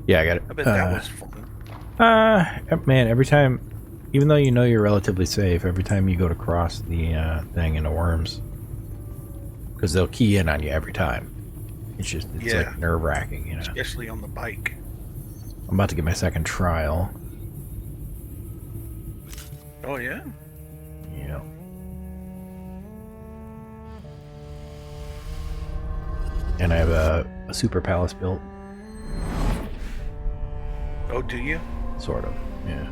Yeah, I got it. I bet that was fun. Man, every time, even though you know you're relatively safe, every time you go to cross the thing into worms, because they'll key in on you every time. It's like nerve-wracking, you know. Especially on the bike. I'm about to get my second trial. Oh yeah? Yeah. And I have a super palace built. Oh, do you? Sort of, yeah.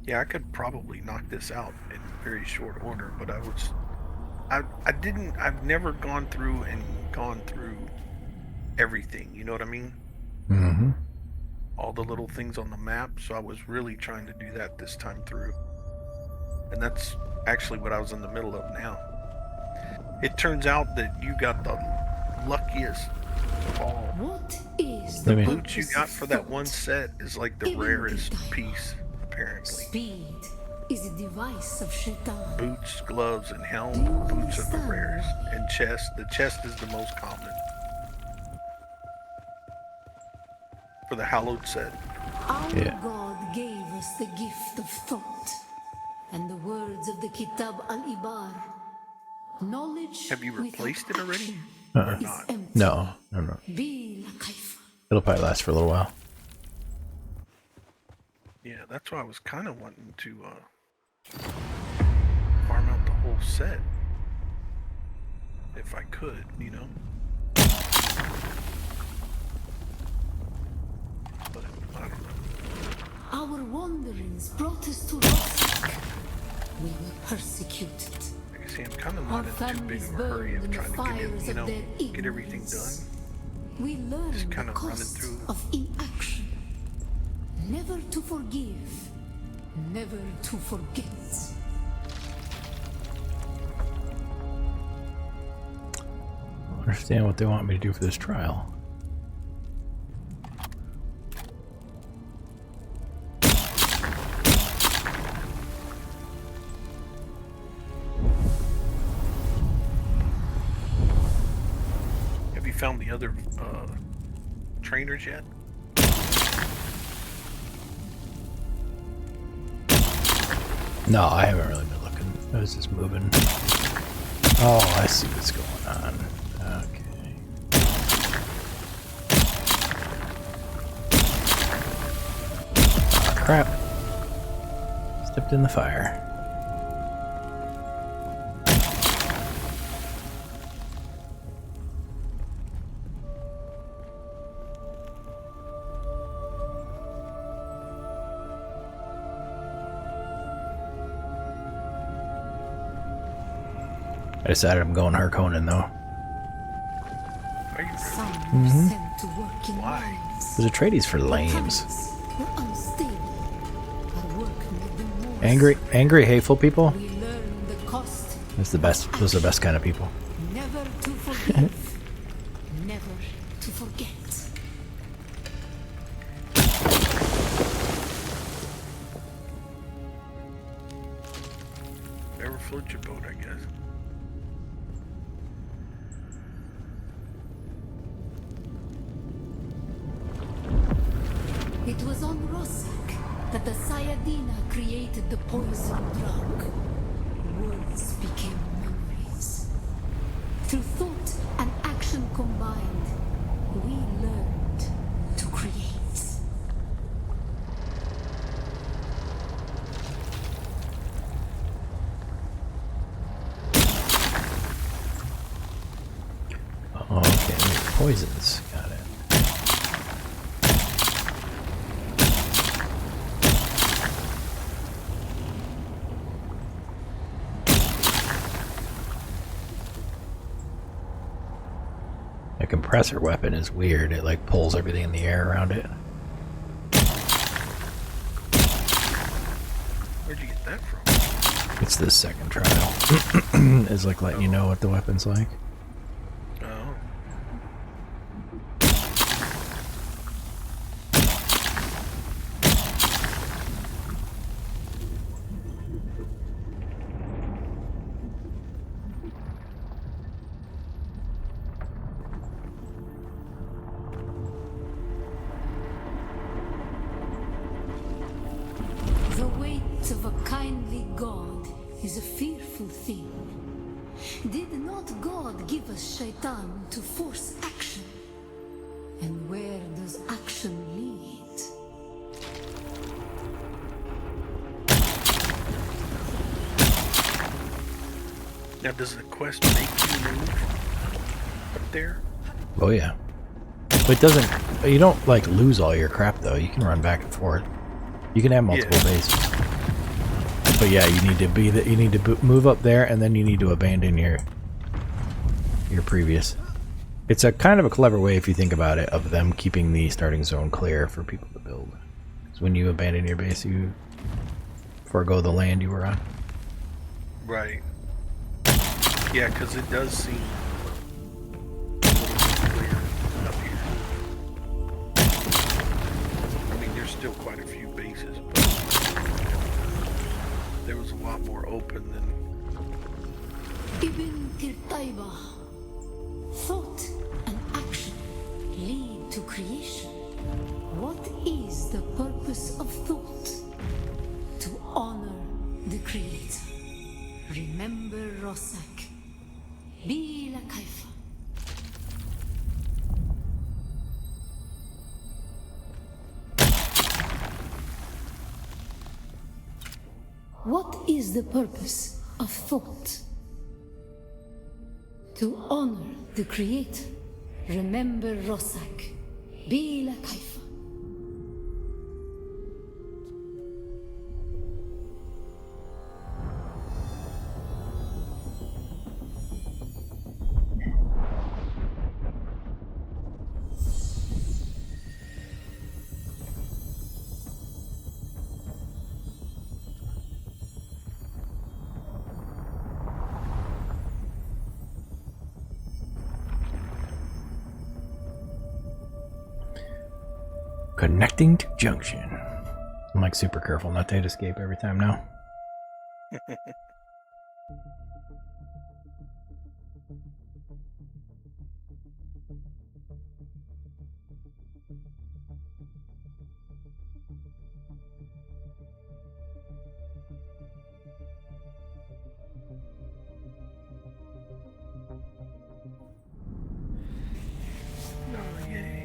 Yeah, I could probably knock this out in very short order, but I've never gone through everything, you know what I mean? Mm-hmm. All the little things on the map, so I was really trying to do that this time through. And that's actually what I was in the middle of now. It turns out that you got the luckiest of all. What is The the boots you purpose got of for that thought? one set is like the Even rarest the piece, apparently. Speed is a device of Shaitan. Boots, gloves, and Do helm. you Boots are the understand rarest. why? And chest. The chest is the most common. For the hallowed set. Our Yeah. God gave us the gift of thought. And the words of the Kitab al-Ibar. Knowledge Have you replaced it already? Or is not? empty. No. Bila kaifa. It'll probably last for a little while. Yeah, that's why I was kind of wanting to farm out the whole set. If I could, you know? But, I don't know. Our wanderings brought us to Rosak. We were persecuted. Like I say, I'm kind of Our not in too big families of a hurry burned of in the trying to fires get, of their get everything ignorance. done. We learned Just the kind of running cost through. of inaction. Never to forgive, never to forget. I don't understand what they want me to do for this trial. Have you found the other trainers yet? No, I haven't really been looking. I was just moving. Oh, I see what's going on. Okay. Oh, crap. Stepped in the fire. I decided I'm going Harkonnen though. Are you Some really? were sent to work in Why? mines. There's a tradies for lames. Others were unstable. Our work made them more Angry, hateful people. We learned the cost. That's the best. Those are the best kind of people. Never to forgive, never to forget. Never float your boat, I guess. It was on Rosak that the Sayadina created the poison drug. Words became memories. Through thought and action combined, we learned to create. Oh, okay, poisons. Got it. A compressor weapon is weird. It like pulls everything in the air around it. Where'd you get that from? It's the second trial. It's like letting you know what the weapon's like. Oh. give us Shaitan to force action. And where does action lead? Now, does the quest make you move up there? Oh yeah. But it doesn't. You don't like lose all your crap though. You can run back and forth. You can have multiple bases. But yeah, you need to be that. You need to move up there, and then you need to abandon your previous. It's a kind of a clever way, if you think about it, of them keeping the starting zone clear for people to build. So when you abandon your base, you forego the land you were on. Right. Yeah, because it does seem a little clear up here. I mean, there's still quite a few bases, but there was a lot more open than... Ibn Kirtaiba. Thought and action lead to creation. What is the purpose of thought? To honor the Creator. Remember Rosak. Bila Kaifa. What is the purpose of thought? To honor the Creator. Remember Rosak. Bila Kaifa. Connecting to junction. I'm like super careful not to hit escape every time now. Oh, yay.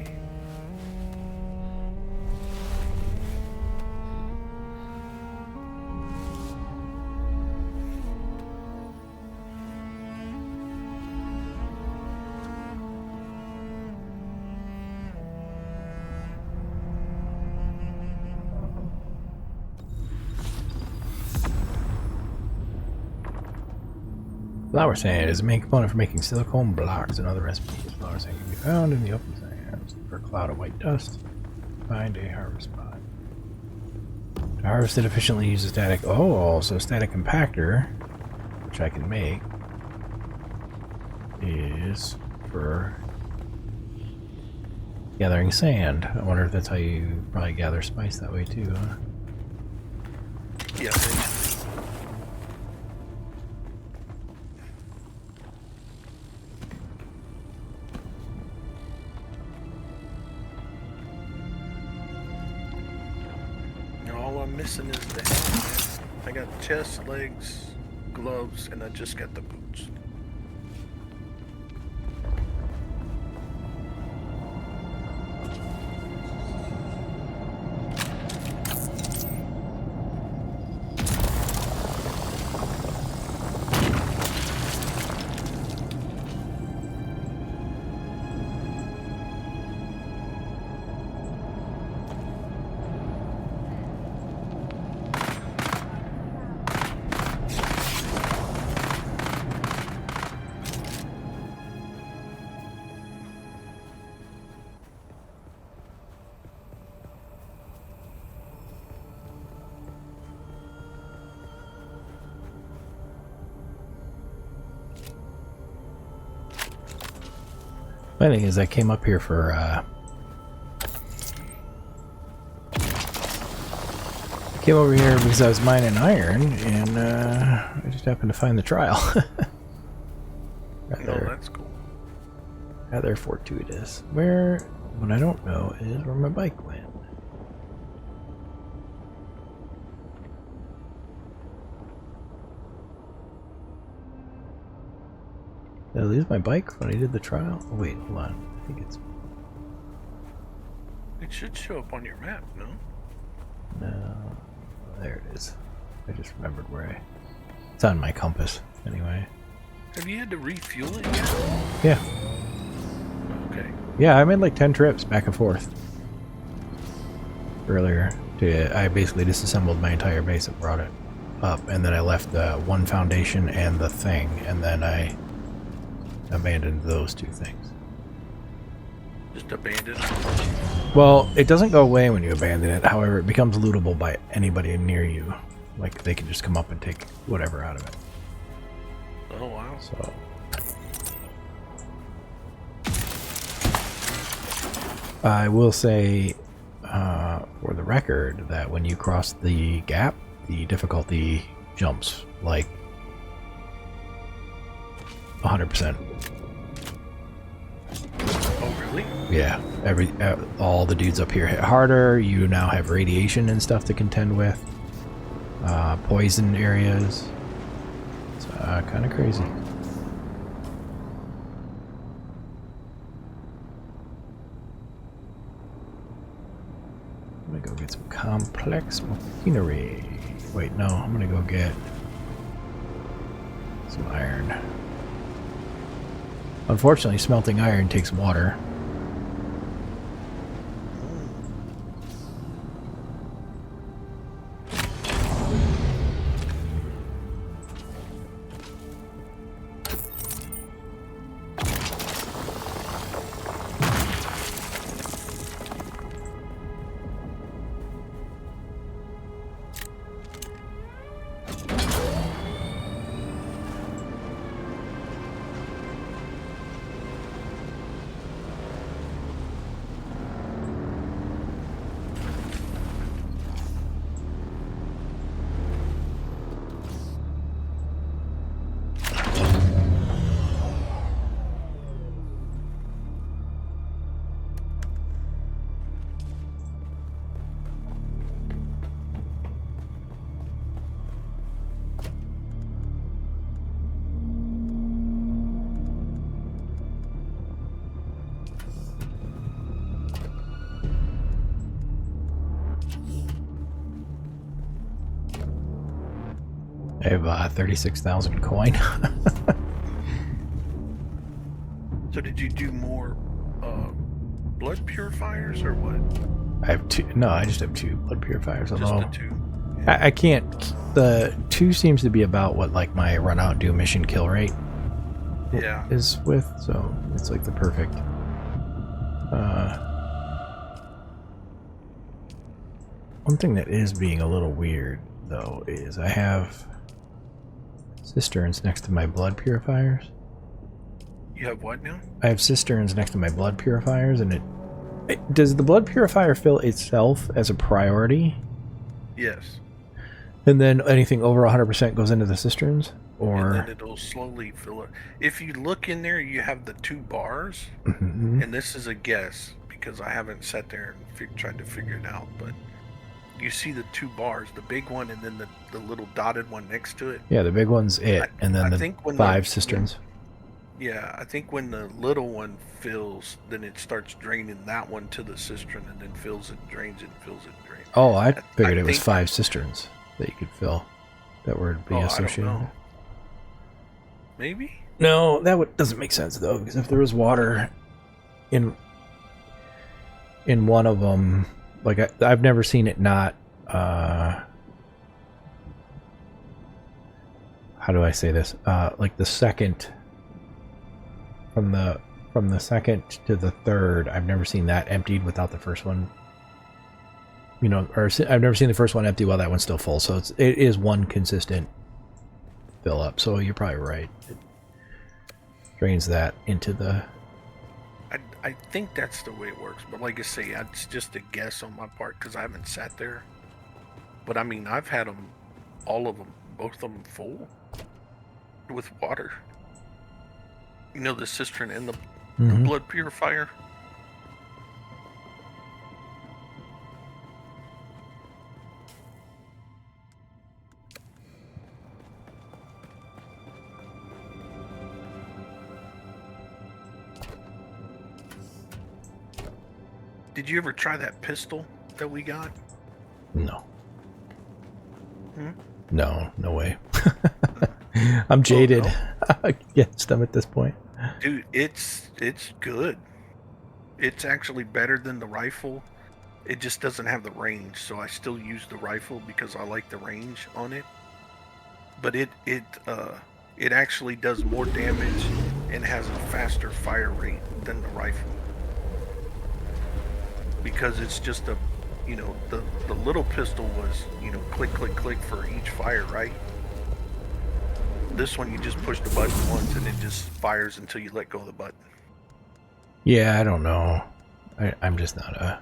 Flower sand is a main component for making silicone blocks and other recipes. Flower sand can be found in the open sands. For a cloud of white dust, find a harvest spot. To harvest it efficiently, use a static. Oh, so static compactor, which I can make, is for gathering sand. I wonder if that's how you probably gather spice that way too, huh? Yeah, all I'm missing is the helmet. I got chest, legs, gloves, and I just got the boots. Funny thing is, I came up here for came over here because I was mining iron, and I just happened to find the trial. Oh, that's cool. Rather fortuitous. Where? What I don't know is where my bike went. Did I lose my bike when I did the trial? Oh, wait, hold on. I think it's... It should show up on your map, no? No. There it is. I just remembered where I... It's on my compass, anyway. Have you had to refuel it yet? Yeah. Okay. Yeah, I made like 10 trips back and forth. Earlier. I basically disassembled my entire base and brought it up. And then I left the one foundation and the thing. And then I abandoned those two things. Just abandoned? Well, it doesn't go away when you abandon it. However, it becomes lootable by anybody near you. Like, they can just come up and take whatever out of it. Oh, wow. So... I will say, for the record, that when you cross the gap, the difficulty jumps like 100%. Oh, really? Yeah, all the dudes up here hit harder. You now have radiation and stuff to contend with. Poison areas. It's kind of crazy. I'm gonna go get some complex machinery. Wait, no, I'm gonna go get some iron. Unfortunately, smelting iron takes water. I have 36,000 coin. So did you do more blood purifiers or what? I have two. No, I just have two blood purifiers. Just Although the two? Yeah. I can't. The two seems to be about what like my run out do mission kill rate Yeah. is with. So it's like the perfect. One thing that is being a little weird though is I have cisterns next to my blood purifiers. You have what now? I have cisterns next to my blood purifiers, and does the blood purifier fill itself as a priority? Yes. And then anything over 100% goes into the cisterns? Or... And then it'll slowly fill up. If you look in there, you have the two bars. Mm-hmm. And this is a guess, because I haven't sat there and tried to figure it out. But you see the two bars, the big one and then the little dotted one next to it. Yeah, the big one's it. And then the 5 cisterns. Yeah, I think when the little one fills, then it starts draining that one to the cistern and then fills it, drains it, fills it, drains it. Oh, I figured it was 5 cisterns that you could fill that would be associated. I don't know. Maybe? No, that doesn't make sense though, because if there was water in one of them, like I've never seen it not. How do I say this? Like the second. From the second to the third, I've never seen that emptied without the first one. You know, or I've never seen the first one empty while that one's still full. So it is one consistent fill up. So you're probably right. It drains that into the. I think that's the way it works, but like I say, it's just a guess on my part because I haven't sat there. But I mean, I've had them, all of them, both of them full with water. You know, the cistern and the blood purifier. Did you ever try that pistol that we got? No. Hmm? No, no way. I'm jaded against them at this point. Dude, it's good. It's actually better than the rifle. It just doesn't have the range, so I still use the rifle because I like the range on it. But it actually does more damage and has a faster fire rate than the rifle. Because it's just a, the little pistol was, click click click for each fire, right? This one you just push the button once and it just fires until you let go of the button. Yeah, I don't know. I'm just not a...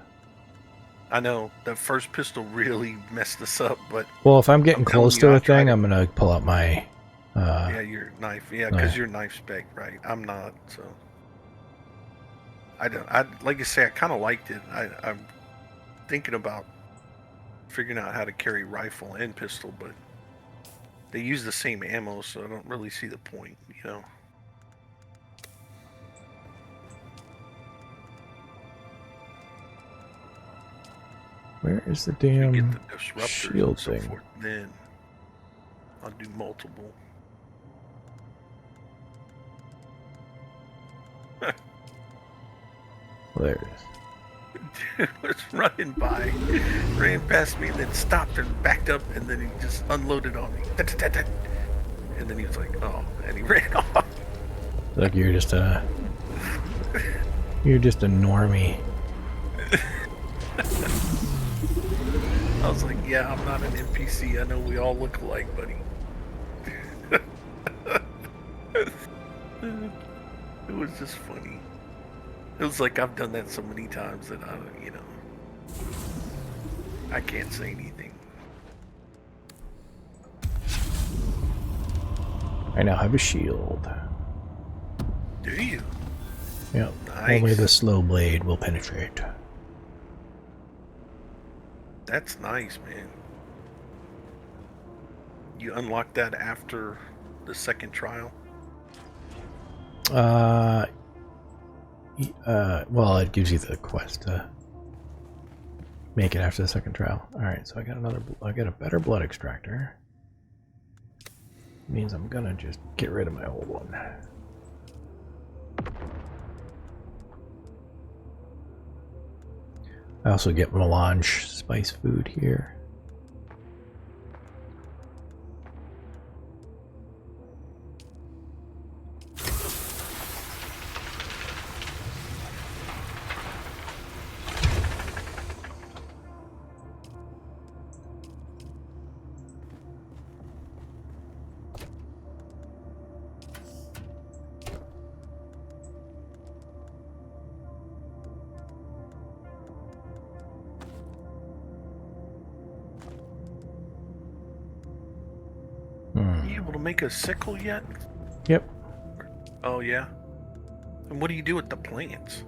I know the first pistol really messed us up, but Well, if I'm getting I'm telling close you, to I a thing, tried it. I'm gonna pull out my... Yeah, your knife. Yeah, because yeah. you're knife spec, right? I'm not, so I don't. I like I say, I kind of liked it. I'm thinking about figuring out how to carry rifle and pistol, but they use the same ammo, so I don't really see the point, Where is the If we damn get the disruptors shield and so thing? forth, then I'll do multiple. Well, there it is. Dude was running by, ran past me, and then stopped and backed up, and then he just unloaded on me. And then he was like, "Oh," and he ran off. Like you're just a... You're just a normie. I was like, "Yeah, I'm not an NPC. I know we all look alike, buddy." It was just funny. It was like I've done that so many times that I can't say anything. I now have a shield. Do you? Yep. Nice. Only the slow blade will penetrate. That's nice, man. You unlock that after the second trial? Well, it gives you the quest to make it after the second trial. Alright, so I got a better blood extractor. Means I'm gonna just get rid of my old one. I also get melange spice food here. You able to make a sickle yet? Yep. Oh yeah. And what do you do with the plants?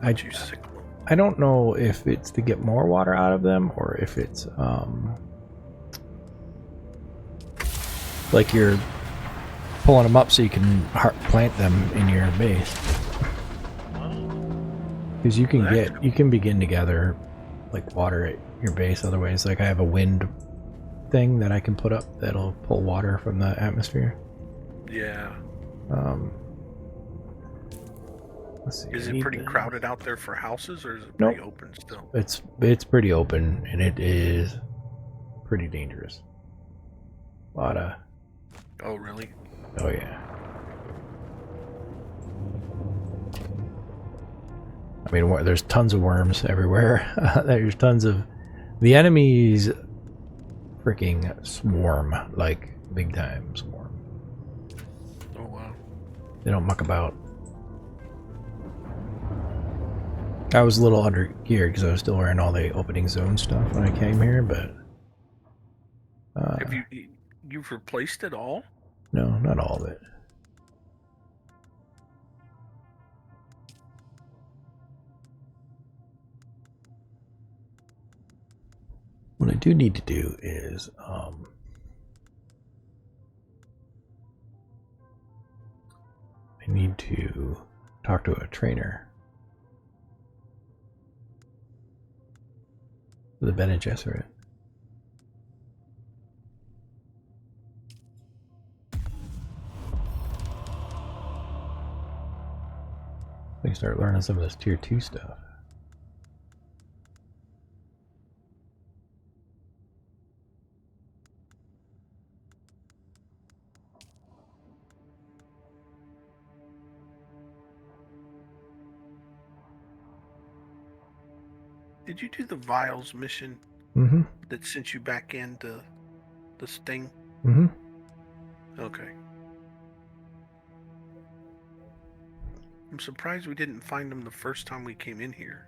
I You sickle them? I don't know if it's to get more water out of them or if it's like you're pulling them up so you can plant them in your base. Because you can begin to gather like water at your base other ways. Like I have a wind thing that I can put up that'll pull water from the atmosphere. Yeah. Let's see. Is it pretty crowded out there for houses, or is it Nope. pretty open still? It's pretty open and it is pretty dangerous. A lot of... Oh really? Oh yeah. I mean, there's tons of worms everywhere. There's tons of... The enemies freaking swarm, like big time swarm. Oh wow. They don't muck about. I was a little under geared because I was still wearing all the opening zone stuff when I came here, but Have you've replaced it all? no, not all of it. What I do need to do is I need to talk to a trainer. The Bene Gesserit. We can start learning some of this tier 2 stuff. Did you do the Vials mission Mm-hmm. that sent you back into the Sting? Mm-hmm. Okay. I'm surprised we didn't find them the first time we came in here.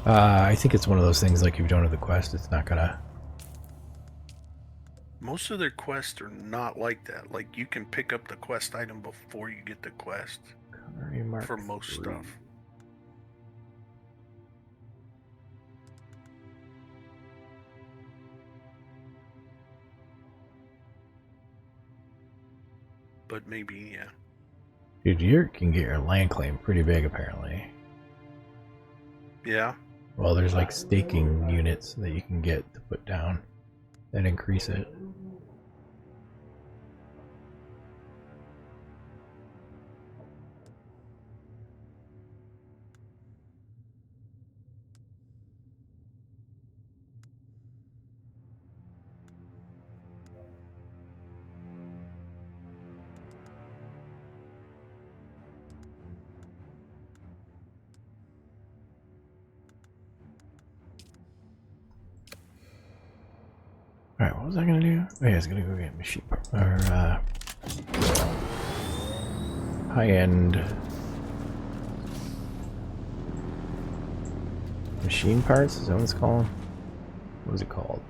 I think it's one of those things like if you don't have the quest, it's not gonna... Most of their quests are not like that. Like, you can pick up the quest item before you get the quest for most stuff. But maybe, yeah. Dude, you can get your land claim pretty big, apparently. Yeah? Well, there's like staking units that you can get to put down that increase it. Alright, what was I gonna do? Oh yeah, I was gonna go get machine part, or high-end machine parts, is that what it's called? What is it called?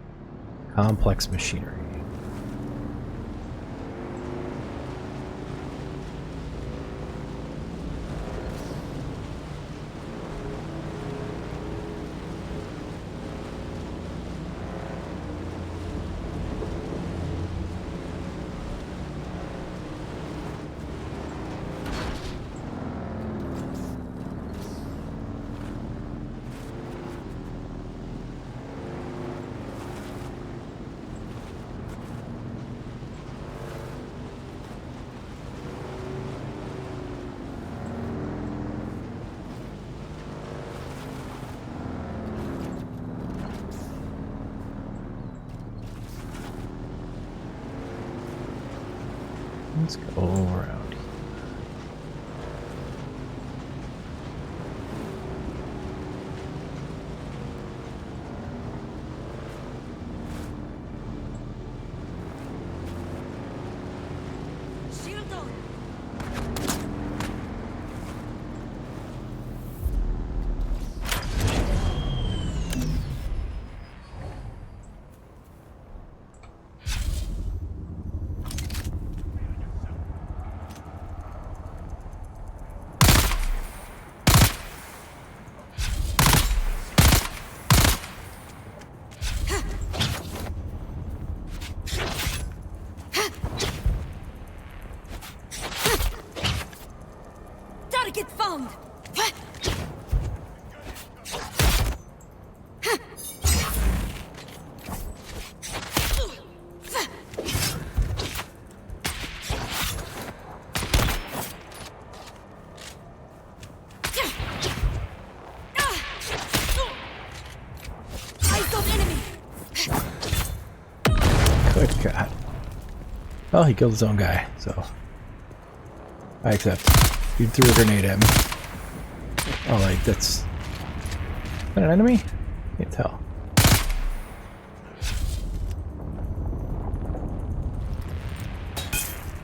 Complex machinery. Let's go around here. Shield on. Target found. Eyes on enemy. Good God. Well, he killed his own guy, so I accept. He threw a grenade at me. Oh, like, that's... Is that an enemy? Can't tell.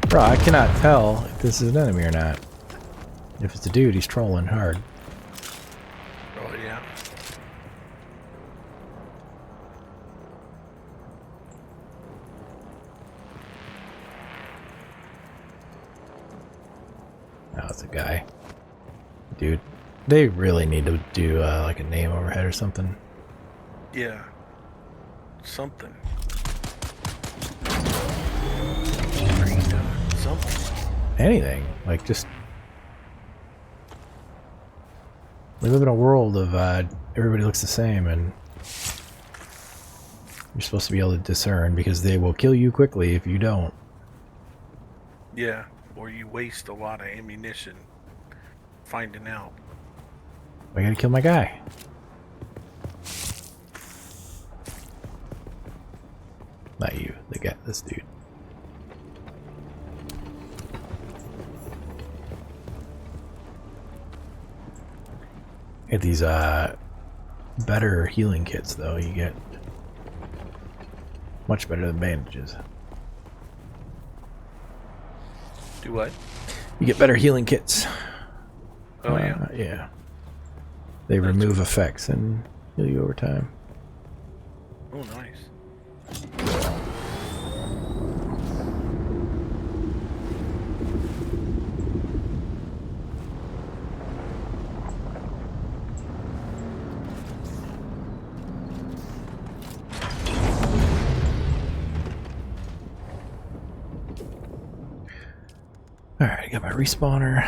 Bro, I cannot tell if this is an enemy or not. If it's a dude, he's trolling hard. Oh, yeah. Oh, it's a guy. Dude, they really need to do like a name overhead or something. Yeah. Something. Something. Anything. Like, just We live in a world of everybody looks the same, and you're supposed to be able to discern because they will kill you quickly if you don't. Yeah, or you waste a lot of ammunition finding out. I gotta kill my guy. Not you, the guy, this dude. Get these better healing kits though. You get much better than bandages. Do what? You get better healing kits. Oh yeah. Yeah. They remove effects and heal you over time. Oh nice. Alright, I got my respawner.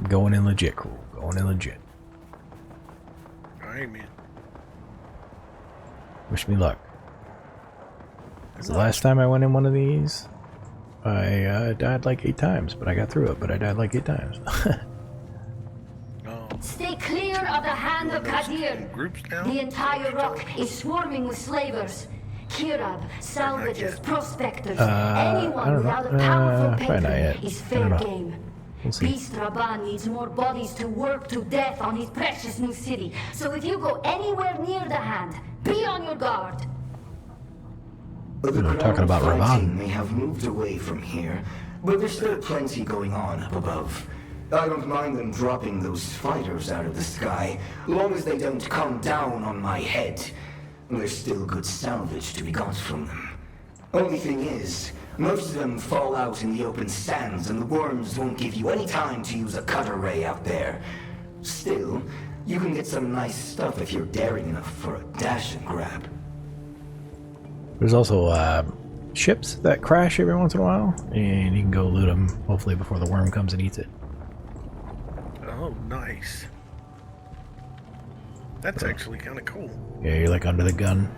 Going in legit, cool. Going in legit. Alright, man. Wish me luck. The last time I went in one of these, I died like 8 times, but I got through it, but I died like 8 times. Oh. Stay clear of the hand of Kadir. Groups now? The entire rock is swarming with slavers. Kirab, salvagers, prospectors, I anyone don't without know. a powerful Probably not patron yet. is I fair don't know. game. We'll see. Beast Rabban needs more bodies to work to death on his precious new city. So if you go anywhere near the hand, be on your guard. The We're talking about ground Ravan. fighting may have moved away from here, but there's still plenty going on up above. I don't mind them dropping those fighters out of the sky, long as they don't come down on my head. There's still good salvage to be got from them. Only thing is, most of them fall out in the open sands, and the worms won't give you any time to use a cutter ray out there. Still, you can get some nice stuff if you're daring enough for a dash and grab. There's also ships that crash every once in a while, and you can go loot them, hopefully before the worm comes and eats it. Oh, nice. That's actually kind of cool. Yeah, you're like under the gun.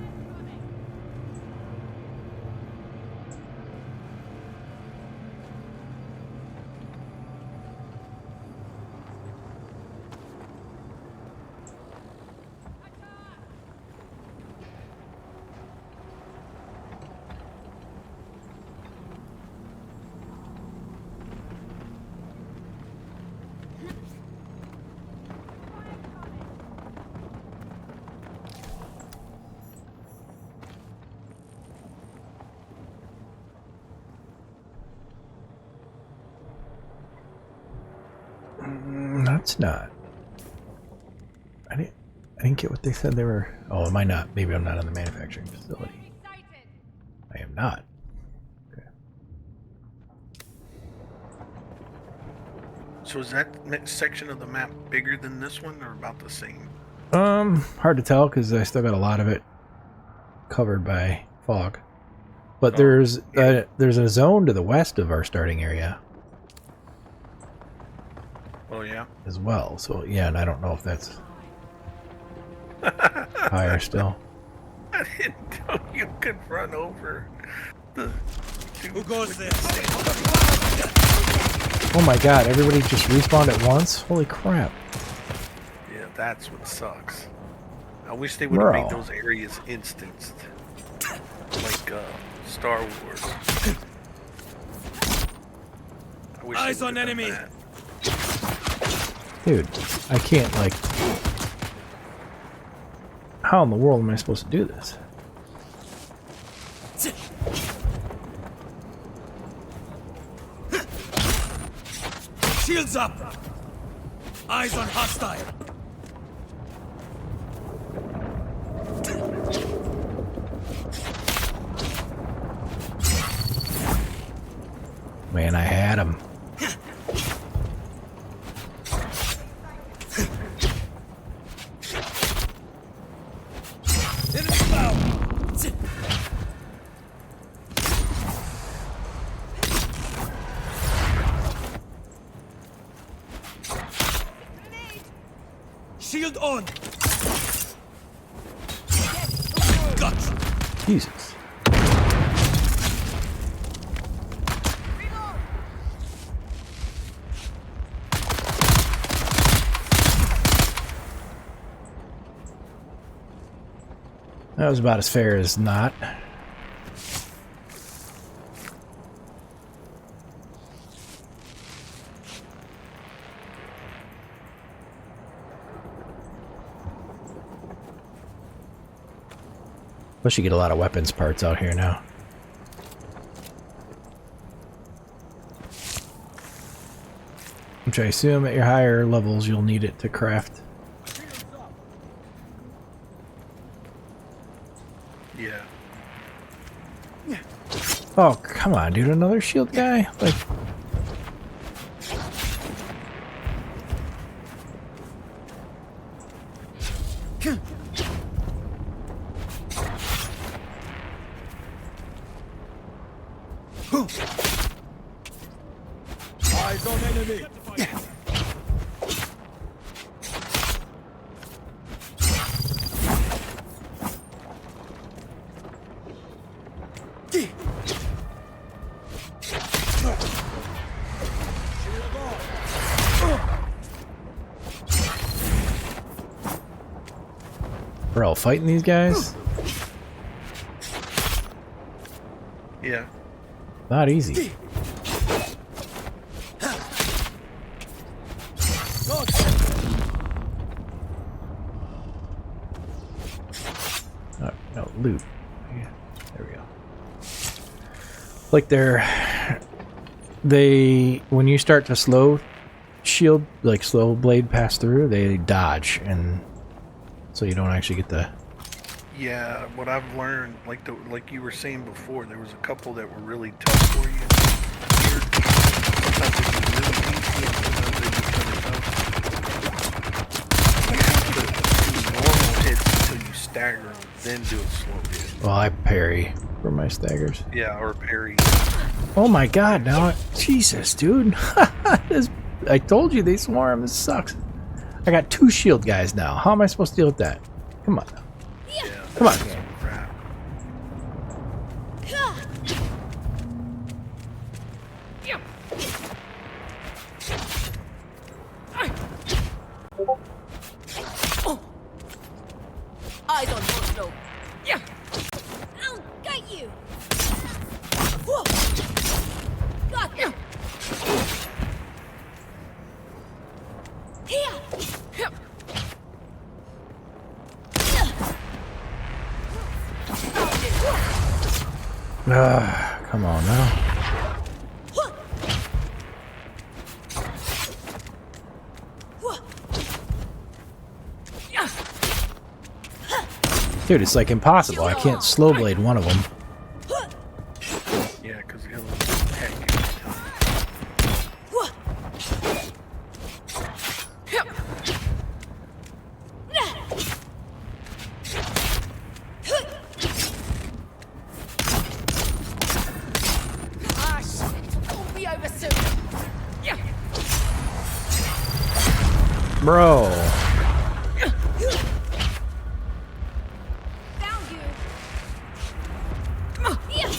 That's not. I didn't get what they said they were. Oh, am I not? Maybe I'm not in the manufacturing facility. I am not. Okay. So is that next section of the map bigger than this one, or about the same? Hard to tell because I still got a lot of it covered by fog. But Oh, there's a zone to the west of our starting area Oh yeah. as well. So yeah, and I don't know if that's higher still. I didn't know you could run over the. Who goes there? Oh my god, everybody just respawned at once? Holy crap. Yeah, that's what sucks. I wish they would have made Bro. those areas instanced, like Star Wars. I wish they Eyes on would've done enemy. that. Dude, I can't, like... How in the world am I supposed to do this? Shields up! Eyes on hostile! Shield on! Gotcha! Jesus. That was about as fair as not. Plus you get a lot of weapons parts out here now. Which I assume at your higher levels you'll need it to craft. Yeah. Oh, come on, dude. Another shield guy? Like... Eyes on enemy! We're all fighting these guys? Yeah. Not easy. Oh, no, loot. Yeah, there we go. Like when you start to slow shield, like slow blade pass through, they dodge, and so you don't actually get the... Yeah, what I've learned, like you were saying before, there was a couple that were really tough for you. Sometimes they can be really easy, and sometimes they can turn tough. You have to do normal hits until you stagger them, then do a slow hit. Well, I parry for my staggers. Yeah, or parry. Oh my god, now Jesus, dude. I told you they swarm. This sucks. I got 2 shield guys now. How am I supposed to deal with that? Come on now. Yeah, Come on. crap. Eyes on hostile. Yeah. I'll get you. Whoa. Got them. Here. Come on now. Dude, it's like impossible. I can't slow blade one of them. Yeah, because he'll attack you every time. Ah, shit. Won't be over soon. Yeah. Bro. Found you. Yeah.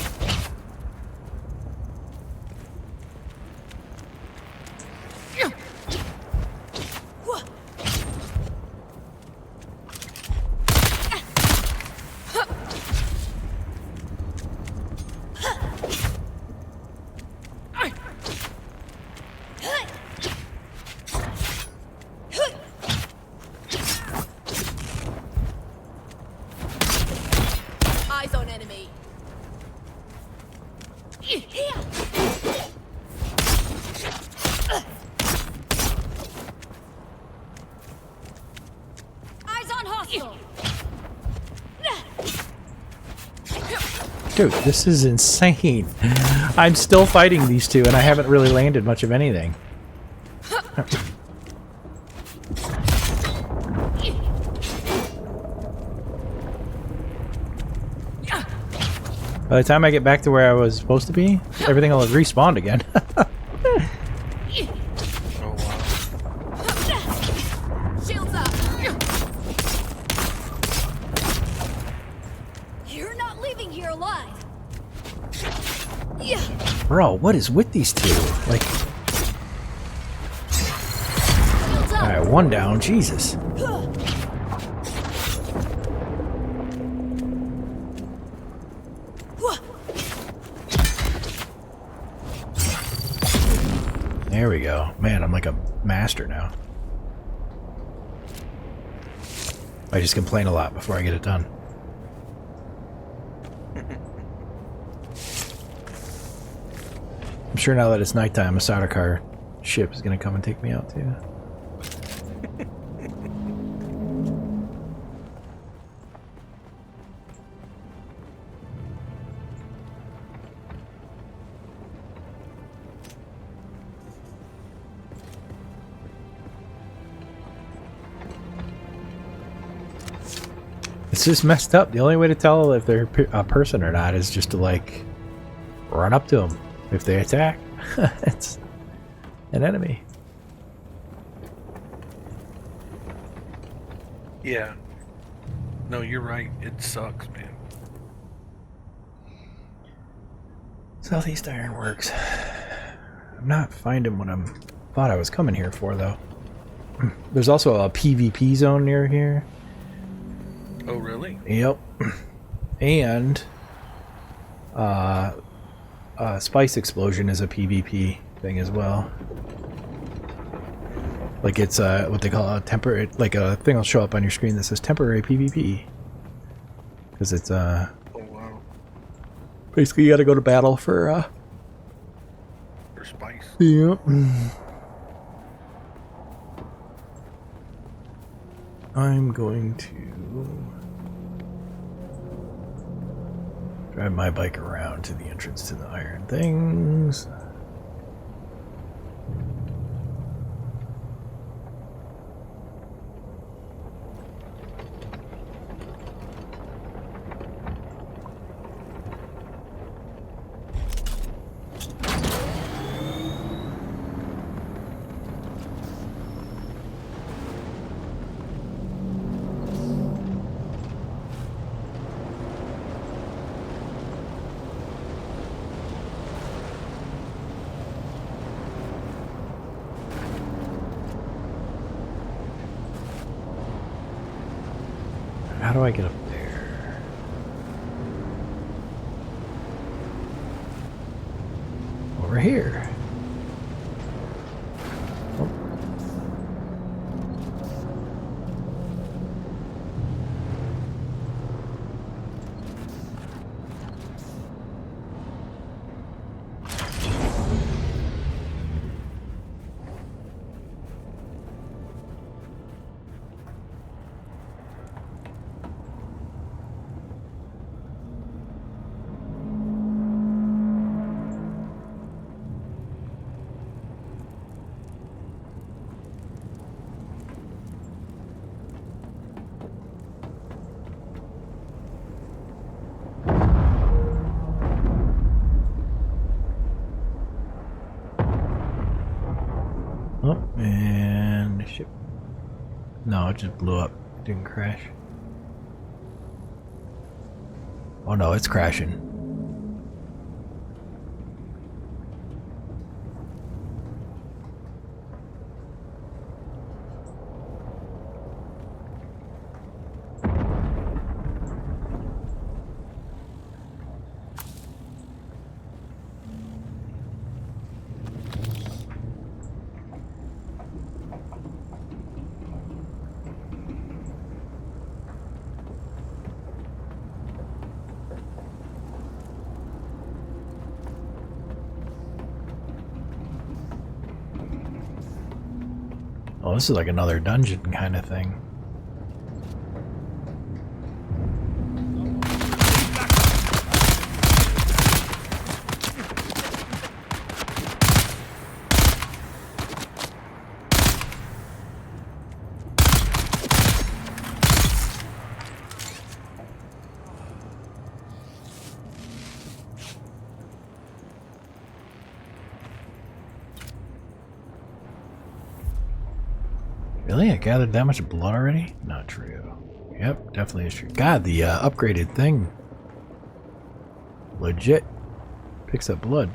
Eyes on enemy. Here. Eyes on hostile. Dude, this is insane. I'm still fighting these two, and I haven't really landed much of anything. By the time I get back to where I was supposed to be, everything will have respawned again. Oh, wow. Shields up. alive. Bro, what is with these two? Like, alright, one down. Jesus. There we go. Man, I'm like a master now. I just complain a lot before I get it done. I'm sure now that it's nighttime, a Sardaukar ship is going to come and take me out too. It's just messed up. The only way to tell if they're a person or not is just to, like, run up to them. If they attack, it's an enemy. Yeah. No, you're right. It sucks, man. Southeast Ironworks. I'm not finding what I'm thought I was coming here for, though. There's also a PvP zone near here. Oh, really? Yep. And Spice Explosion is a PvP thing as well. Like it's what they call a temporary, like a thing will show up on your screen that says temporary PvP. Because it's Oh, wow. basically you got to go to battle for Spice. Yep. I'm going to drive my bike around to the entrance to the iron things. How do I get up there? Over here. Oh. Oh, and ship. No, it just blew up. Didn't crash. Oh no, it's crashing. Oh, this is like another dungeon kind of thing. Really? I gathered that much blood already? Not true. Yep, definitely is true. God, the upgraded thing Legit. Picks up blood.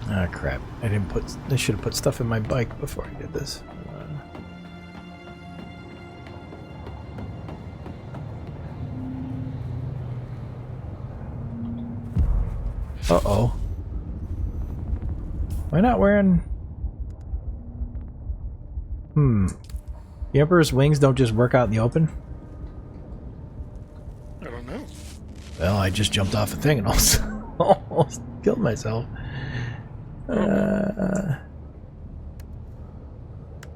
Ah, crap. I should have put stuff in my bike before I did this. Uh-oh. Why not wearing... The Emperor's wings don't just work out in the open? I don't know. Well, I just jumped off a thing and almost killed myself.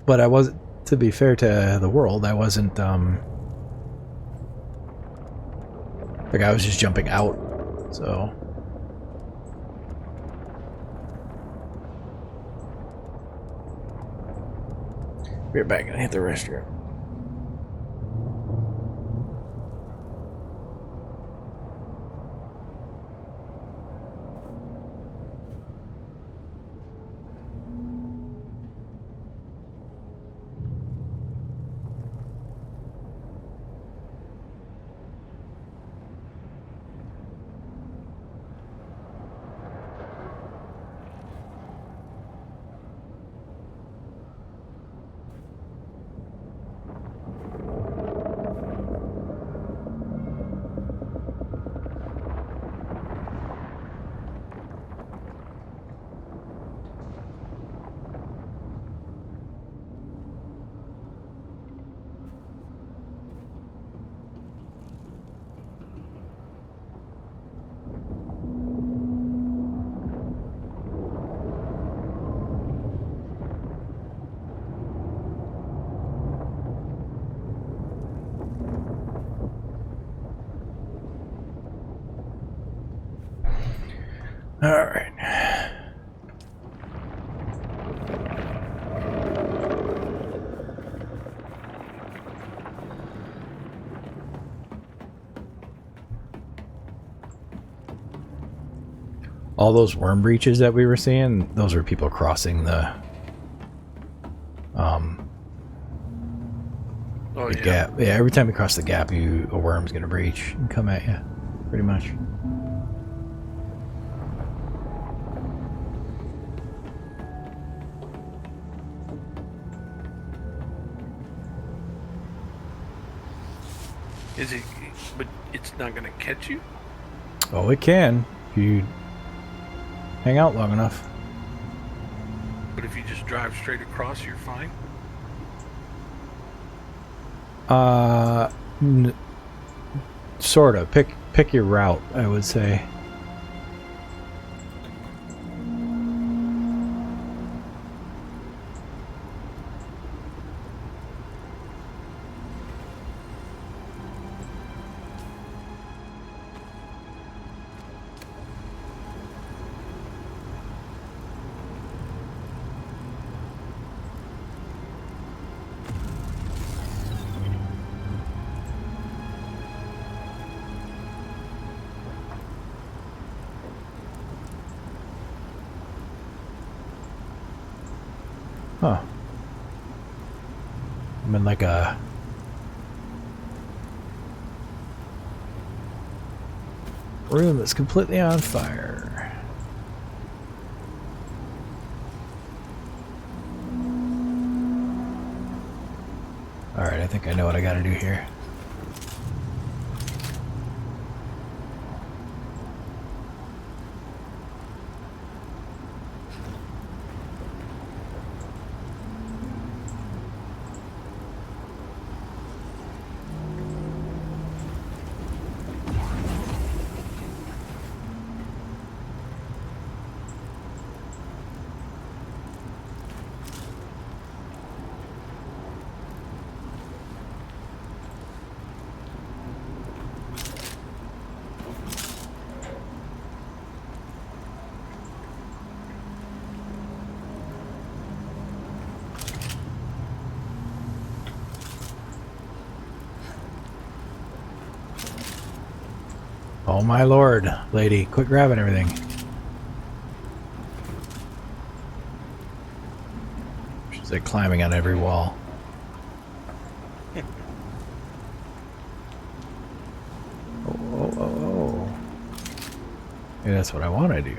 But I wasn't, to be fair to the world, I wasn't, like I was just jumping out, so. We're back and hit the restroom. All right. All those worm breaches that we were seeing, those are people crossing the Oh, yeah. gap. Yeah, every time you cross the gap, a worm's gonna breach and come at you, pretty much. Is it? But it's not gonna catch you. Oh, it can if you hang out long enough. But if you just drive straight across, you're fine. Sort of. Pick your route, I would say. Huh. I'm in like a room that's completely on fire. Alright, I think I know what I gotta do here. Oh my lord, lady, quit grabbing everything. She's like climbing on every wall. Oh. Yeah, that's what I want to do.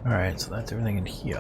Alright, so that's everything in here.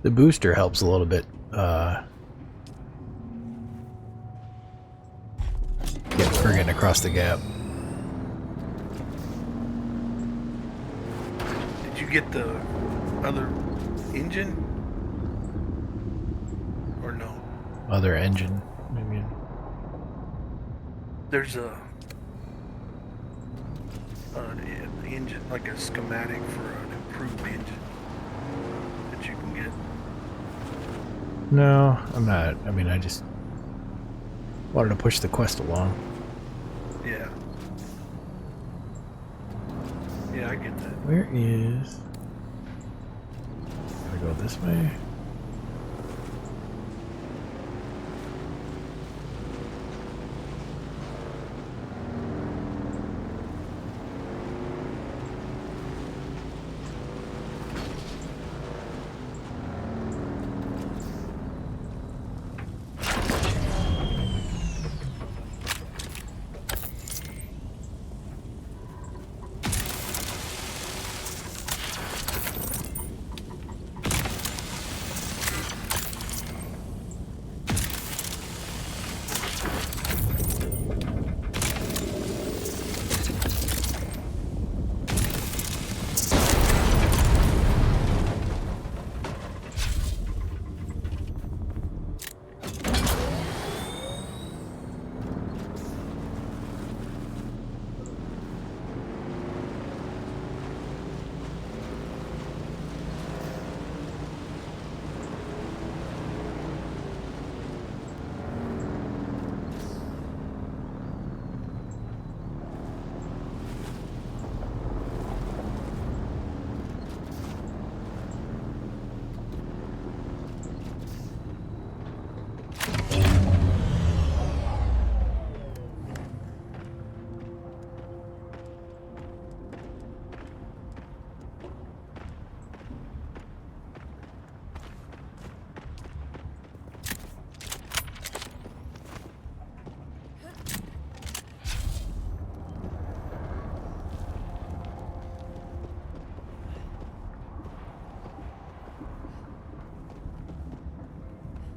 The booster helps a little bit, for getting across the gap. Did you get the other engine? Or no? Other engine, I mean. There's a engine, like a schematic for an improved engine that you can get. No, I'm not. I mean, I just wanted to push the quest along. Yeah. Yeah, I get that. Where is... Can I go this way?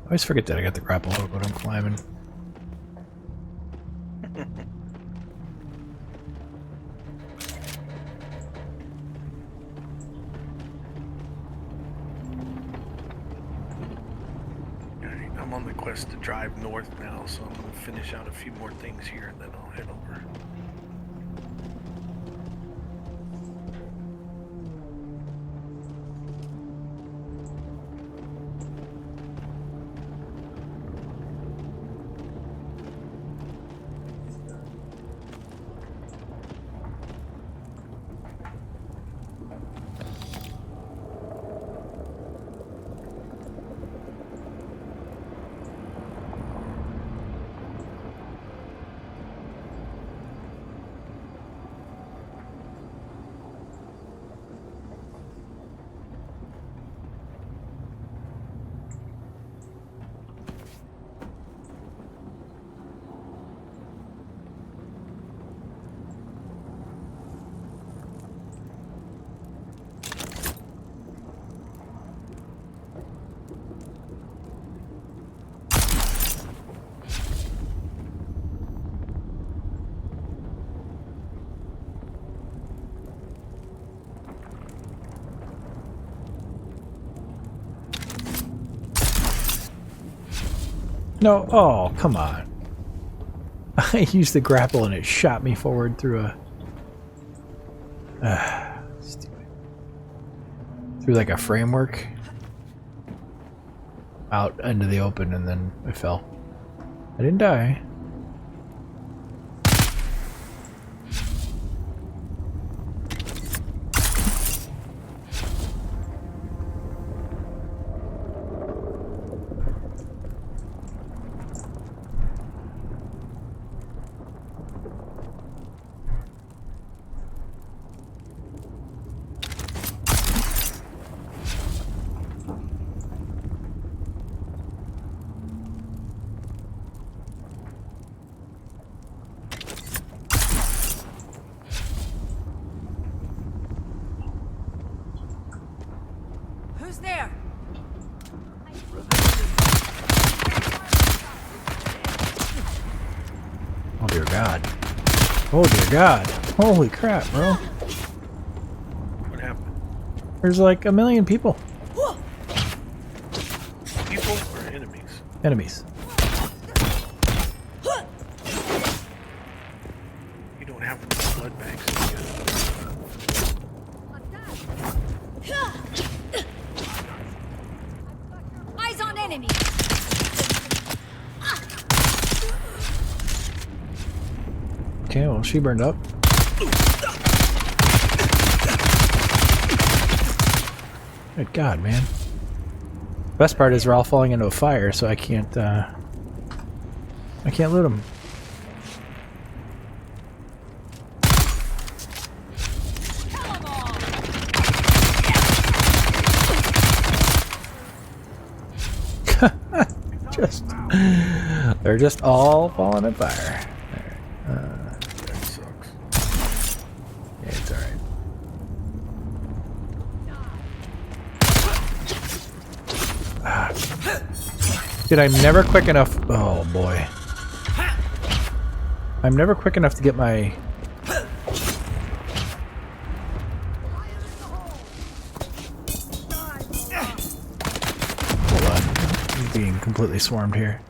I always forget that I got the grapple hook when I'm climbing. Alright, I'm on the quest to drive north now, so I'm gonna finish out a few more things here and then I'll head over. No, oh, come on. I used the grapple and it shot me forward through a... stupid. Through like a framework. Out into the open and then I fell. I didn't die. Who's there? Oh dear God. Oh dear God. Holy crap, bro. What happened? There's like a million people. People or enemies? Enemies. You don't have any blood bags. Eyes on enemy. Okay, well, she burned up. Good God, man. Best part is we're all falling into a fire, so I can't loot them. They're just all falling in fire. That sucks. Yeah, it's alright. Dude, I'm never quick enough. Oh boy. I'm never quick enough to get my. Hold on. I'm being completely swarmed here.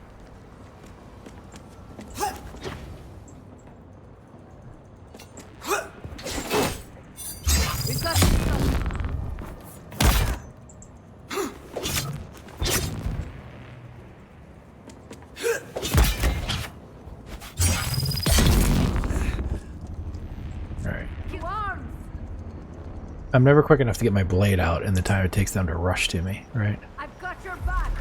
We've got Alright. you arms. I'm never quick enough to get my blade out in the time it takes them to rush to me, right? I've got your back.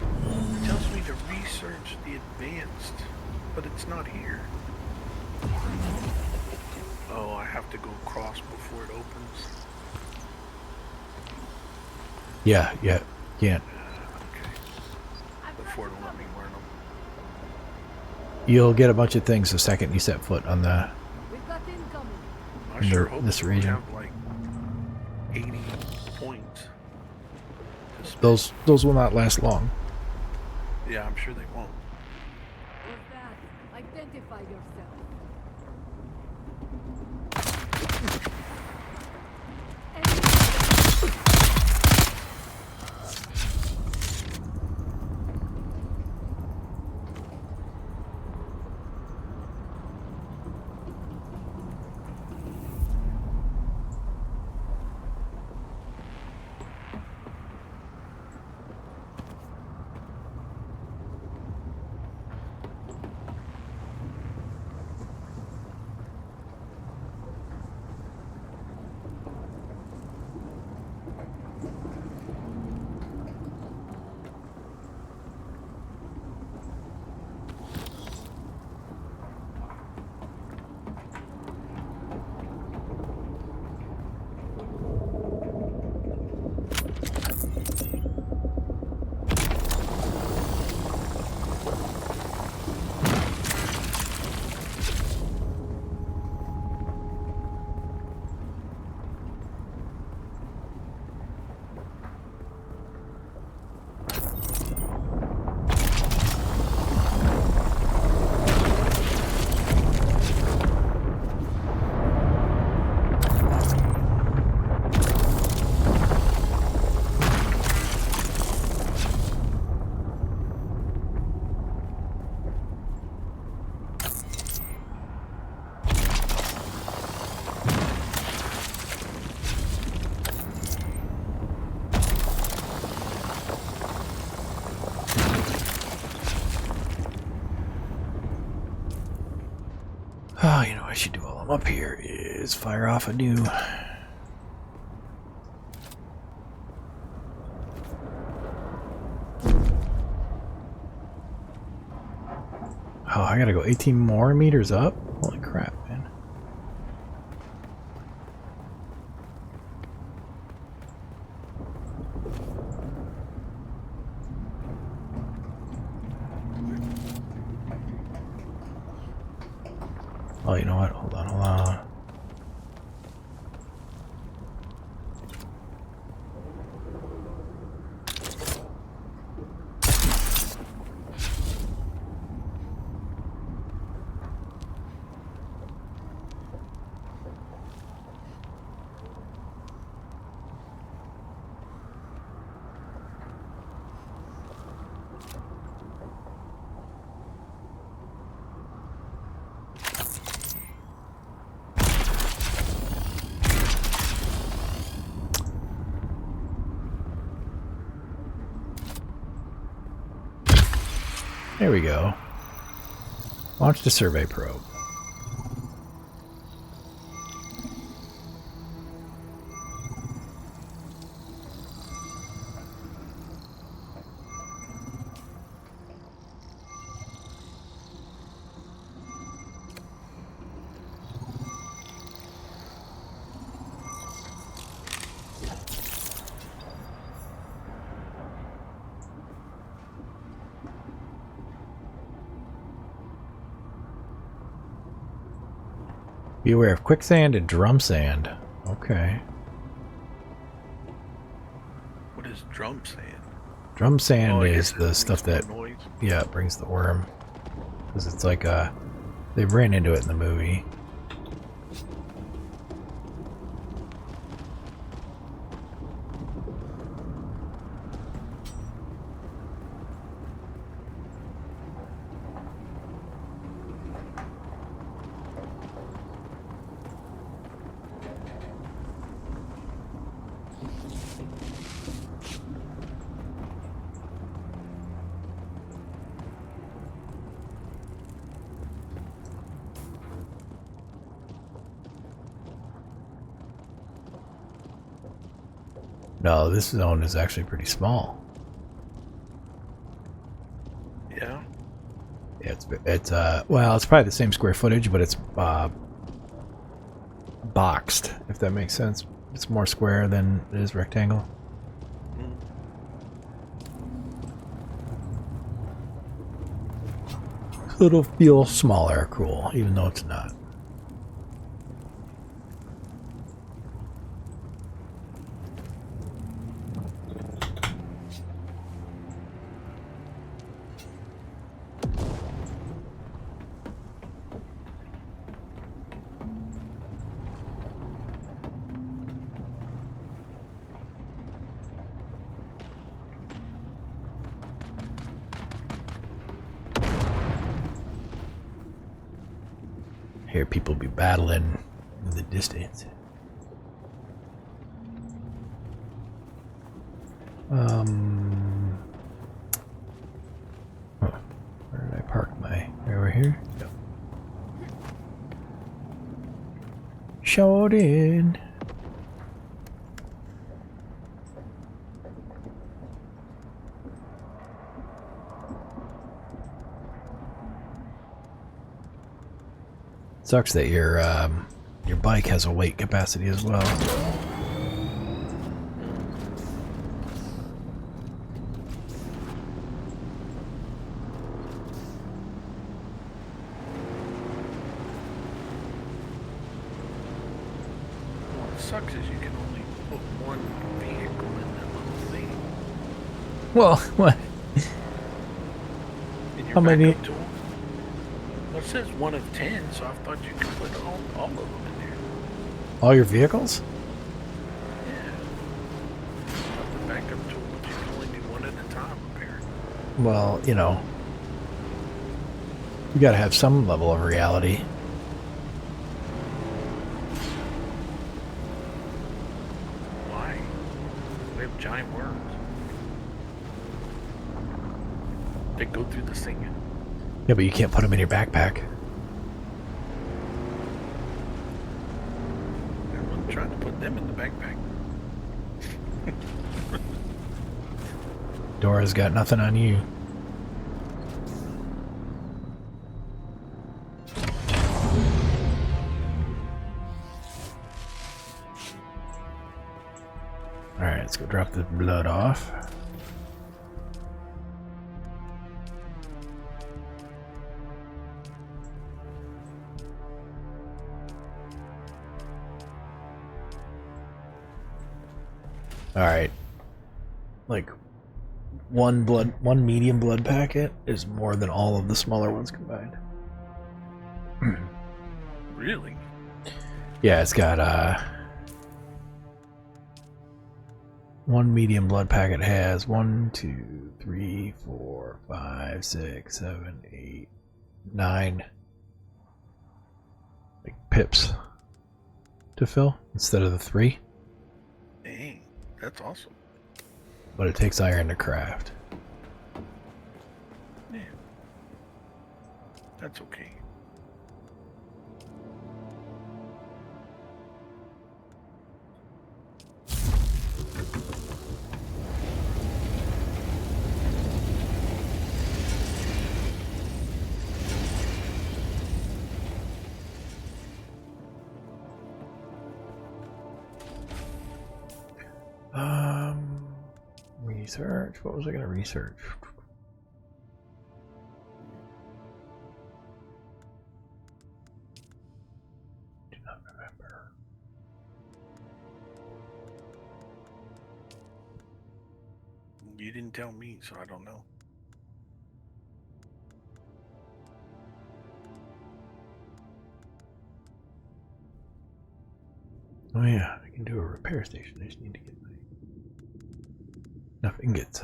It tells me to research the advanced, but it's not here. Oh, I have to go across before it opens. Yeah, can't. Okay. Before it'll let me learn them. You'll get a bunch of things the second you set foot on the. We've got incoming. I sure hope this we don't region. have like 80 points. To spend. Those will not last long. Yeah, I'm sure they won't. Who's that? Identify yourself. Oh, you know what I should do while I'm up here is fire off a new. Oh, I gotta go 18 more meters up? Holy crap, man. Oh, you know what? Hold on, hold on. There we go. Launch the survey probe. Be aware of quicksand and drum sand. Okay. What is drum sand? Drum sand Oh, I is guess it the makes stuff more that, noise. yeah, it brings the worm. Because it's like, they ran into it in the movie. No, this zone is actually pretty small. Yeah. It's well, it's probably the same square footage, but it's boxed, if that makes sense. It's more square than it is rectangle. Mm. So it'll feel smaller, cool, even though it's not. hear people be battling in the distance. Where did I park my? Over here? Yep. Showed in. Sucks that your bike has a weight capacity as well. What sucks is you can only put one vehicle in that little thing. Well, what? In your How many- backup tool. Well, it says 1 of 10, so I thought you could put all of them in there. All your vehicles? Yeah. The backup tool, but you can only do one at a time, apparently. Well, you know, you gotta have some level of reality. Why? We have giant worms. They go through the singing. Yeah, but you can't put them in your backpack. I'm trying to put them in the backpack. Dora's got nothing on you. Alright, let's go drop the blood off. Alright. Like, one medium blood packet is more than all of the smaller ones combined. Really? Yeah, it's got, one medium blood packet has 1, 2, 3, 4, 5, 6, 7, 8, 9 like pips to fill instead of the 3. Dang, that's awesome. But it takes iron to craft. Yeah. That's okay. Research. What was I gonna research? Do not remember. You didn't tell me, so I don't know. Oh yeah, I can do a repair station. I just need to get enough ingots.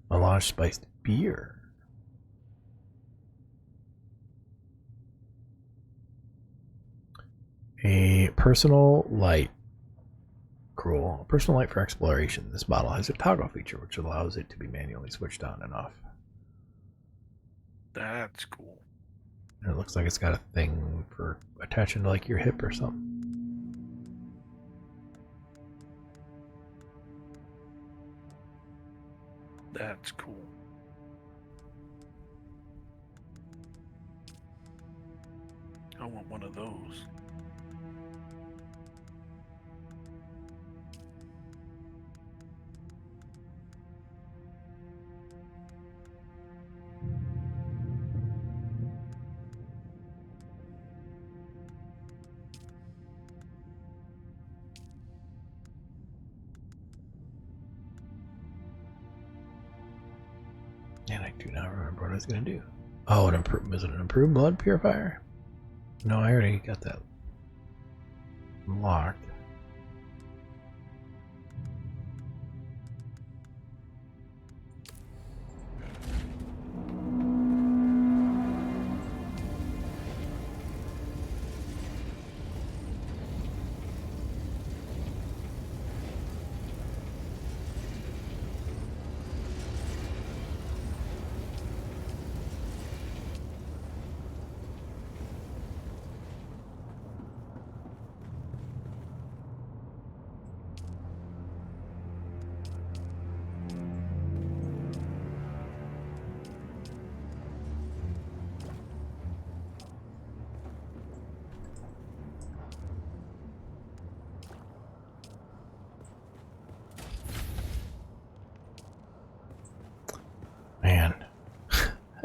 Melange spiced beer. A personal light. Cool. A personal light for exploration. This model has a toggle feature which allows it to be manually switched on and off. That's cool. And it looks like it's got a thing for attaching to like your hip or something. That's cool. I want one of those. And I do not remember what I was going to do. Oh, is it an improved blood purifier? No, I already got that locked.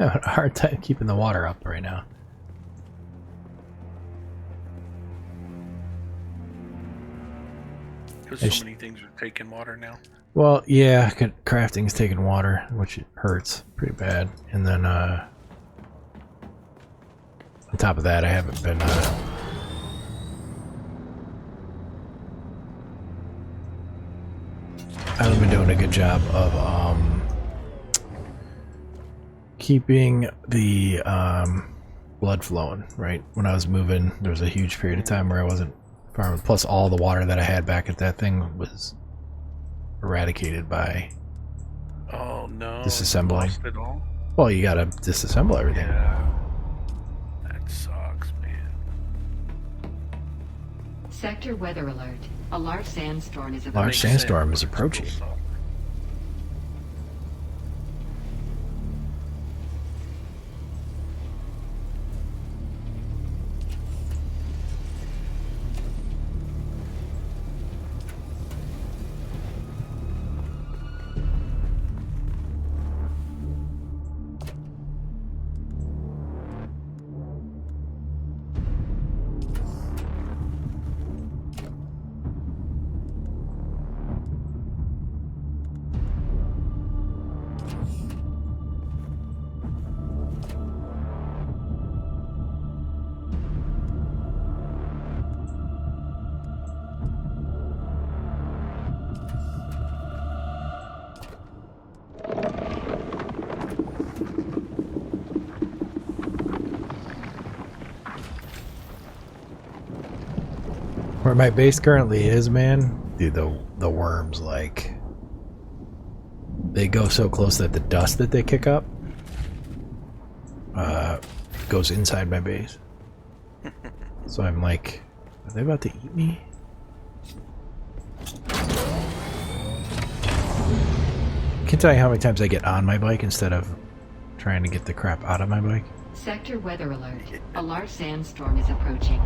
having a hard time keeping the water up right now. Because so many things are taking water now. Well, yeah, crafting's taking water, which it hurts pretty bad. And then, on top of that, I haven't been, I haven't been doing a good job of, keeping the, blood flowing, right? When I was moving, there was a huge period of time where I wasn't farming. Plus, all the water that I had back at that thing was eradicated by disassembling. Lost it all? Well, you gotta disassemble everything. Yeah. That sucks, man. Sector weather alert. A large sandstorm is Large sandstorm is approaching. Where my base currently is, man, dude, the worms, like, they go so close that the dust that they kick up goes inside my base. So I'm like, are they about to eat me? I can't tell you how many times I get on my bike instead of trying to get the crap out of my bike. Sector weather alert. A large sandstorm is approaching.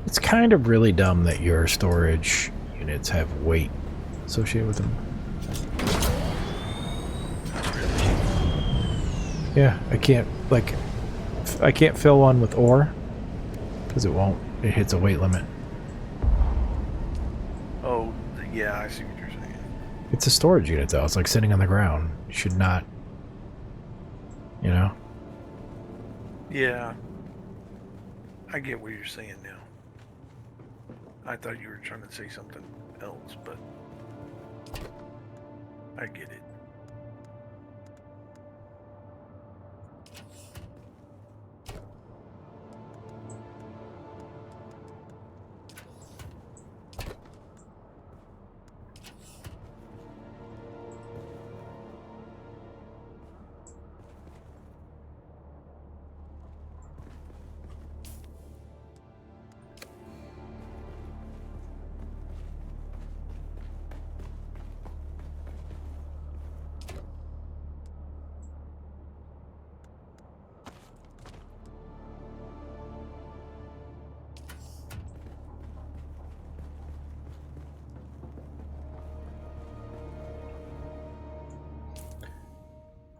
It's kind of really dumb that your storage units have weight associated with them. Yeah, I can't fill one with ore because it hits a weight limit. Oh, yeah, I see what you're saying. It's a storage unit though. It's like sitting on the ground. You should not, you know? Yeah. I get what you're saying now. I thought you were trying to say something else, but I get it.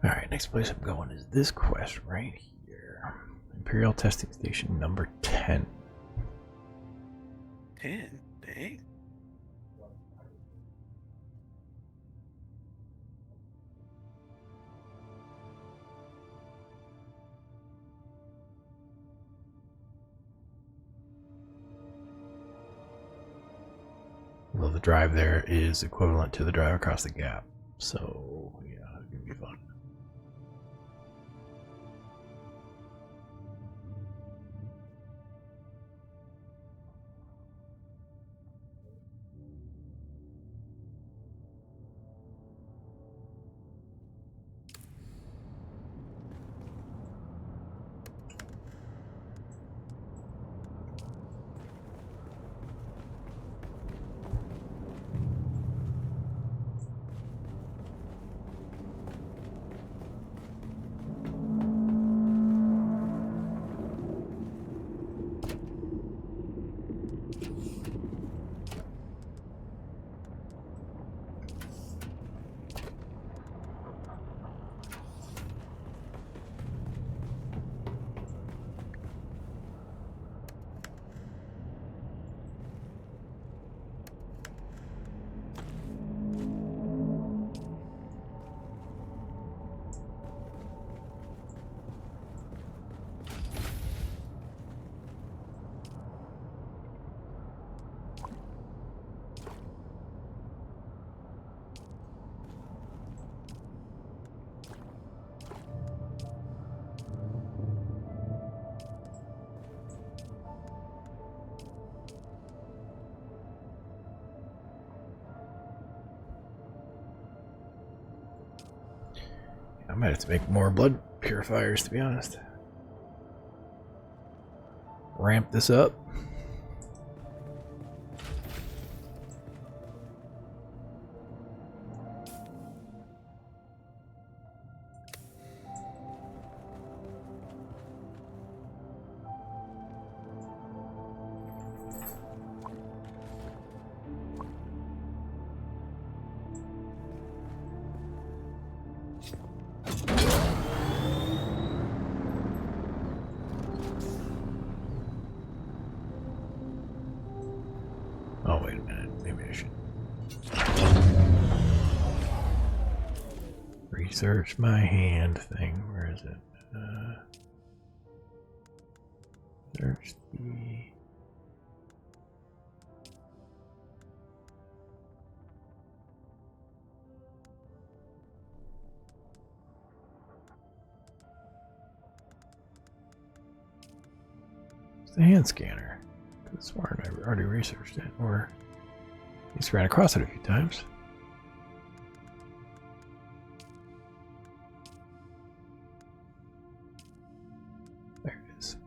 Alright, next place I'm going is this quest right here. Imperial Testing Station number 10. 10? Dang. Although the drive there is equivalent to the drive across the gap. So, yeah, it's going to be fun. I might have to make more blood purifiers, to be honest. Ramp this up. Oh, wait a minute. Maybe I should research my hand thing. Where is it? Search the... It's the hand scanner. I could have sworn I already researched it, or at least ran across it a few times. There it is.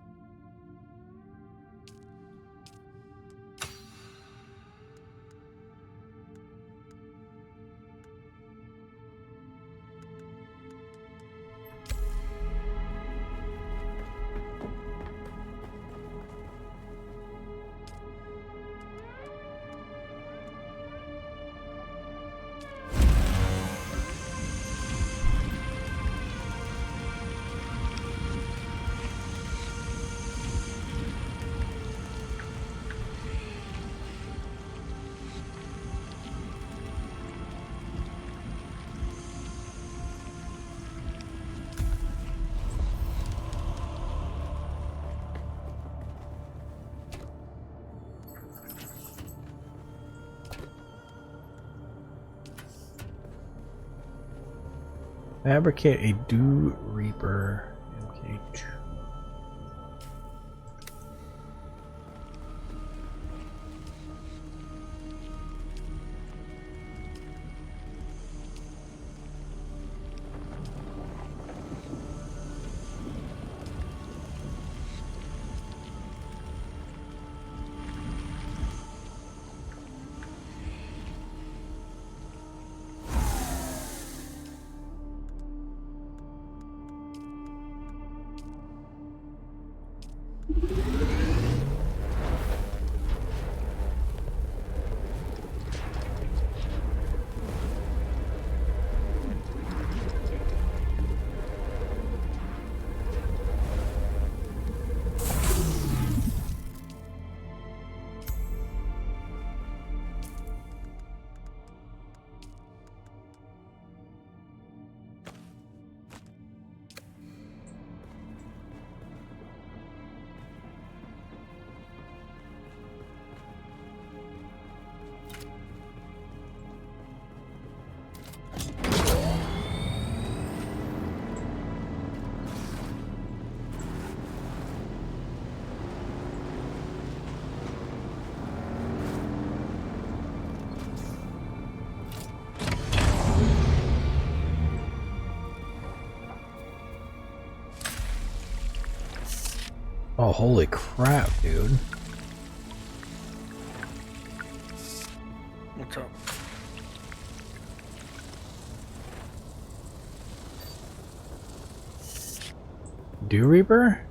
Fabricate a Dew Reaper MK2. Oh, holy crap, dude. What's up? Dew Reaper?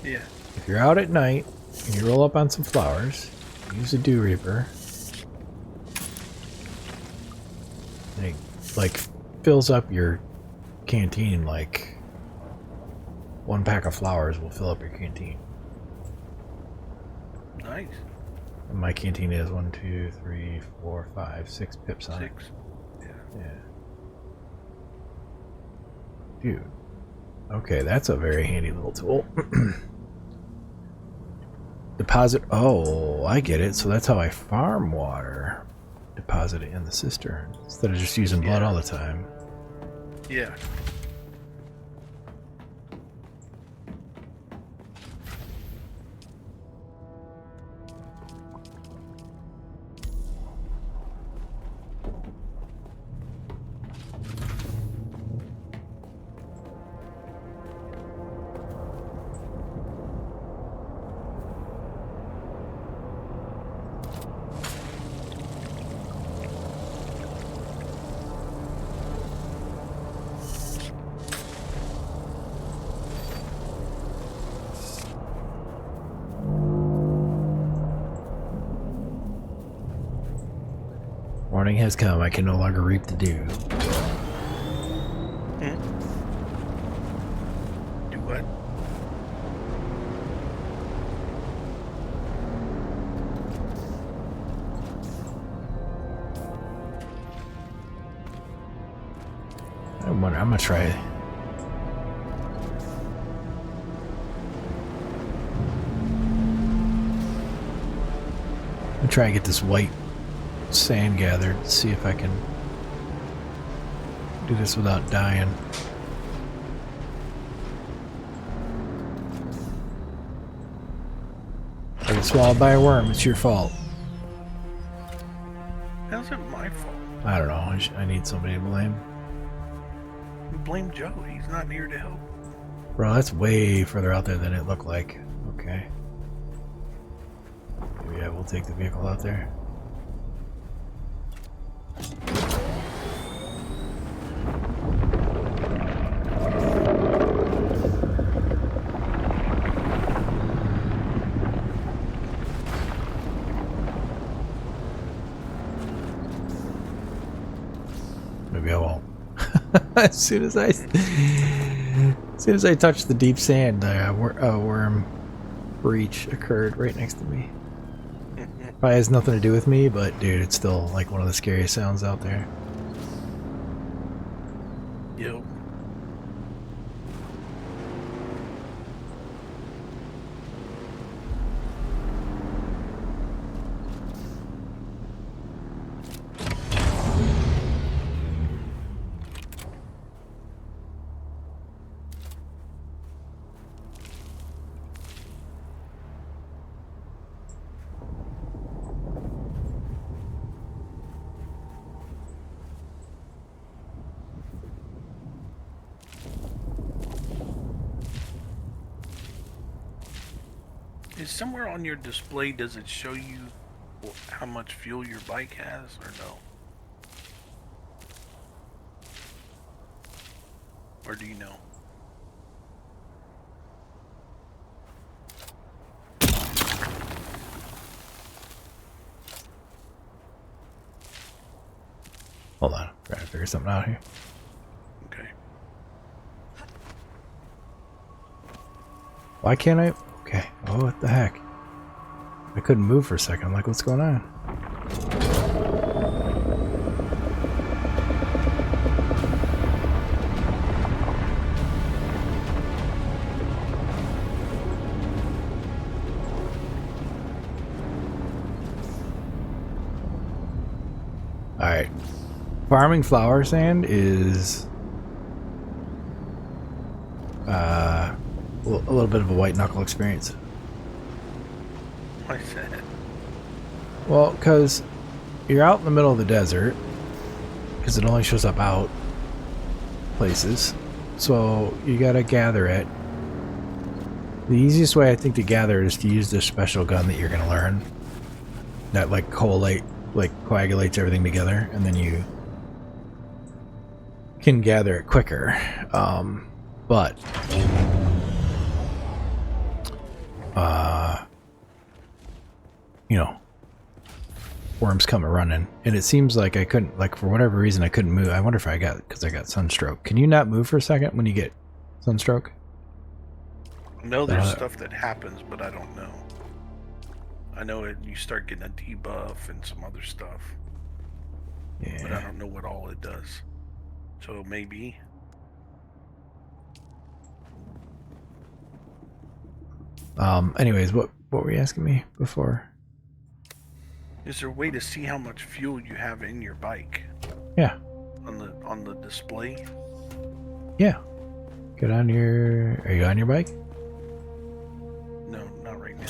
Yeah. If you're out at night and you roll up on some flowers, use a Dew Reaper. And it, like, fills up your canteen like one pack of flowers will fill up your canteen. Nice. And my canteen is 1, 2, 3, 4, 5, 6 pips on it. 6. Yeah. Yeah. Dude. Okay, that's a very handy little tool. Deposit. Oh, I get it. So that's how I farm water. Deposit it in the cistern instead of just using blood all the time. Yeah. Morning has come. I can no longer reap the dew. Do what? I'm gonna try. I'm gonna try and get this white sand gathered. See if I can do this without dying. I get swallowed by a worm. It's your fault. How's it my fault? I don't know. I need somebody to blame. You blame Joe. He's not here to help. Bro, that's way further out there than it looked like. Okay. Maybe I will take the vehicle out there. Maybe I won't. as soon as I touched the deep sand, a worm breach occurred right next to me. Probably has nothing to do with me, but dude, it's still like one of the scariest sounds out there. Yep. Is somewhere on your display, does it show you how much fuel your bike has, or no? Or do you know? Hold on, trying to figure something out here. Okay. Why can't I? Okay. Oh, what the heck? I couldn't move for a second. I'm like, what's going on? Alright. Farming flower sand is a little bit of a white knuckle experience. Why is that? Well, because you're out in the middle of the desert, because it only shows up out places, so you gotta gather it. The easiest way I think to gather it is to use this special gun that you're gonna learn that like coagulates everything together, and then you can gather it quicker. But you know, worms come running, and it seems like I couldn't, like, for whatever reason I couldn't move. I wonder if I got, because I got sunstroke. Can you not move for a second when you get sunstroke? No, there's stuff that happens, but I don't know. I know it. You start getting a debuff and some other stuff, but I don't know what all it does. So maybe. Anyways, what were you asking me before? Is there a way to see how much fuel you have in your bike? Yeah. On the display? Yeah. Get on your... Are you on your bike? No, not right now.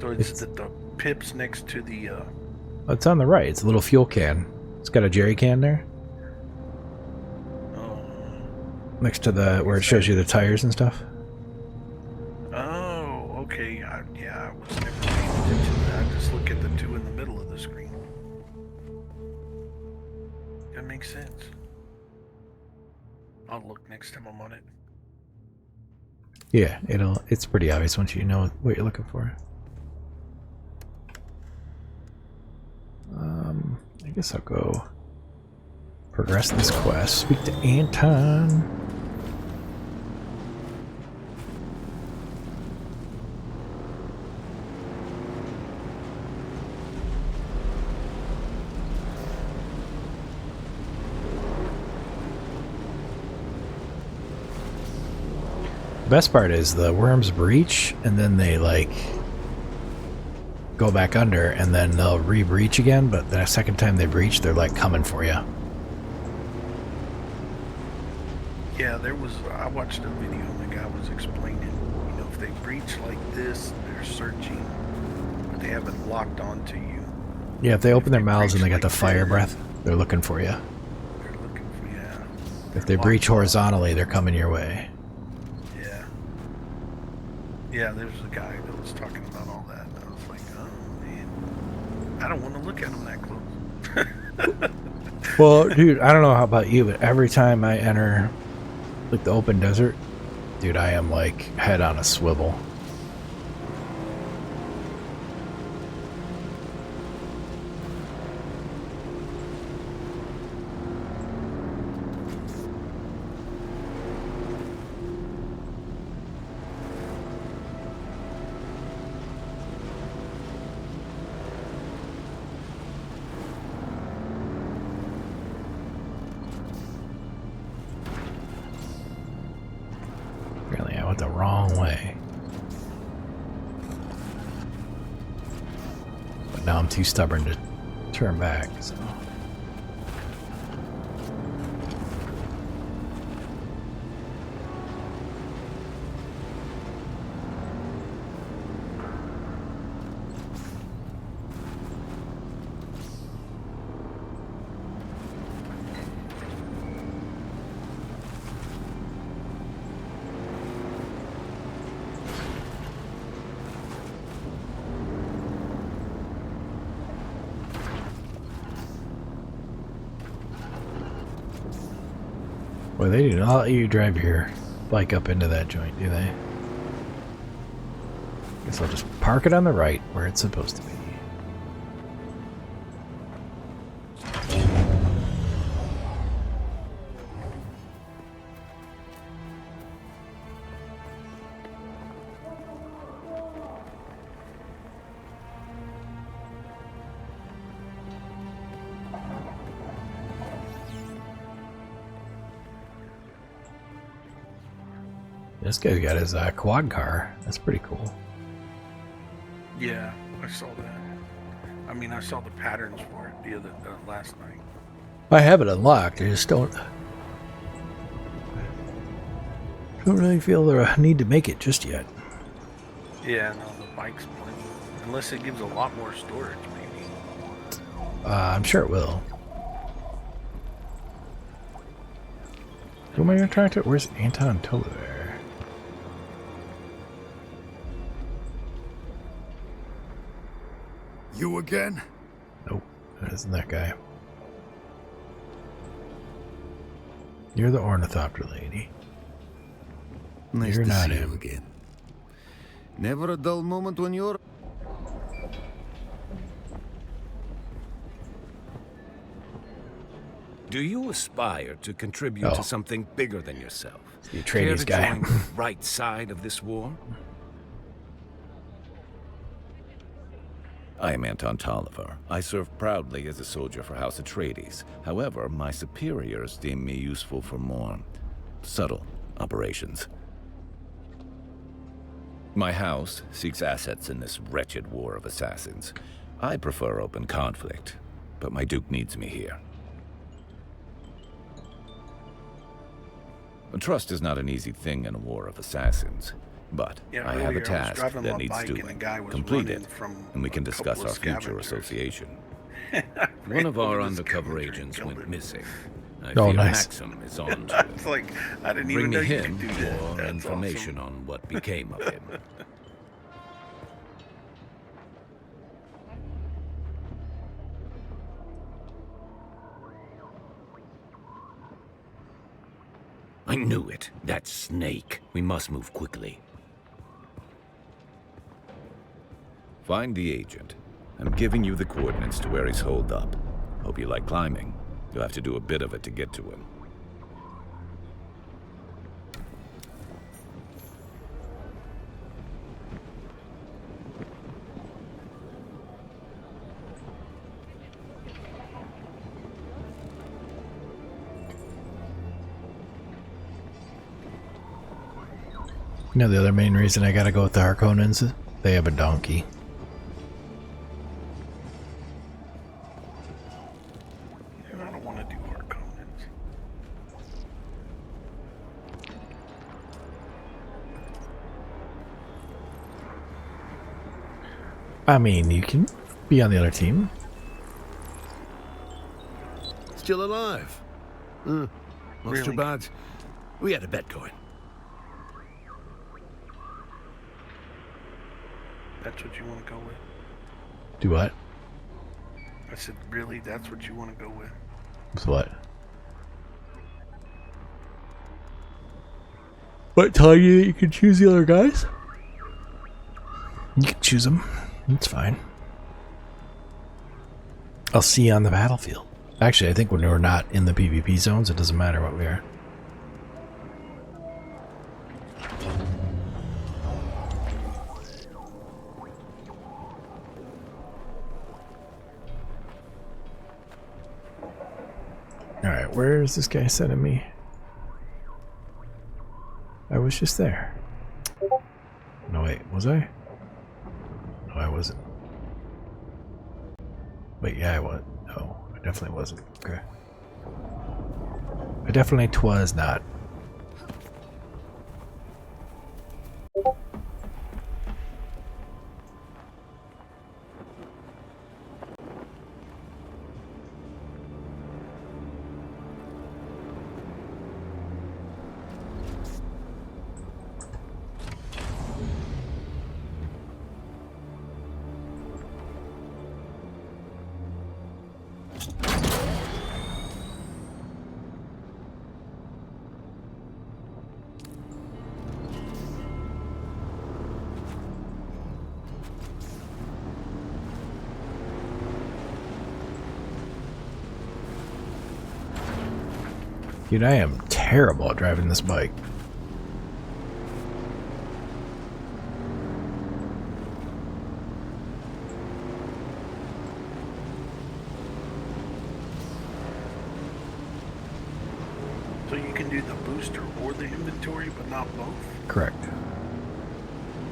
So it's the pips next to the... Oh, it's on the right. It's a little fuel can. It's got a jerry can there. Next to the... where it shows you the tires and stuff. Oh, okay. Yeah, I was never paying attention to that. Just look at the two in the middle of the screen. That makes sense. I'll look next time I'm on it. Yeah, it's pretty obvious once you know what you're looking for. I guess I'll go progress this quest. Speak to Anton. The best part is the worms breach and then they like go back under and then they'll re-breach again, but the second time they breach they're like coming for you. Yeah, I watched a video and the guy was explaining, if they breach like this, they're searching, but they haven't locked onto you. Yeah, if they open their mouths and they got like the fire this, breath, they're looking for you. They're looking for you. If they breach horizontally, they're coming your way. Yeah. Yeah, there's a guy that was talking about all that, and I was like, oh man, I don't want to look at him that close. Well, dude, I don't know how about you, but every time I enter like the open desert, dude, I am like head on a swivel. Really, I went the wrong way. But now I'm too stubborn to turn back, so. Well, they do not let you drive your bike up into that joint, do they? Guess I'll just park it on the right where it's supposed to be. This guy's got his quad car. That's pretty cool. Yeah, I saw that. I mean, I saw the patterns for it the other last night. I have it unlocked. I just don't really feel the need to make it just yet. Yeah, no, the bike's plenty. Unless it gives a lot more storage, maybe. I'm sure it will. Who am I going to try to? Where's Anton Tolliver? You again? Nope, that isn't that guy. You're the ornithopter lady. Nice You're to not see him. you again. Never a dull moment when you're... Do you aspire to contribute to something bigger than yourself? The Care Atreides to guy. join the right side of this war? I am Anton Tolliver. I serve proudly as a soldier for House Atreides. However, my superiors deem me useful for more subtle operations. My house seeks assets in this wretched war of assassins. I prefer open conflict, but my Duke needs me here. Trust is not an easy thing in a war of assassins, but Yeah, I have a earlier I was task driving that my needs bike and a doing. guy was Complete running it, from and we can a discuss couple our of future scavengers. association. One of our Over the undercover scavenger and agents killed went him. missing. I Oh, fear nice. Maxim is on to him. It's like, I didn't Bring even know me you him could do that. for That's information awesome. on what became of him. I knew it. That snake. We must move quickly. Find the agent. I'm giving you the coordinates to where he's holed up. Hope you like climbing. You'll have to do a bit of it to get to him. You know the other main reason I gotta go with the Harkonnens is they have a donkey. I don't want to do Harkonnens. I mean, you can be on the other team. Still alive. Not Really? too bad. We had a bet going. That's what you want to go with? Do what? I said, really? That's what you want to go with? With what? What, telling you that you can choose the other guys? You can choose them. It's fine. I'll see you on the battlefield. Actually, I think when we're not in the PvP zones, it doesn't matter what we are. Alright, where is this guy sending me? I was just there. No, wait, was I? No, I wasn't. Wait, yeah, I was. No, I definitely wasn't. Okay. I definitely was not. Dude, I am terrible at driving this bike. So you can do the booster or the inventory, but not both? Correct.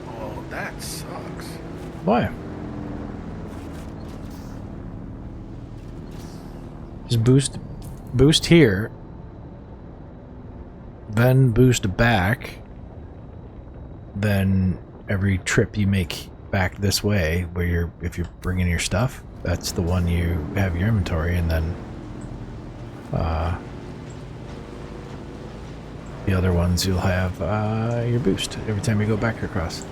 Oh, that sucks. Why? Just boost here, then boost back, then every trip you make back this way, where if you're bringing your stuff, that's the one you have your inventory, and then the other ones you'll have your boost every time you go back across.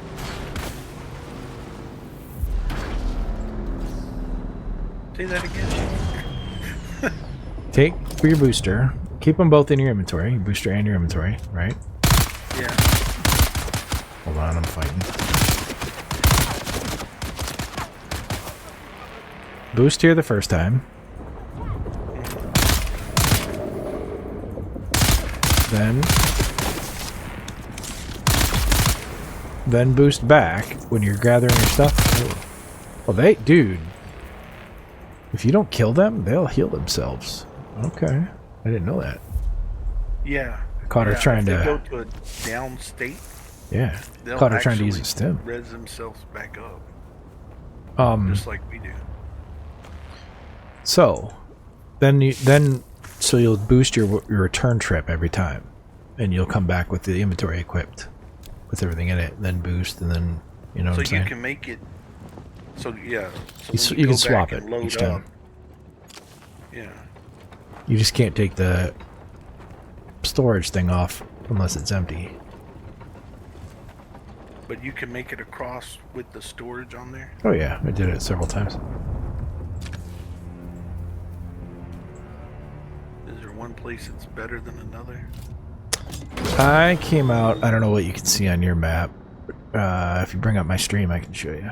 Say that again. Take for your booster, keep them both in your inventory, your booster and your inventory, right? Yeah. Hold on, I'm fighting. Boost here the first time. Then boost back when you're gathering your stuff. Well, dude, if you don't kill them, they'll heal themselves. Okay, I didn't know that. Yeah. I caught her trying if they to go to a down state. Yeah, They'll caught her trying to use a stim. Res themselves back up. Just like we do. So, so you'll boost your return trip every time, and you'll come back with the inventory equipped with everything in it. Then boost, and then you know. So what I'm saying? you can make it. So yeah. So you can swap it each time. Up, yeah. You just can't take the storage thing off unless it's empty. But you can make it across with the storage on there? Oh yeah, I did it several times. Is there one place that's better than another? I came out, I don't know what you can see on your map. If you bring up my stream, I can show you.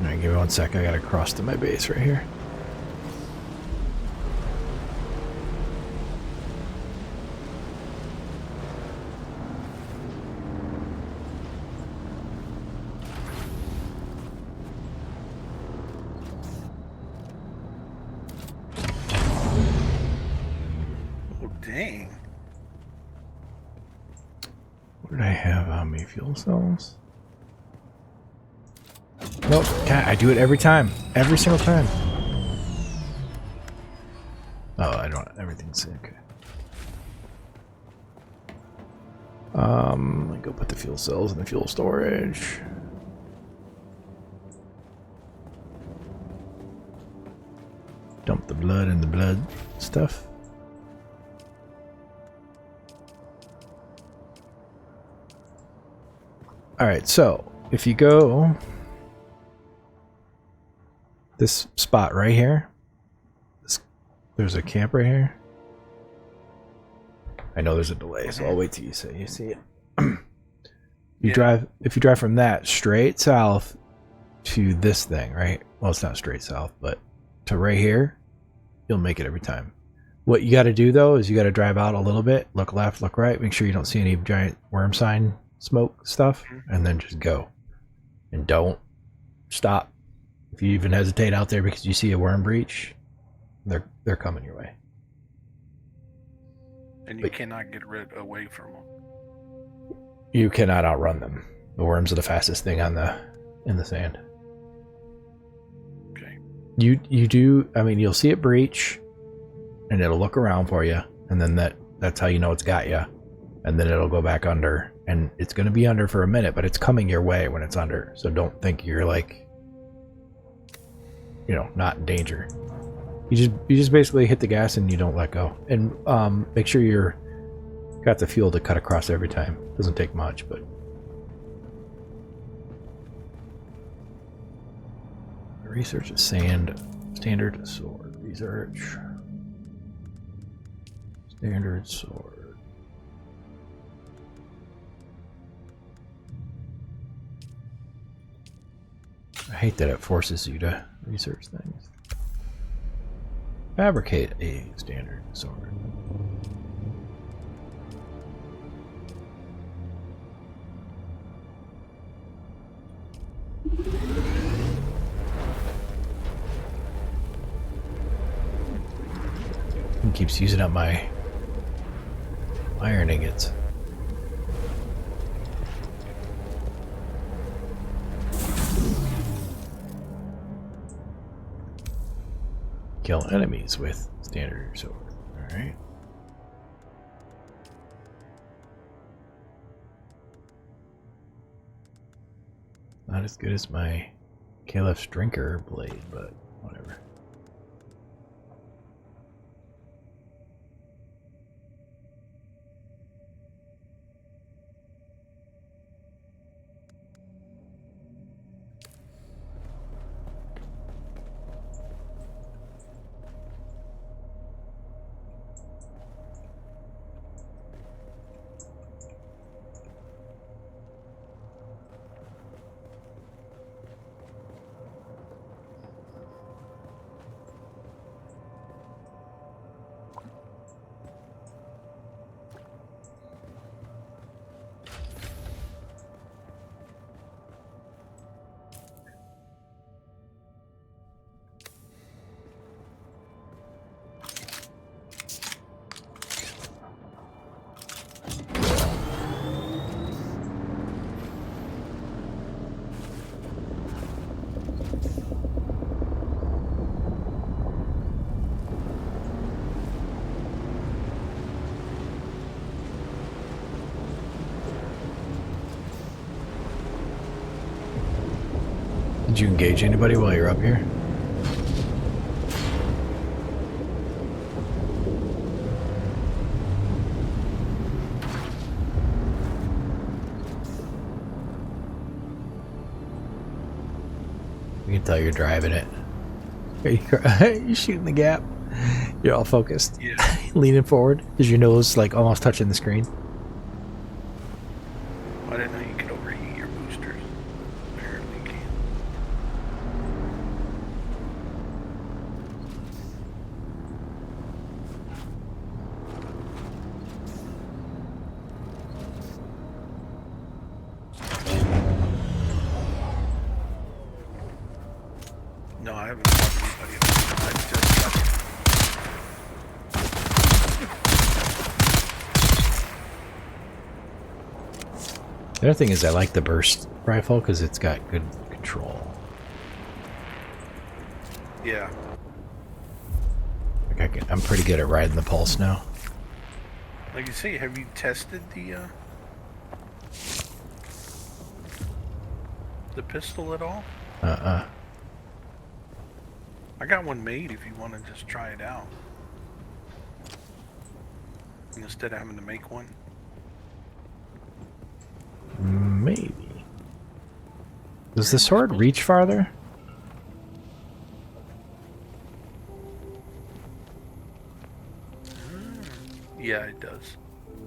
Alright, give me 1 sec. I gotta cross to my base right here. Oh, dang. What did I have on me? Fuel cells? Nope. God, I do it every time. Every single time. Oh, I don't. Everything's okay. Let me go put the fuel cells in the fuel storage. Dump the blood in the blood stuff. Alright, so if you go this spot right here, there's a camp right here. I know there's a delay, so I'll wait till you say you see it. If you drive from that straight south to this thing, right? Well, it's not straight south, but to right here, you'll make it every time. What you got to do though is you got to drive out a little bit, look left, look right, make sure you don't see any giant worm sign smoke stuff, and then just go. And don't stop. If you even hesitate out there because you see a worm breach, they're coming your way. And you cannot get away from them. You cannot outrun them. The worms are the fastest thing in the sand. Okay. You do. I mean, you'll see it breach, and it'll look around for you, and then that's how you know it's got you, and then it'll go back under, and it's going to be under for a minute, but it's coming your way when it's under. So don't think you're like, not in danger. You just basically hit the gas and you don't let go, and make sure you're got the fuel to cut across every time. Doesn't take much, but research is standard sword research. Standard sword. I hate that it forces you to research things. Fabricate a standard sword. It keeps using up my iron ingots. Kill enemies with standard sword. Alright. Not as good as my Caliph Drinker blade, but whatever. Did you engage anybody while you're up here? You can tell you're driving it. You're shooting the gap. You're all focused. Yeah. Leaning forward. Is your nose like almost touching the screen? I didn't know you could overheat your boosters. Apparently you can. The other thing is I like the burst rifle because it's got good control. Yeah. Like I'm pretty good at riding the pulse now. Like you say, have you tested the pistol at all? Uh-uh. I got one made if you want to just try it out. Instead of having to make one. Maybe. Does the sword reach farther? Yeah, it does.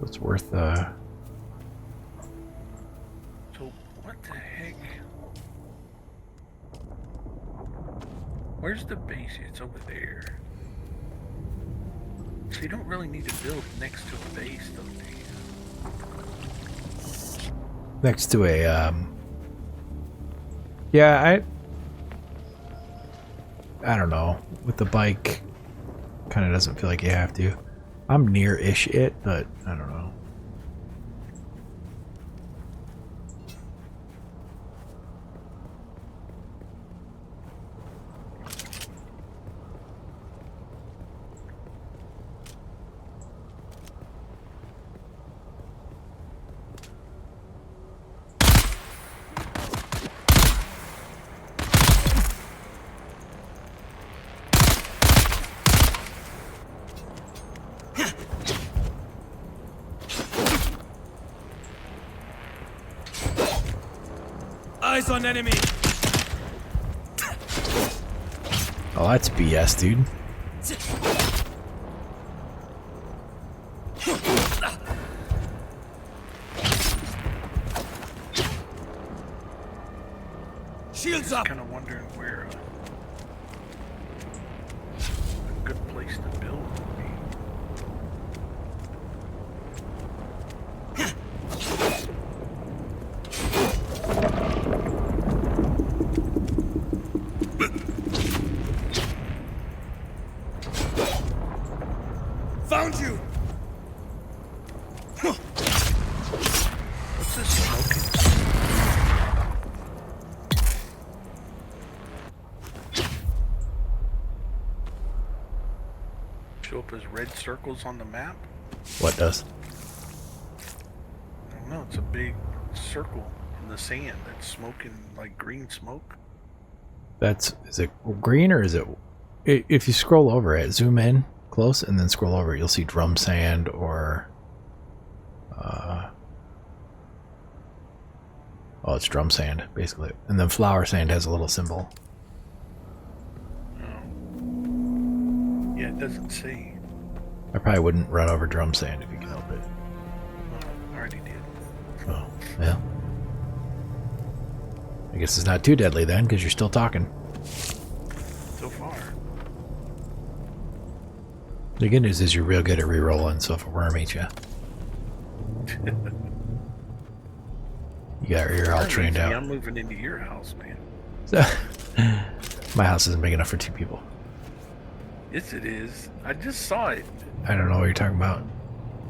It's worth So, what the heck? Where's the base? It's over there. So you don't really need to build next to a base, though, do you? next to a yeah, I don't know. With the bike, kind of doesn't feel like you have to. I'm near-ish it, but I don't know. Eyes on enemy. Oh, that's BS, dude. Shields up. Kind of wondering where a good place to build would be. Found you. What's this smoking? Show up as red circles on the map? What does? I don't know, it's a big circle in the sand that's smoking like green smoke. Is it green or is it... If you scroll over it, zoom in close and then scroll over, you'll see drum sand or... oh, it's drum sand, basically. And then flower sand has a little symbol. Yeah, it doesn't say. I probably wouldn't run over drum sand if you can help it. I already did. Oh, well. I guess it's not too deadly then, because you're still talking. So far. The good news is you're real good at re-rolling, so if a worm eats you, you're all trained out. I'm moving into your house, man. My house isn't big enough for 2 people. Yes, it is. I just saw it. I don't know what you're talking about.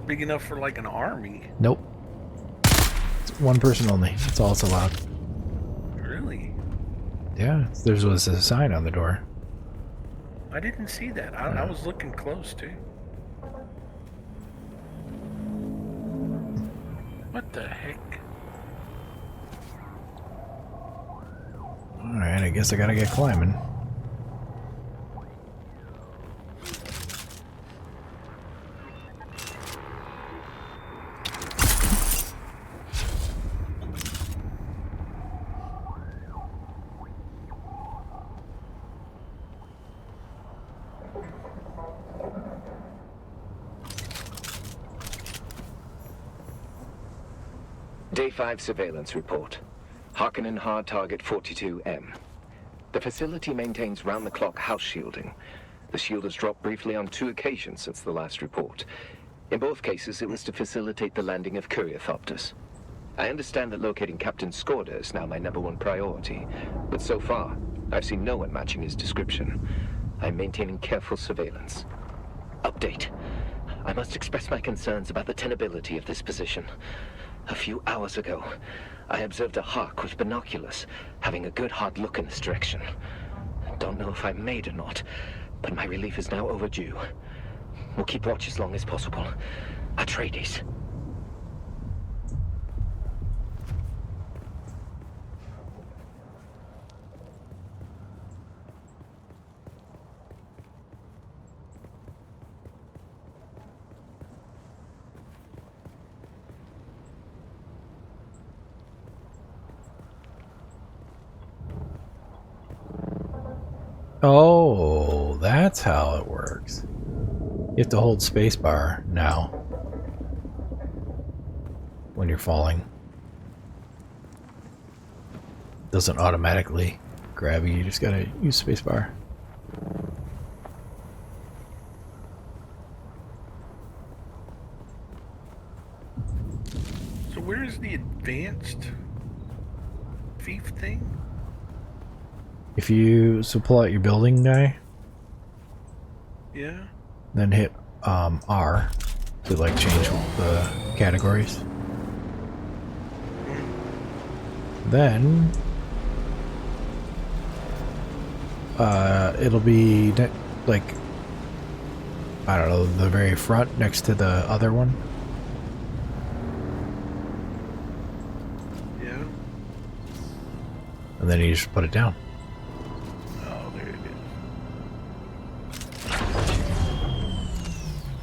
Big enough for like an army. Nope. It's 1 person only. That's all it's allowed. Really? Yeah, there was a sign on the door. I didn't see that. I was looking close too. What the heck? Alright, I guess I gotta get climbing. Day 5 surveillance report. Harkonnen hard target 42M. The facility maintains round-the-clock house shielding. The shield has dropped briefly on 2 occasions since the last report. In both cases, it was to facilitate the landing of Courier-thopters. I understand that locating Captain Skorda is now my #1 priority, but so far, I've seen no one matching his description. I'm maintaining careful surveillance. Update. I must express my concerns about the tenability of this position. A few hours ago, I observed a hawk with binoculars, having a good hard look in this direction. Don't know if I made or not, but my relief is now overdue. We'll keep watch as long as possible. Atreides. Oh, that's how it works. You have to hold spacebar now when you're falling. It doesn't automatically grab you, you just gotta use spacebar. So where is the advanced thief thing? If you pull out your building die, Yeah. then hit R to like change the categories. Then it'll be like, I don't know, the very front next to the other one. Yeah. And then you just put it down. Oh, there it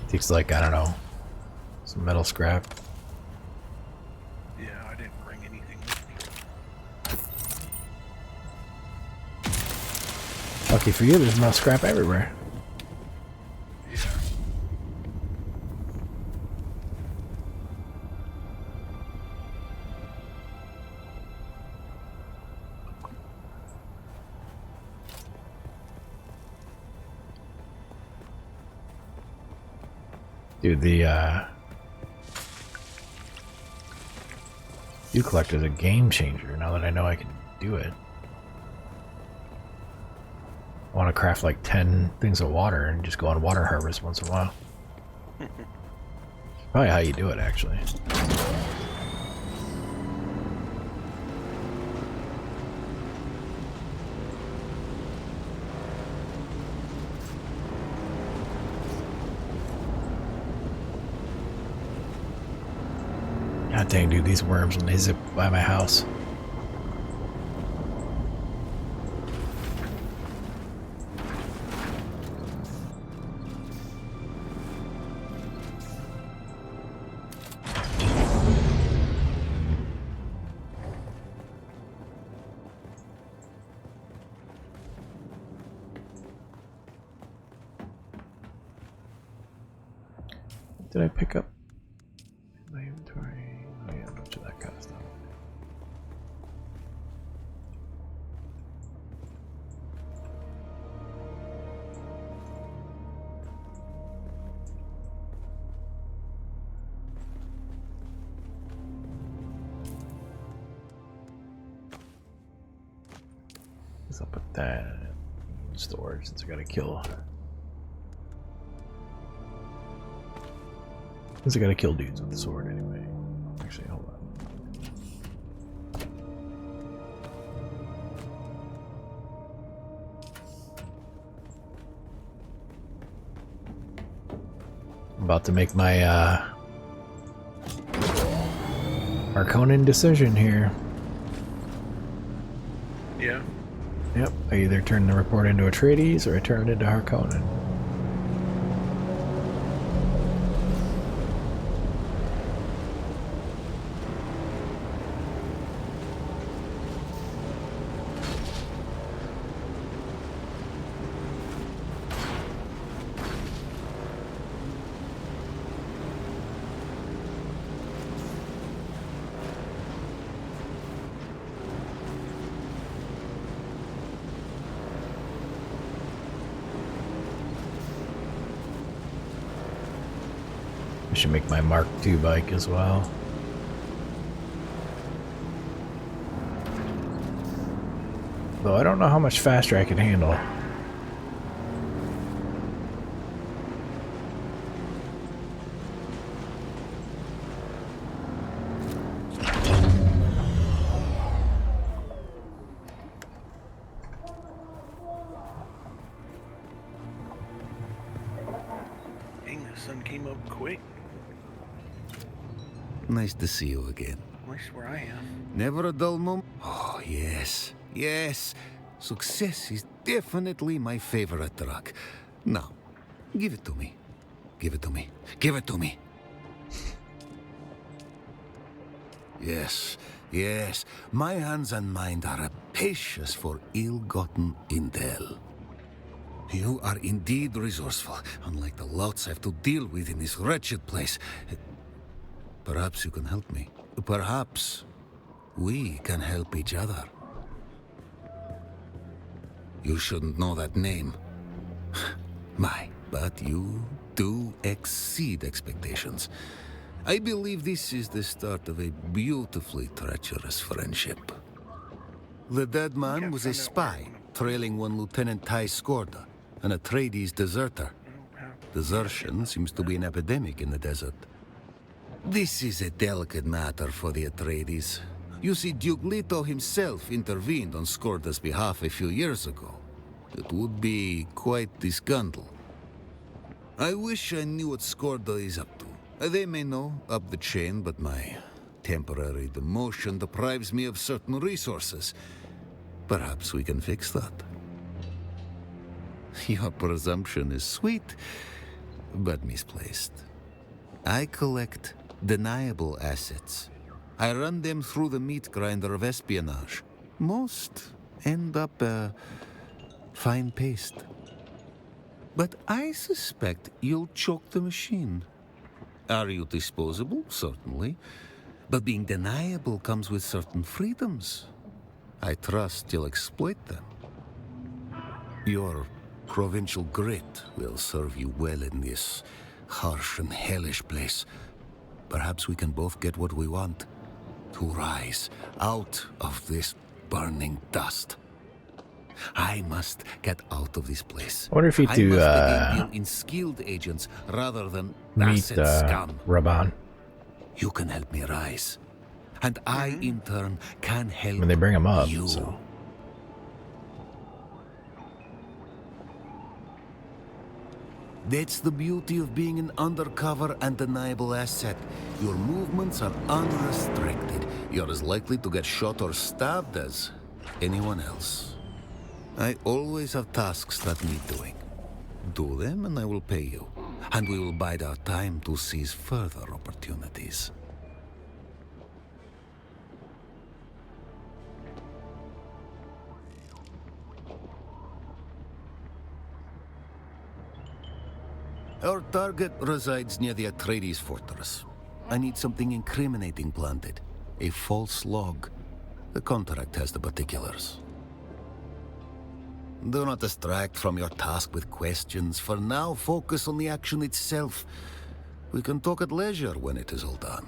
is. Takes like, I don't know, some metal scrap. Yeah, I didn't bring anything with me. Lucky for you, there's metal scrap everywhere. Yeah. Dude, the Dew Collector is a game changer now that I know I can do it. I want to craft like 10 things of water and just go on water harvest once in a while. Probably how you do it, actually. God dang, dude, these worms when they zip by my house. Did I pick up my inventory? Oh yeah, a bunch of that kind of stuff. Guess I'll put that in storage since I gotta kill. Since I gotta kill dudes with the sword anyway. Actually, hold on. I'm about to make my Harkonnen decision here. Yeah. Yep, I either turn the report into Atreides or I turn it into Harkonnen. I should make my Mark II bike as well. Though I don't know how much faster I can handle. one came up quick. Nice to see you again. At least where I am. Never a dull moment. Oh, yes. Yes. Success is definitely my favorite drug. Now, give it to me. Give it to me. Give it to me. Yes, yes. My hands and mind are rapacious for ill-gotten intel. You are indeed resourceful, unlike the lots I have to deal with in this wretched place. Perhaps you can help me. Perhaps we can help each other. You shouldn't know that name. But you do exceed expectations. I believe this is the start of a beautifully treacherous friendship. The dead man was a spy, trailing one Lieutenant Ty Skorda, an Atreides deserter. Desertion seems to be an epidemic in the desert. This is a delicate matter for the Atreides. You see, Duke Leto himself intervened on Skorda's behalf a few years ago. It would be quite the scandal. I wish I knew what Skorda is up to. They may know up the chain, but my temporary demotion deprives me of certain resources. Perhaps we can fix that. Your presumption is sweet, but misplaced. I collect deniable assets. I run them through the meat grinder of espionage. Most end up fine paste. But I suspect you'll choke the machine. Are you disposable? Certainly. But being deniable comes with certain freedoms. I trust you'll exploit them. Your provincial grit will serve you well in this harsh and hellish place. Perhaps we can both get what we want. To rise out of this burning dust. I must get out of this place. I wonder if you do deal in skilled agents rather than meet asset scum. Raban You can help me rise, and I in turn can help when they bring him up. you. So. That's the beauty of being an undercover and deniable asset. Your movements are unrestricted. You're as likely to get shot or stabbed as anyone else. I always have tasks that need doing. Do them and I will pay you. And we will bide our time to seize further opportunities. Our target resides near the Atreides fortress. I need something incriminating planted. A false log. The contract has the particulars. Do not distract from your task with questions. For now, focus on the action itself. We can talk at leisure when it is all done.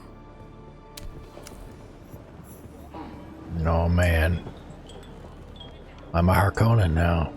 Oh man. I'm a Harkonnen now.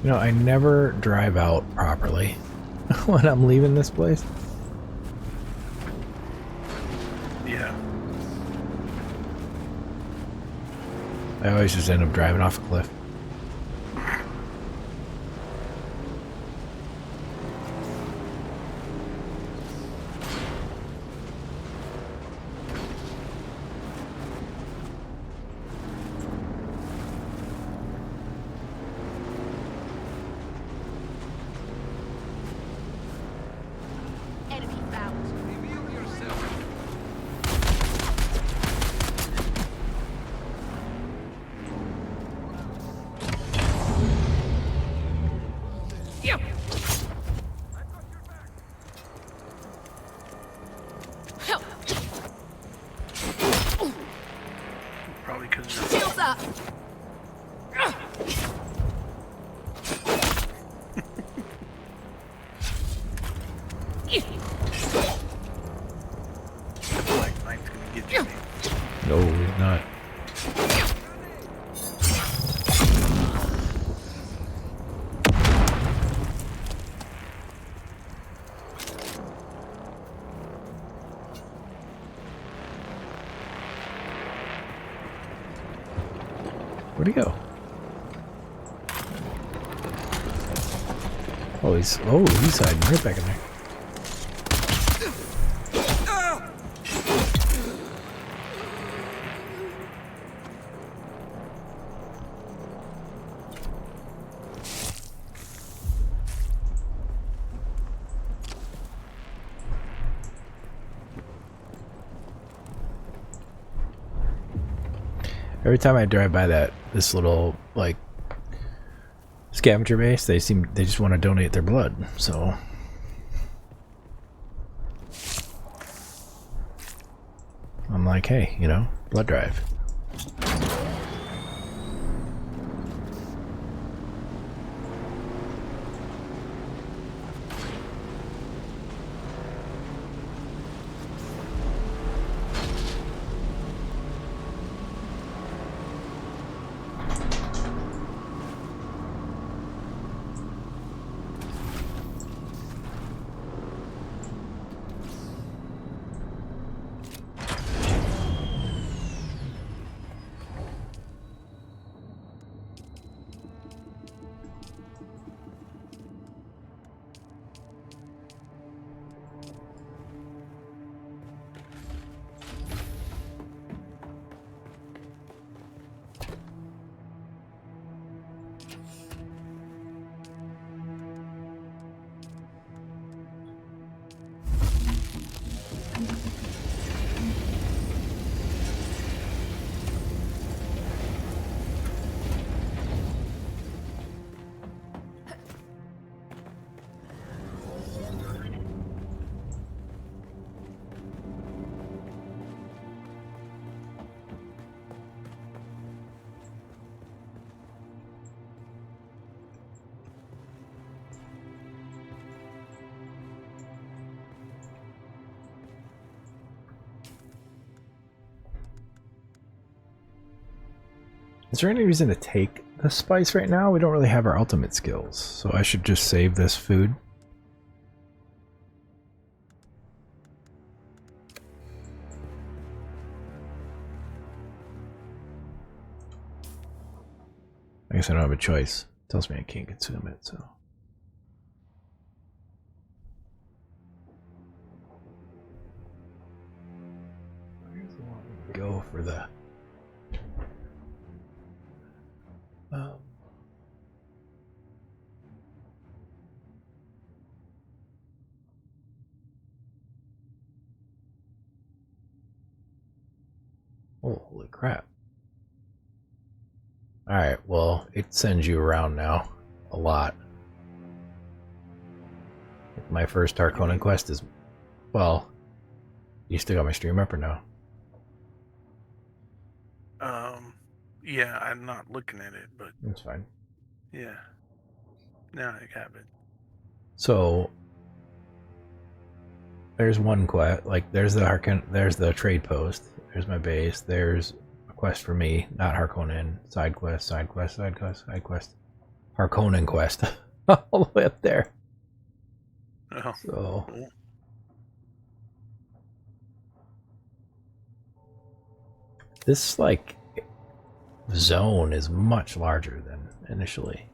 You know, I never drive out properly when I'm leaving this place. Yeah. I always just end up driving off a cliff. The Black Knight's gonna get you. No, he's not. Where'd he go? Oh, he's hiding right back in there. Every time I drive by this little like scavenger base, they just want to donate their blood. So I'm like, hey, blood drive. Is there any reason to take the spice right now? We don't really have our ultimate skills, so I should just save this food. I guess I don't have a choice. It tells me I can't consume it, so. Where's the one we go for the... Oh, holy crap. Alright, well, it sends you around now. A lot. My first Harkonnen quest is... Well, you still got my stream up or no? Yeah, I'm not looking at it, but... That's fine. Yeah. Now I have it. So... There's one quest, like, there's the trade post, there's my base, there's a quest for me, not Harkonnen, side quest, Harkonnen quest, all the way up there. Oh. So, Cool. this, like, zone is much larger than initially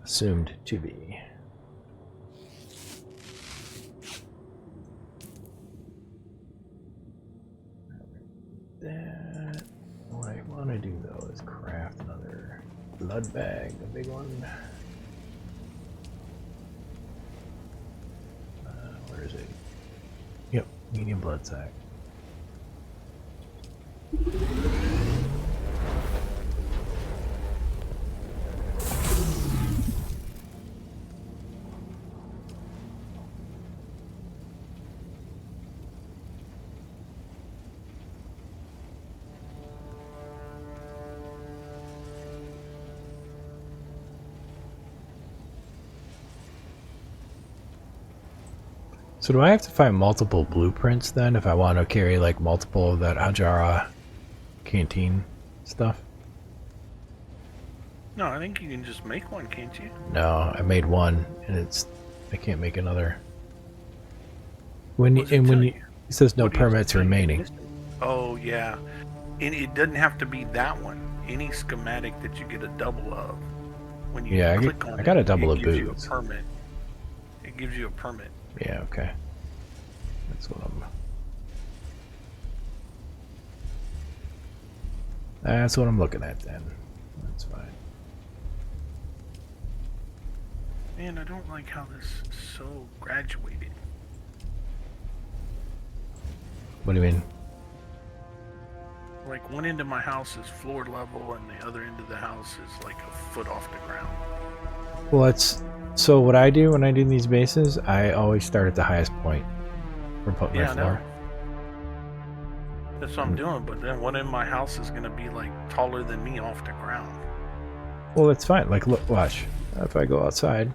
assumed to be. That, what I want to do though is craft another blood bag, a big one. Where is it? Yep, medium blood sack. So do I have to find multiple blueprints then if I want to carry like multiple of that Ajara canteen stuff? No, I think you can just make one, can't you? No, I made one and I can't make another. When What does it tell you? it says no What do you permits say remaining. missing? Oh yeah, and it doesn't have to be that one. Any schematic that you get a double of, when you click on I got a double it of gives you a boots. permit. It gives you a permit. Yeah, okay. That's what I'm looking at then. That's fine. Man, I don't like how this is so graduated. What do you mean? Like one end of my house is floor level and the other end of the house is like a foot off the ground. Well, so what I do when I do these bases, I always start at the highest point for putting my floor. That's what I'm doing, but then one end of my house is going to be like taller than me off the ground. Well, it's fine. Like, look, watch. If I go outside,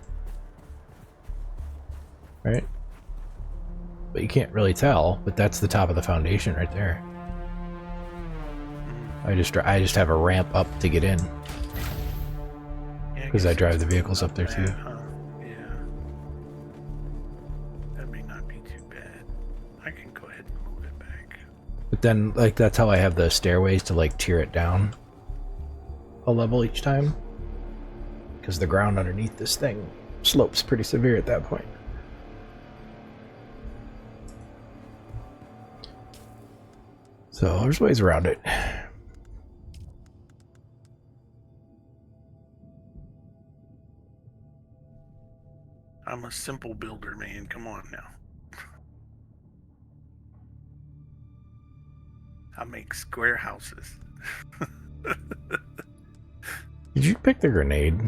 right? But you can't really tell, but that's the top of the foundation right there. I just have a ramp up to get in. Because I drive the vehicles up there too. Yeah. That may not be too bad. I can go ahead and move it back. But then, like, that's how I have the stairways to, like, tear it down a level each time. Because the ground underneath this thing slopes pretty severe at that point. So there's ways around it. I'm a simple builder, man. Come on now. I make square houses. Did you pick the grenade?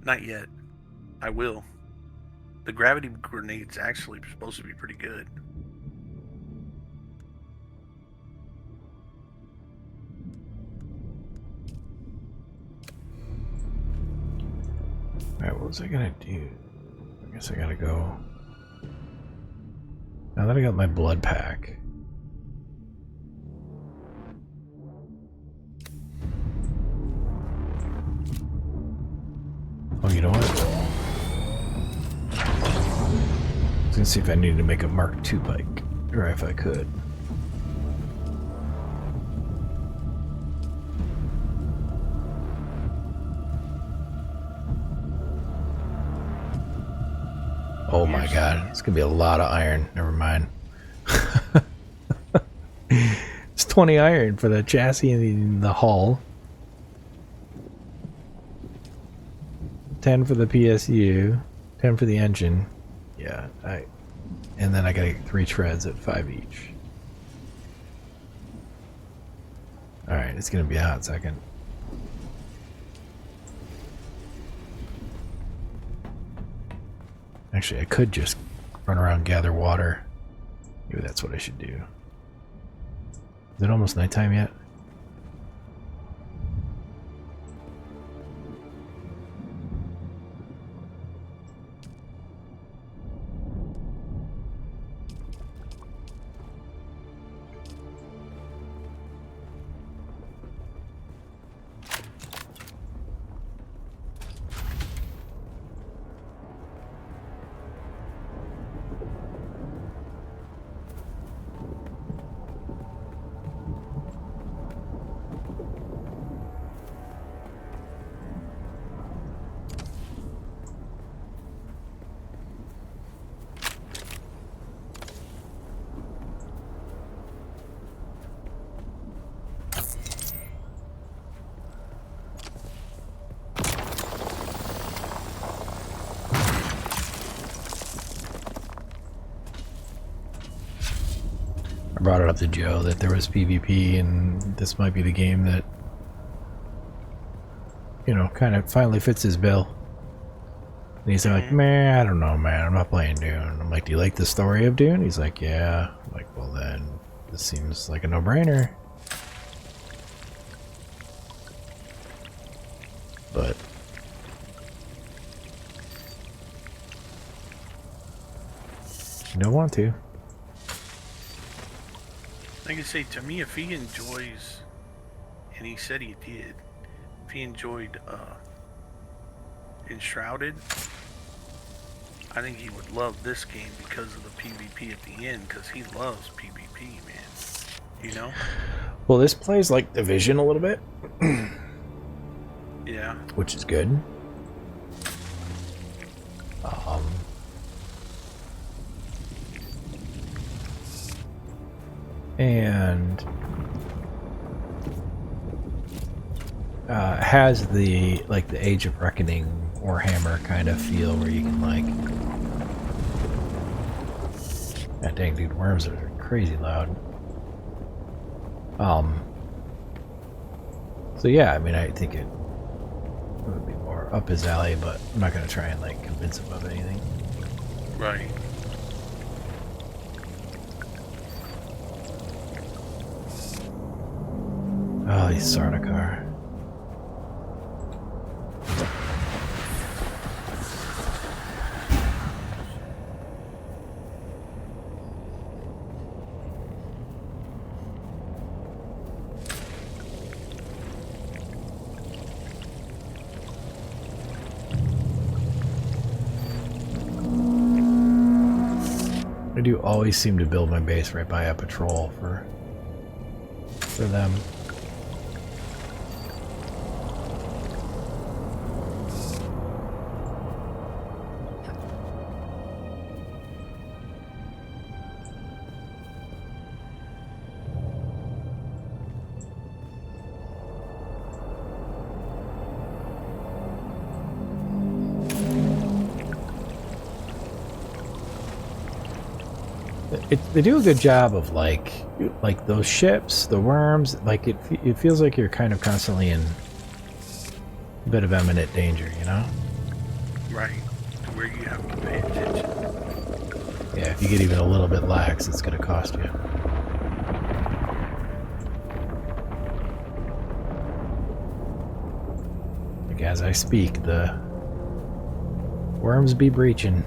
Not yet. I will. The gravity grenade's actually supposed to be pretty good. Alright, what was I gonna do? I guess I gotta go. Now that I got my blood pack. Oh, you know what? I was gonna see if I needed to make a Mark II bike, or if I could. Oh my god, it's gonna be a lot of iron. Never mind. It's 20 iron for the chassis and the hull. 10 for the PSU. 10 for the engine. Yeah, and then I gotta get 3 treads at 5 each. Alright, it's gonna be a hot second. Actually, I could just run around and gather water. Maybe that's what I should do. Is it almost nighttime yet? I brought it up to Joe that there was PvP and this might be the game that, you know, kind of finally fits his bill. And he's like, man, I don't know, man, I'm not playing Dune. I'm like, do you like the story of Dune? He's like, yeah. I'm like, well then, this seems like a no-brainer. But You don't want to. Like I say, to me, if he enjoys, and he said he did, if he enjoyed Enshrouded, I think he would love this game because of the PvP at the end, because he loves PvP, man. You know? Well, this plays like Division a little bit. Yeah. Which is good. And has the Age of Reckoning Warhammer kind of feel where you can like, God dang, dude, worms are crazy loud. So yeah, I mean, I think it would be more up his alley, but I'm not gonna try and like convince him of anything. Right. Oh, these Sardaukar. I do always seem to build my base right by a patrol for them. They do a good job of like those ships, the worms. Like it feels like you're kind of constantly in a bit of imminent danger, you know? Right. Where you have to pay attention. Yeah, if you get even a little bit lax, it's going to cost you. Like as I speak, the worms be breaching.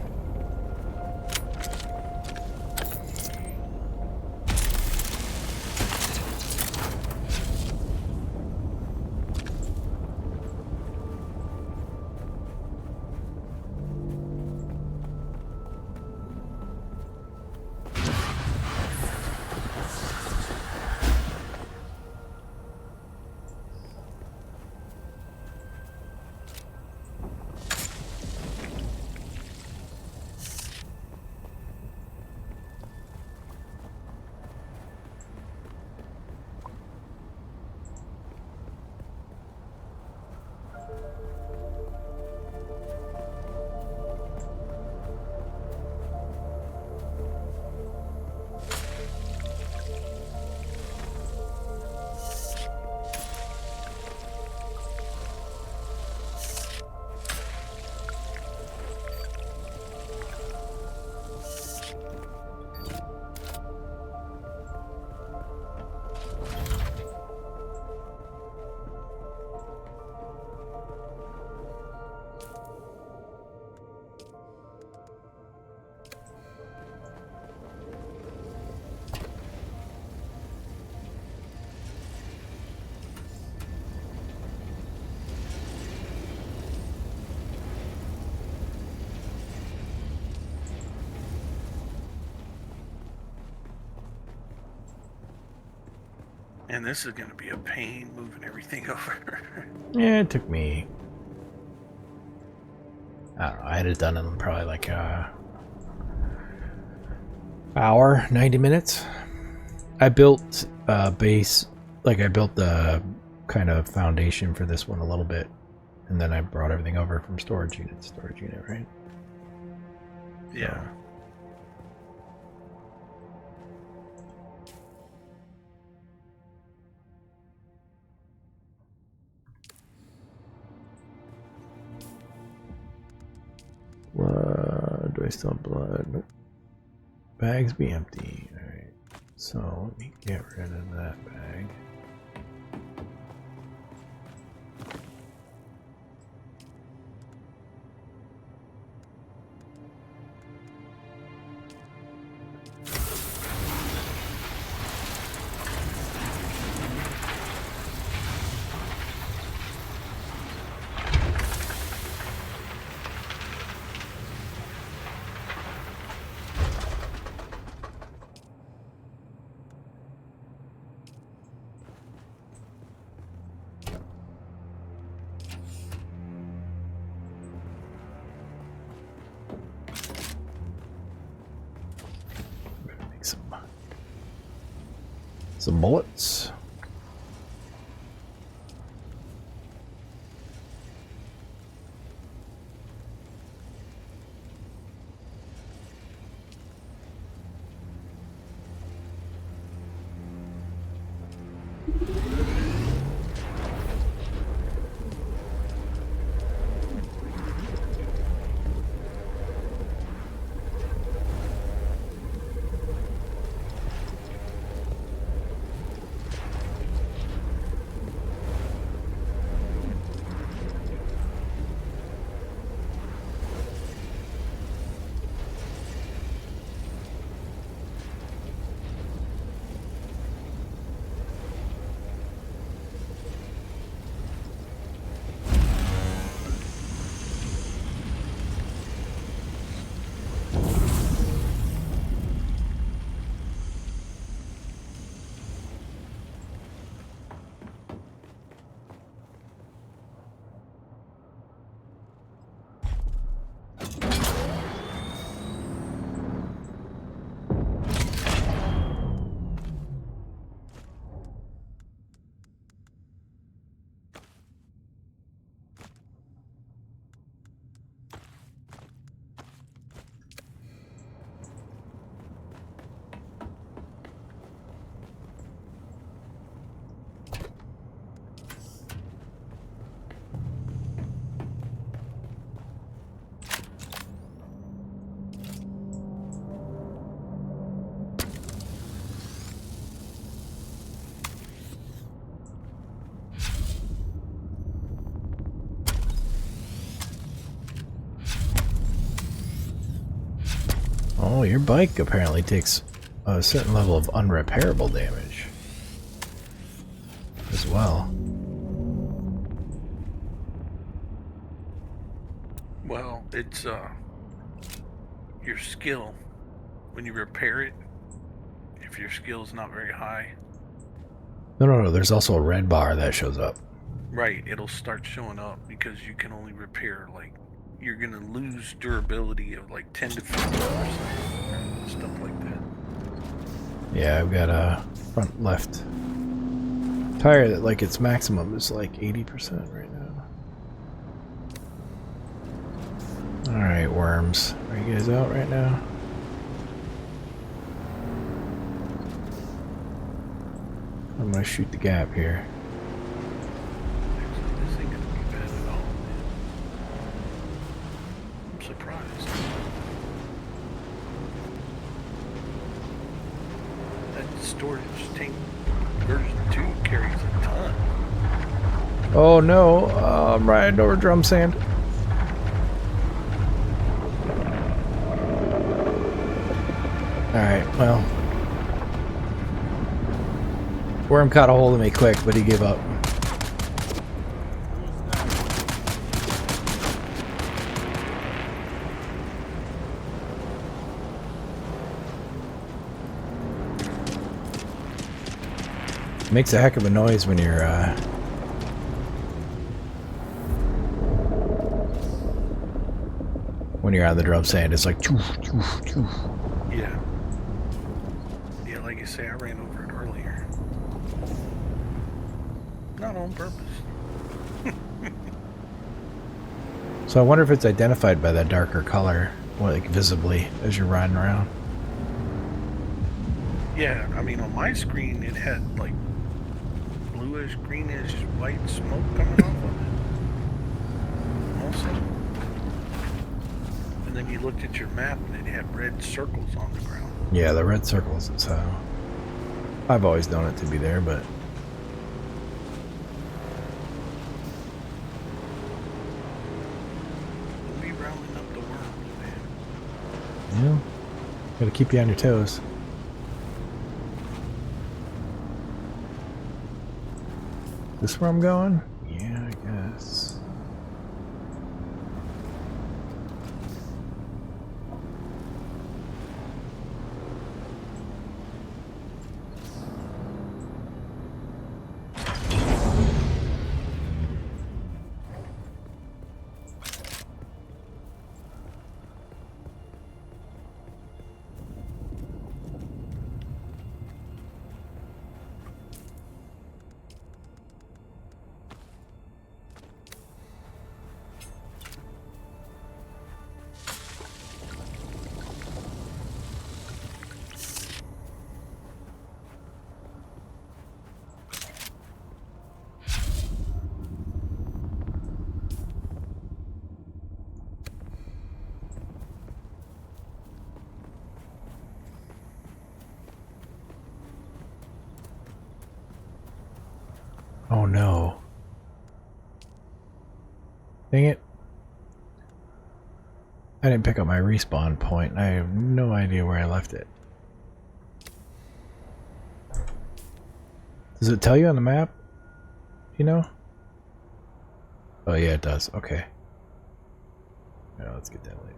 And this is going to be a pain moving everything over. Yeah, it took me, I don't know, I had it done in probably like hour, 90 minutes. I built base, like I built the kind of foundation for this one a little bit, and then I brought everything over from storage unit to storage unit, right? Yeah. So, blood, do I still have blood? Bags be empty. Alright, so let me get rid of that bag. Some bullets. Oh, your bike apparently takes a certain level of unrepairable damage as well. Well, it's your skill. When you repair it, if your skill's not very high, No. There's also a red bar that shows up. right, it'll start showing up because you can only repair, like, you're gonna lose durability of like 10 to 15%, stuff like that. Yeah, I've got a front left tire that, like, its maximum is like 80% right now. Alright, worms. Are you guys out right now? I'm gonna shoot the gap here. Actually, this ain't gonna be bad at all, man. I'm surprised. That storage tank version 2 carries a ton. Oh no, I'm riding over drum sand. Alright, well. Worm caught a hold of me quick, but he gave up. Makes a heck of a noise when you're on the drum sand. It's like choof, choof, choof. Yeah. Yeah, like you say, I ran over it earlier. Not on purpose. So I wonder if it's identified by that darker color, like visibly, as you're riding around. Yeah, I mean, on my screen, it had like bluish, greenish, white smoke coming off of it. Also. And then you looked at your map and it had red circles on the ground. Yeah, the red circles is how I've always known it to be there, but We'll be rounding up the worms, man. yeah, gotta keep you on your toes. This where I'm going? Yeah, I guess. Oh no. Dang it. I didn't pick up my respawn point. I have no idea where I left it. Does it tell you on the map? You know? Oh yeah, it does. Okay. Alright, let's get that later.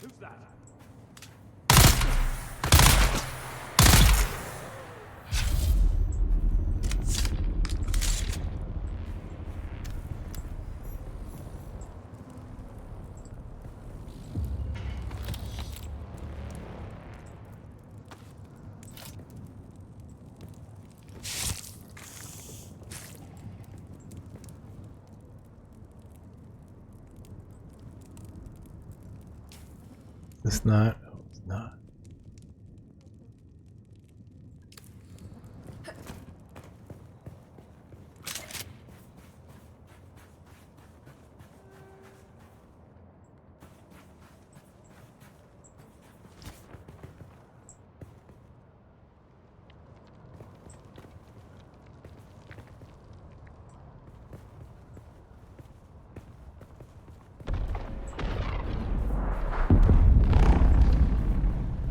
Who's that? It's not. Oh, it's not.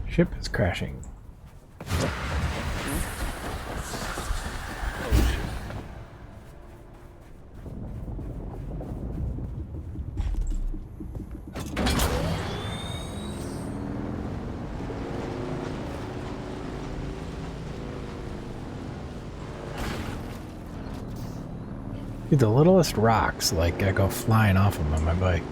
Ship is crashing. Dude, the littlest rocks, like, I go flying off them on my bike.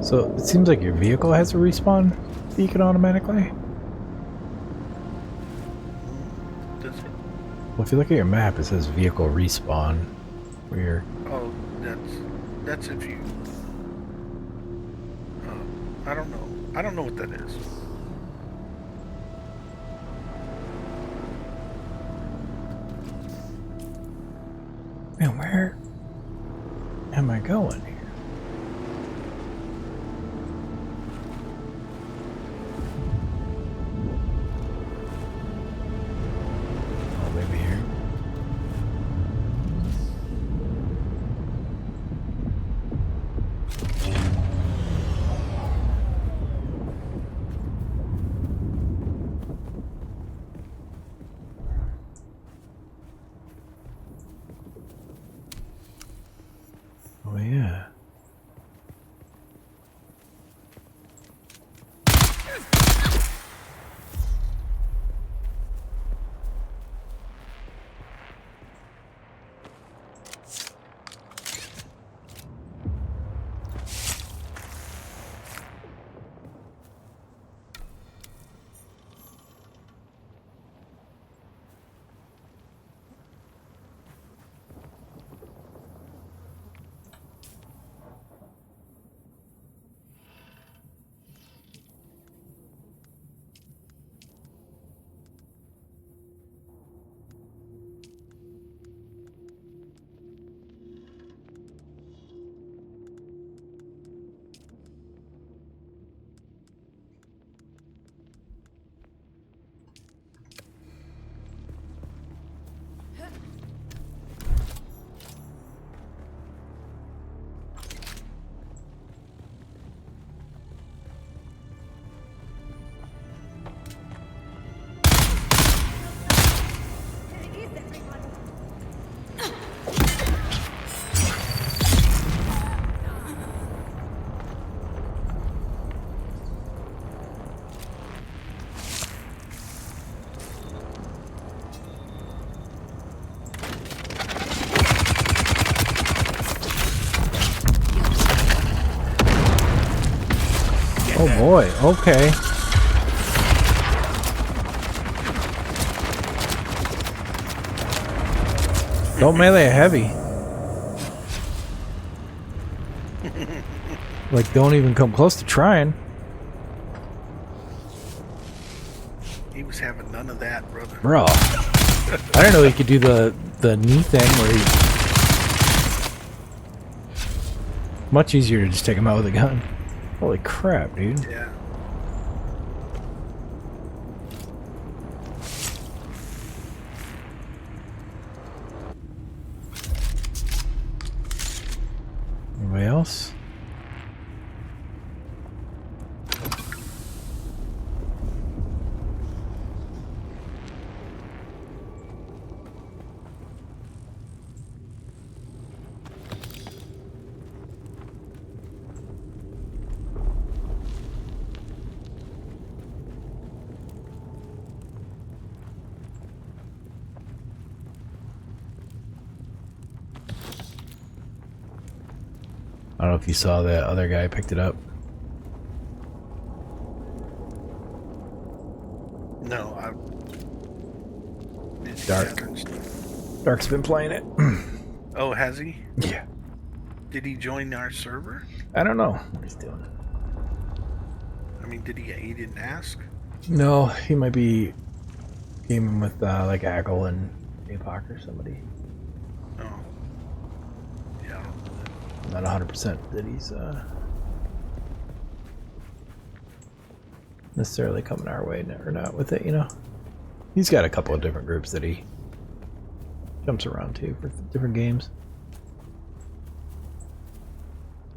So, it seems like your vehicle has a respawn beacon automatically? Does it? Well, if you look at your map, it says vehicle respawn. Weird. Oh, that's if you. I don't know. I don't know what that is. Man, where am I going here? Oh, maybe here. Oh yeah. boy. Okay. Don't melee a heavy. Like, don't even come close to trying. He was having none of that, brother. Bro. I didn't know he could do the knee thing where he... Much easier to just take him out with a gun. Holy crap, dude. Yeah. Anybody else? I don't know if you saw that other guy picked it up. No, I. Dark. Dark's been playing it. Oh, has he? Yeah. Did he join our server? I don't know what he's doing. I mean, did he? He didn't ask. No, he might be gaming with like Aggle and Apoc or somebody. Oh. Yeah. I don't know that. I'm not 100% that he's necessarily coming our way or not with it, you know. He's got a couple of different groups that he jumps around to for different games.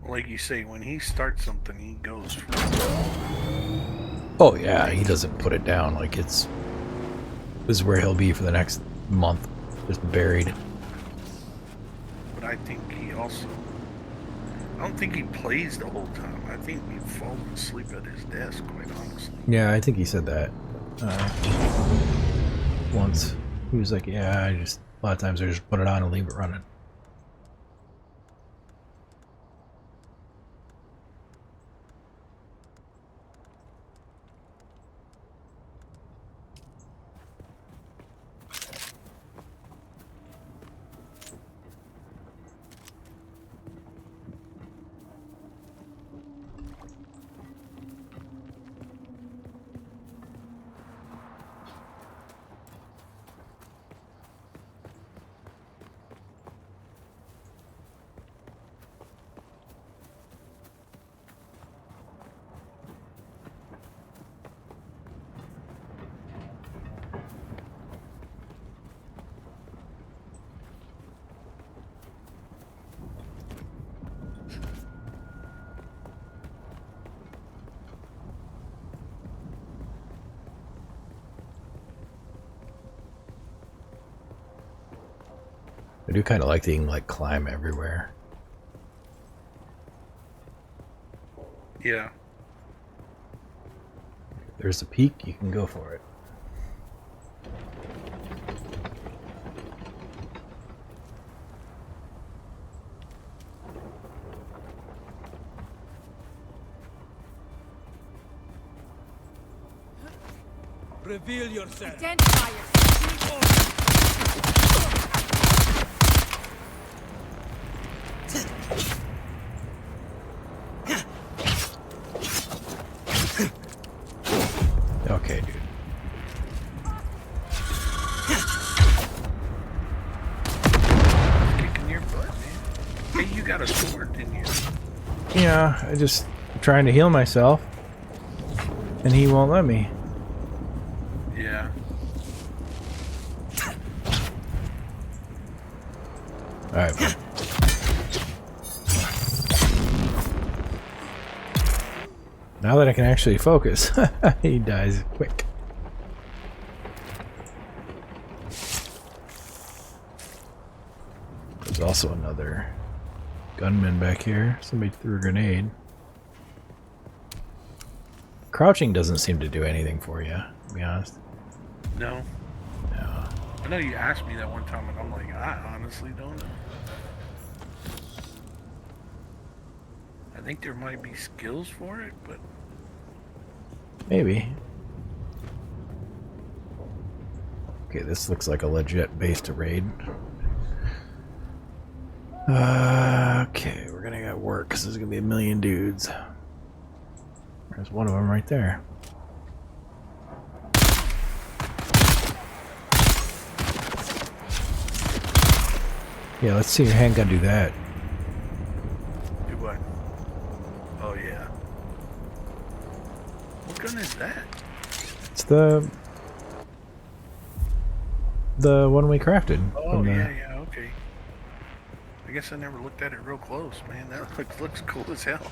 Like you say, when he starts something, he goes for it. Oh yeah, he doesn't put it down. Like this is where he'll be for the next month, just buried. But I think he also... I don't think he plays the whole time. I think he falls asleep at his desk, quite honestly. Yeah, I think he said that once. He was like, yeah, a lot of times I just put it on and leave it running. I do kind of like the like climb everywhere. Yeah. If there's a peak, you can go for it. Reveal yourself. Identify yourself. Okay, dude. Kicking your butt, man. Hey, you got a sword, didn't you? Yeah, I just trying to heal myself, and he won't let me. Yeah. All right. Bro. Now that I can actually focus, he dies quick. There's also another gunman back here. Somebody threw a grenade. Crouching doesn't seem to do anything for you, to be honest. No. No. I know you asked me that one time, and I'm like, I honestly don't know. I think there might be skills for it, but Maybe. Okay, this looks like a legit base to raid. Okay, we're gonna get work because there's gonna be a million dudes. There's one of them right there. Yeah, let's see your handgun do that. Do what? Oh yeah. What gun is that? It's the one we crafted. Oh yeah, okay. I guess I never looked at it real close, man. That looks cool as hell.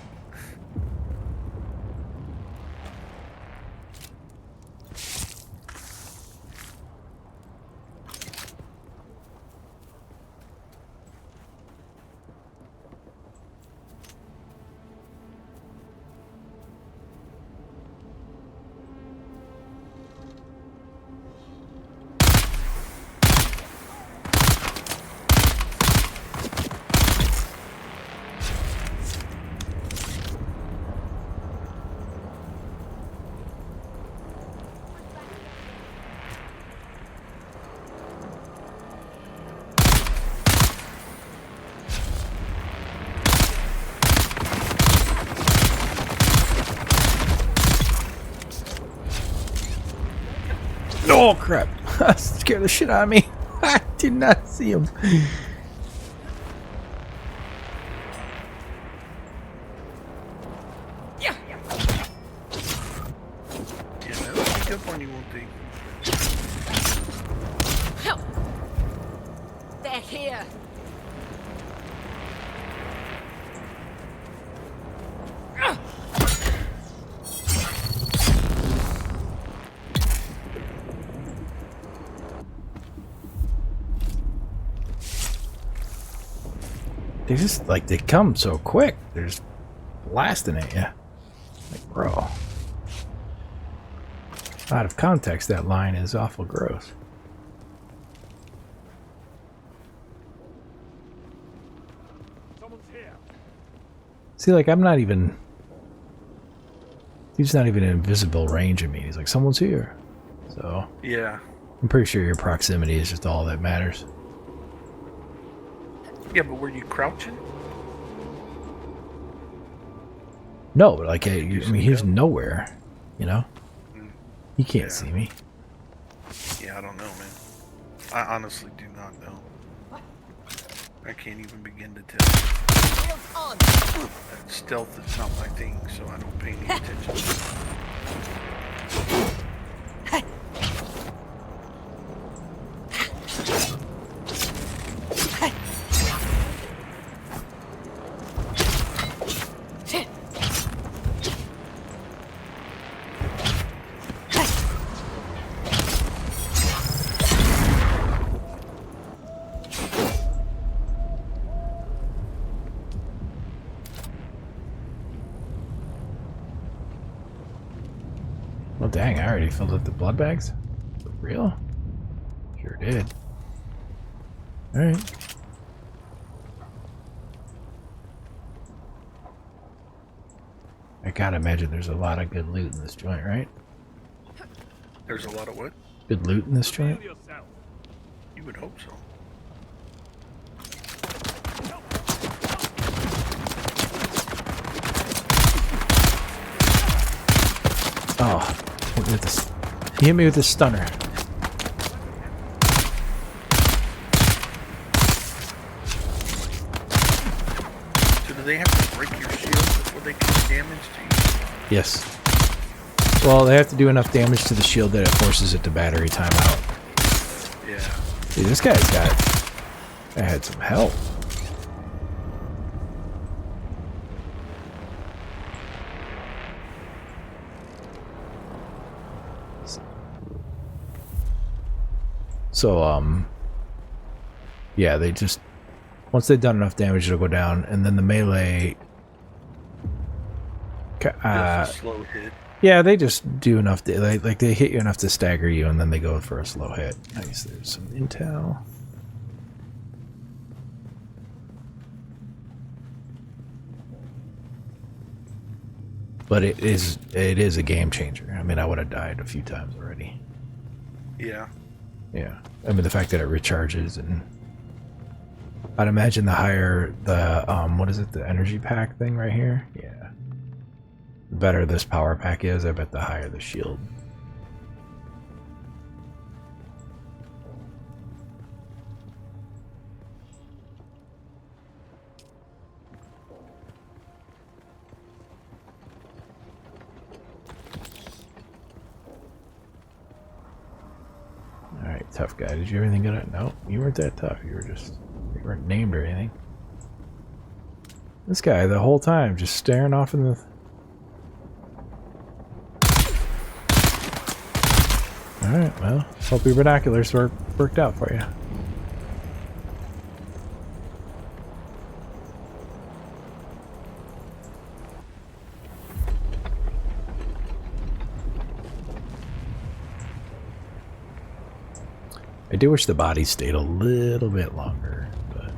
Oh crap! Scared the shit out of me. I did not see him. Yeah, that'll sneak up on you, won't they? They're here. They just like they come so quick. They're just blasting at you. Like, bro. Out of context, that line is awful gross. Someone's here. See, like I'm not even. He's not even in invisible range of me. He's like, someone's here. So Yeah. I'm pretty sure your proximity is just all that matters. Yeah, but were you crouching? No, but like, I mean, he's nowhere. You know, he can't see me. Yeah, I don't know, man. I honestly do not know. I can't even begin to tell. Stealth is not my thing, so I don't pay any attention. Well, dang, I already filled up the blood bags. For real? Sure did. Alright. I gotta imagine there's a lot of good loot in this joint, right? There's a lot of what? Good loot in this joint? You would hope so. Oh, hit me with this. He hit me with this stunner. So do they have to break your shield before they can do damage to you? Yes. Well, they have to do enough damage to the shield that it forces it to battery timeout. Yeah. Dude, this guy's got... I had some help. So, yeah, they just... Once they've done enough damage, it'll go down, and then the melee... That's a slow hit. Yeah, they just do enough to, like they hit you enough to stagger you, and then they go for a slow hit. Nice, there's some intel. But it is a game changer. I mean, I would have died a few times already. Yeah. Yeah. I mean, the fact that it recharges, and I'd imagine the higher the what is it, the energy pack thing right here? Yeah. The better this power pack is, I bet the higher the shield. Alright, tough guy. Did you have anything good? No, you weren't that tough. You weren't named or anything. This guy, the whole time, just staring off in the... Alright, well, hope your binoculars worked out for you. I do wish the body stayed a little bit longer, but...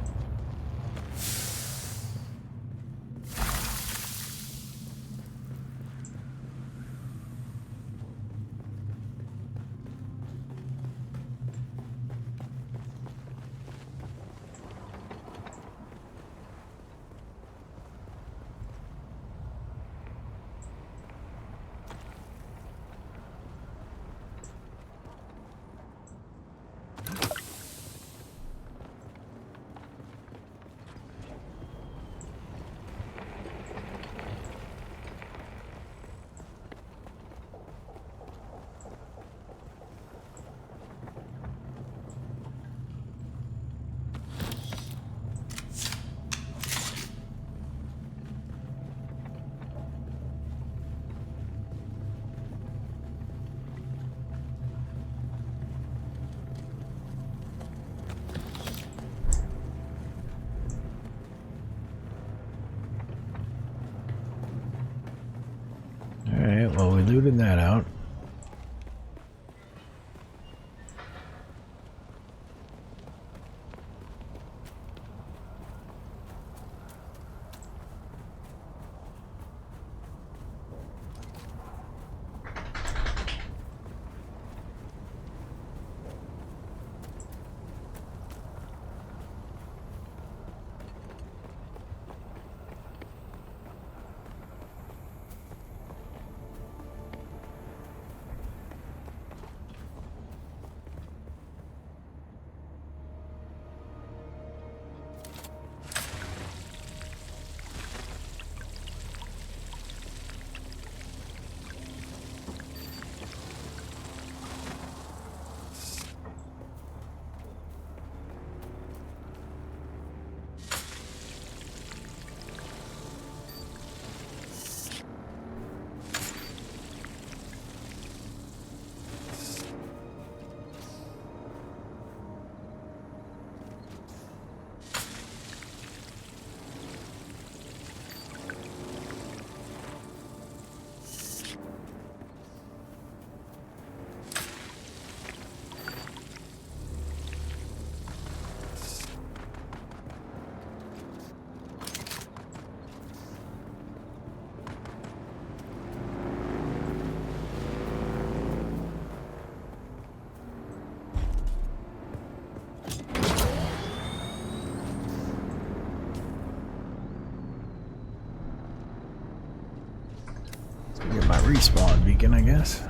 Alright, well, we looted that out. Get my respawn beacon, I guess.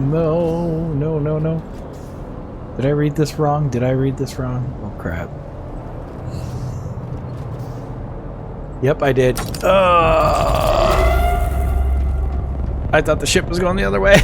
No, no, no, no. Did I read this wrong? Did I read this wrong? Oh, crap. Yep, I did. I thought the ship was going the other way.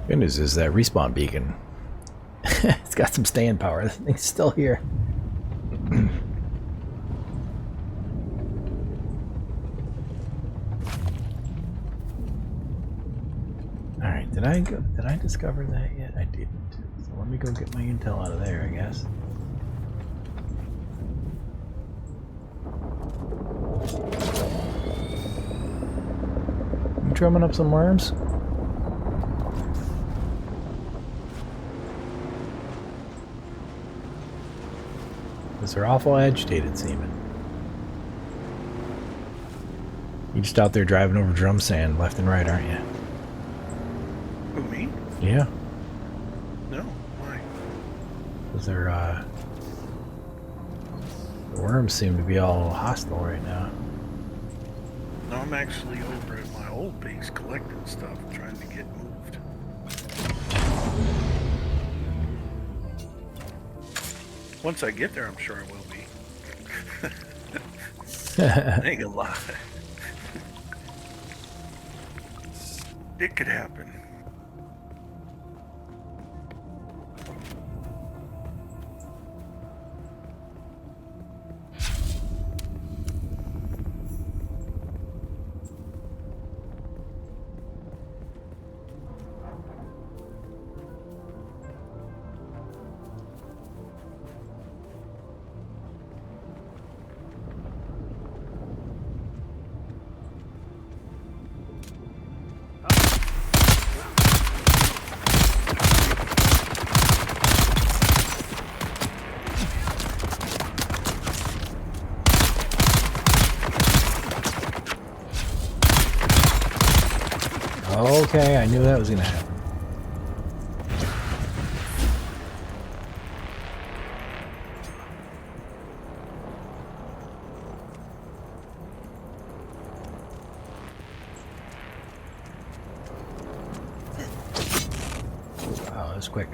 Good news is that respawn beacon. It's got some staying power. That thing's still here. Alright, did I discover that yet? I didn't. So let me go get my intel out of there, I guess. You drumming up some worms? They're awful agitated seeming. You just out there driving over drum sand left and right, aren't you? Who, me? Yeah. No, why? Because they're, the worms seem to be all hostile right now. No, I'm actually over at my old base collecting stuff, trying to get moved. Once I get there, I'm sure I will be. I ain't gonna lie. It could happen. Okay, I knew that was gonna happen. Wow, that was quick.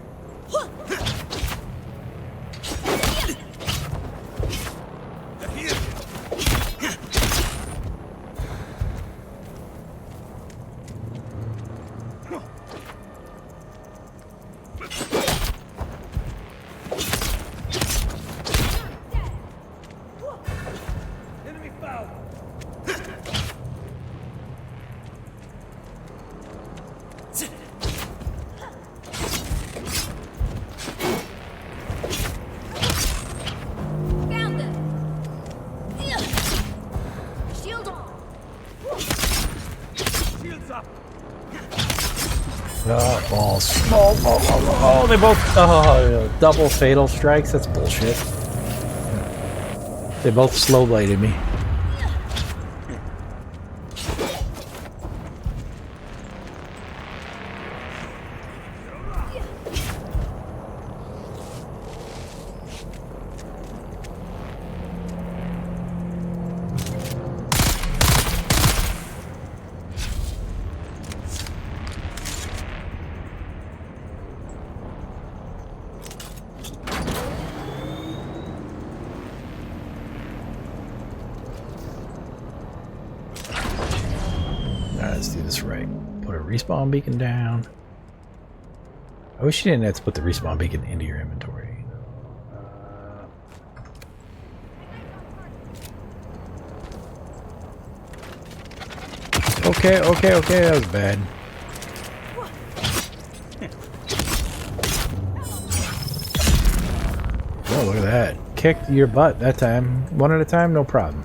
Oh, balls. Oh, they both... Oh, double fatal strikes? That's bullshit. They both slow-bladed me. a respawn beacon down. I wish you didn't have to put the respawn beacon into your inventory. Okay, that was bad. Oh, look at that. Kicked your butt that time. One at a time, no problem.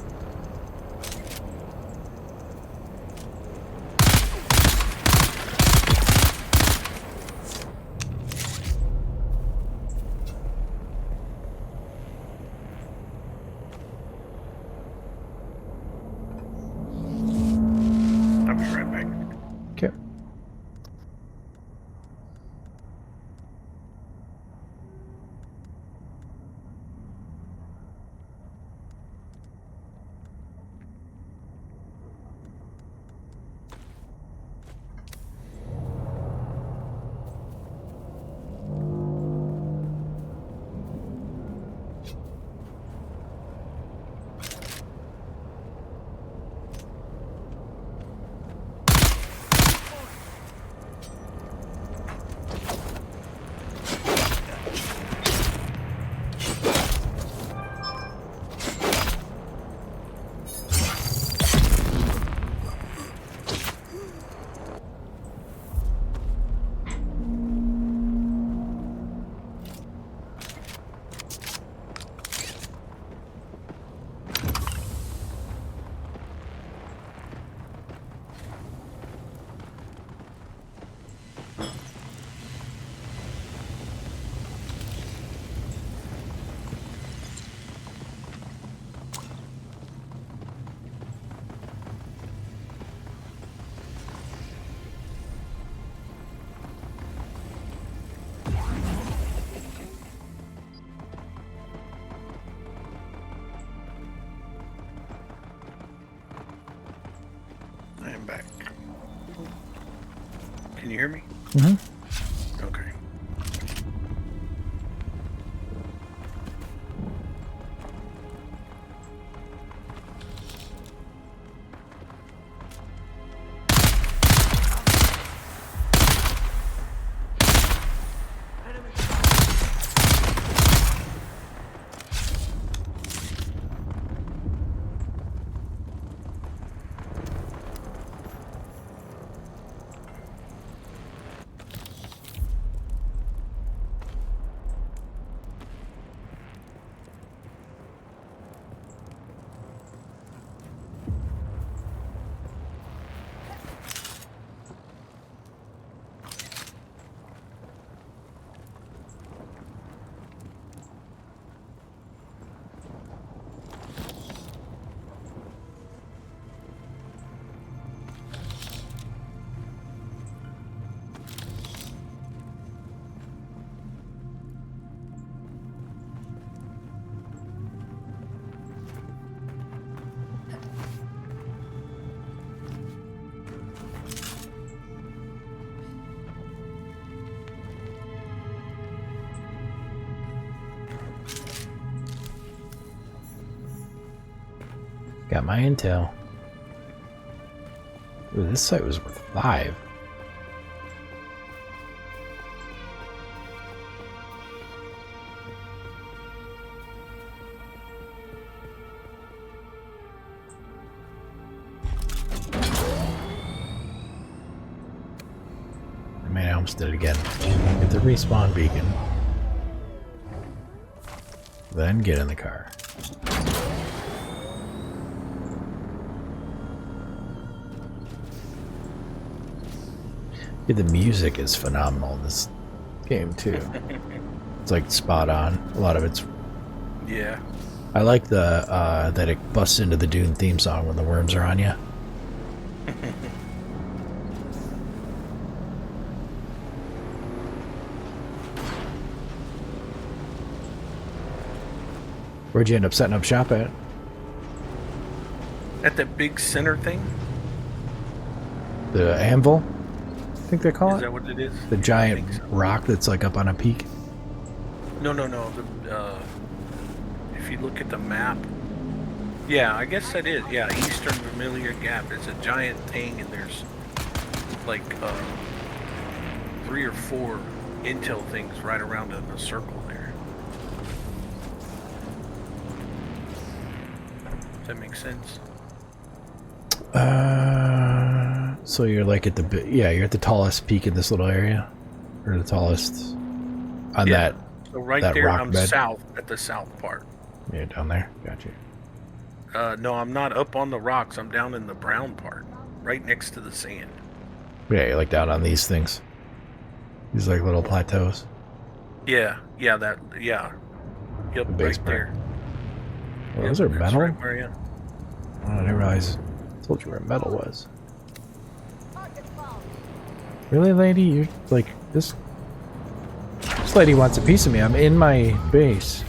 I'll be right back. Okay. I am back. Can you hear me? Mm-hmm. Okay. Got my intel. Ooh, this site was worth 5. I almost did it again. Get the respawn beacon. Then get in the car. Yeah, the music is phenomenal in this game too. It's like spot on. A lot of it's. Yeah. I like the that it busts into the Dune theme song when the worms are on you. Where'd you end up setting up shop at? At that big center thing? The anvil? I think they call it? Is that what it is? The giant rock that's like up on a peak? No. If you look at the map. Yeah, I guess that is. Yeah, Eastern Familiar Gap. It's a giant thing, and there's like 3 or 4 intel things right around in a circle there. Does that make sense? So you're like at the you're at the tallest peak in this little area, or the tallest on that. So right that there, rock I'm bed. south at the south part. Yeah, down there. Gotcha. No, I'm not up on the rocks. I'm down in the brown part, right next to the sand. Yeah, you're like down on these things. These like little plateaus. Yeah. Yep, The base right part. there. Oh, Yep, those are that's metal? right where I am. Oh, I didn't realize. I told you where metal was. Really, lady? You're like this. This lady wants a piece of me. I'm in my base,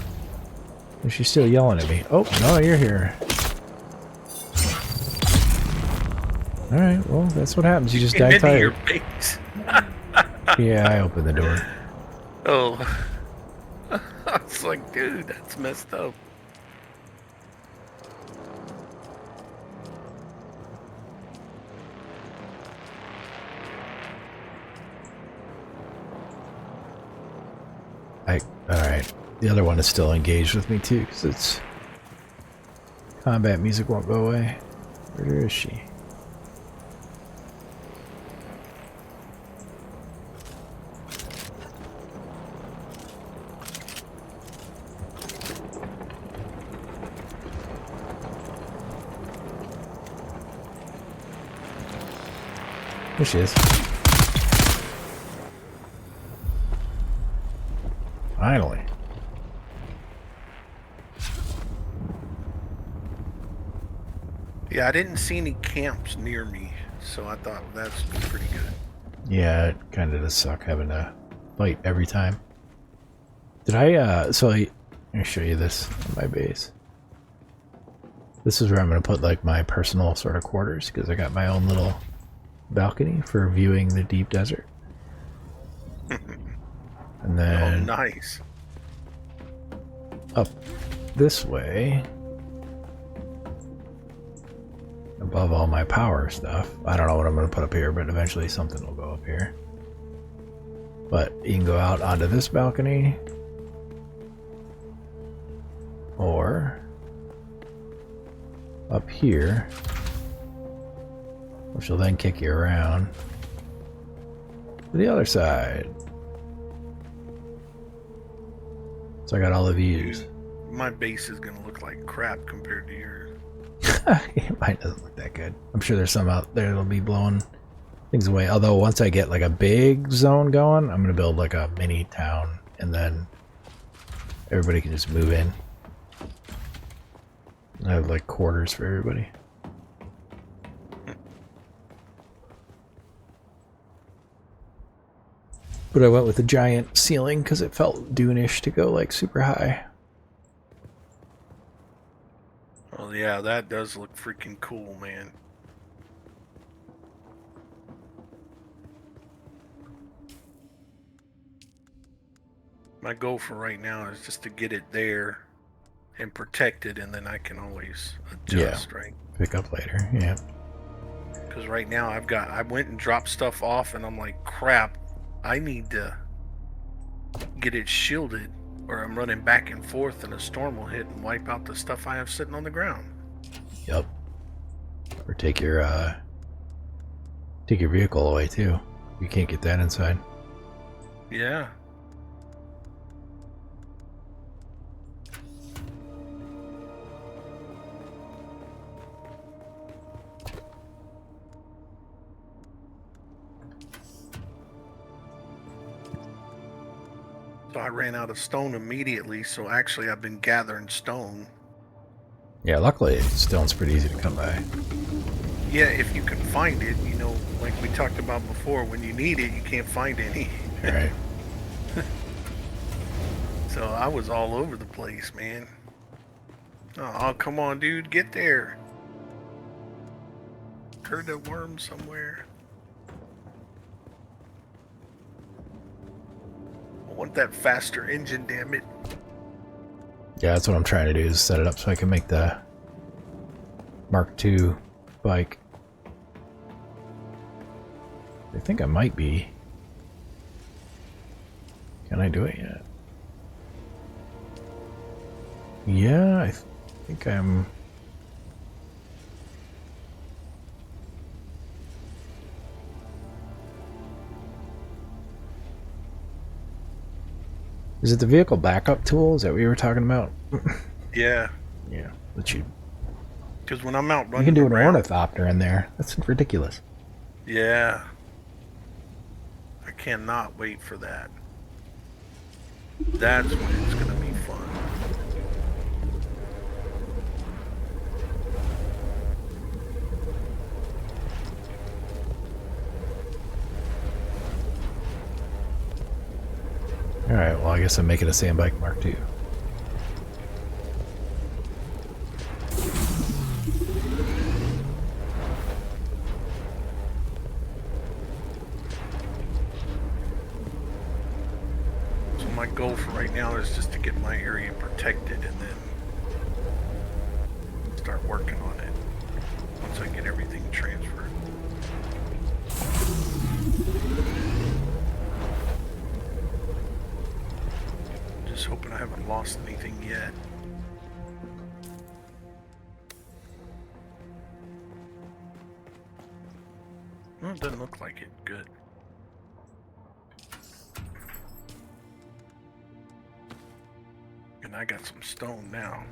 and she's still yelling at me. Oh no, you're here. All right. Well, that's what happens. You just die Into tired. your base. Yeah, I opened the door. Oh. I was like, dude, that's messed up. Alright. The other one is still engaged with me too, because it's... Combat music won't go away. Where is she? There she is. Finally. Yeah, I didn't see any camps near me, so I thought that's pretty good. Yeah, it kind of does suck having to fight every time. Did I, let me show you this on my base. This is where I'm going to put, like, my personal sort of quarters, because I got my own little balcony for viewing the deep desert. And then... Oh, nice. Up this way, above all my power stuff. I don't know what I'm going to put up here, but eventually something will go up here. But you can go out onto this balcony, or up here, which will then kick you around to the other side. So I got all the views. My base is gonna look like crap compared to yours. Mine doesn't look that good. I'm sure there's some out there that'll be blowing things away. Although once I get like a big zone going, I'm gonna build like a mini town, and then everybody can just move in. I have like quarters for everybody. But I went with a giant ceiling because it felt Dune-ish to go like super high. Oh yeah, that does look freaking cool, man. My goal for right now is just to get it there and protect it, and then I can always adjust, right? Pick up later, yeah. Because right now I went and dropped stuff off, and I'm like, crap, I need to get it shielded, or I'm running back and forth, and a storm will hit and wipe out the stuff I have sitting on the ground. Yep. Or take your vehicle away too. You can't get that inside. Yeah. So I ran out of stone immediately, so actually I've been gathering stone. Yeah, luckily stone's pretty easy to come by. Yeah, if you can find it, you know, like we talked about before, when you need it, you can't find any. Right. So I was all over the place, man. Oh, come on, dude, get there. Heard that worm somewhere. I want that faster engine, damn it. Yeah, that's what I'm trying to do, is set it up so I can make the Mark II bike. think I might be. Can I do it yet? Yeah, I think I'm... Is it the vehicle backup tool? Is that what you were talking about? Yeah. Yeah. That you... Because when I'm out running You can do an around, ornithopter in there. That's ridiculous. yeah. I cannot wait for that. That's when it's going to be fun. Alright, well I guess I'm making a sandbike Mark II. So my goal for right now is just to get my area protected and then start working on it once I get everything transferred. Just hoping I haven't lost anything yet. Well, it doesn't look like it. Good. And I got some stone now.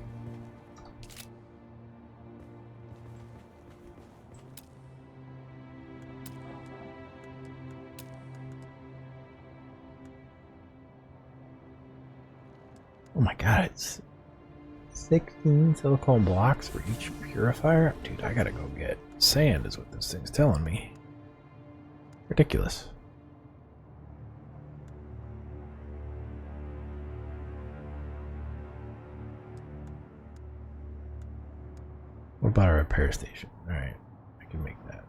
Oh my god, it's 16 silicone blocks for each purifier? Dude, I gotta go get sand is what this thing's telling me. Ridiculous. What about a repair station? Alright, I can make that.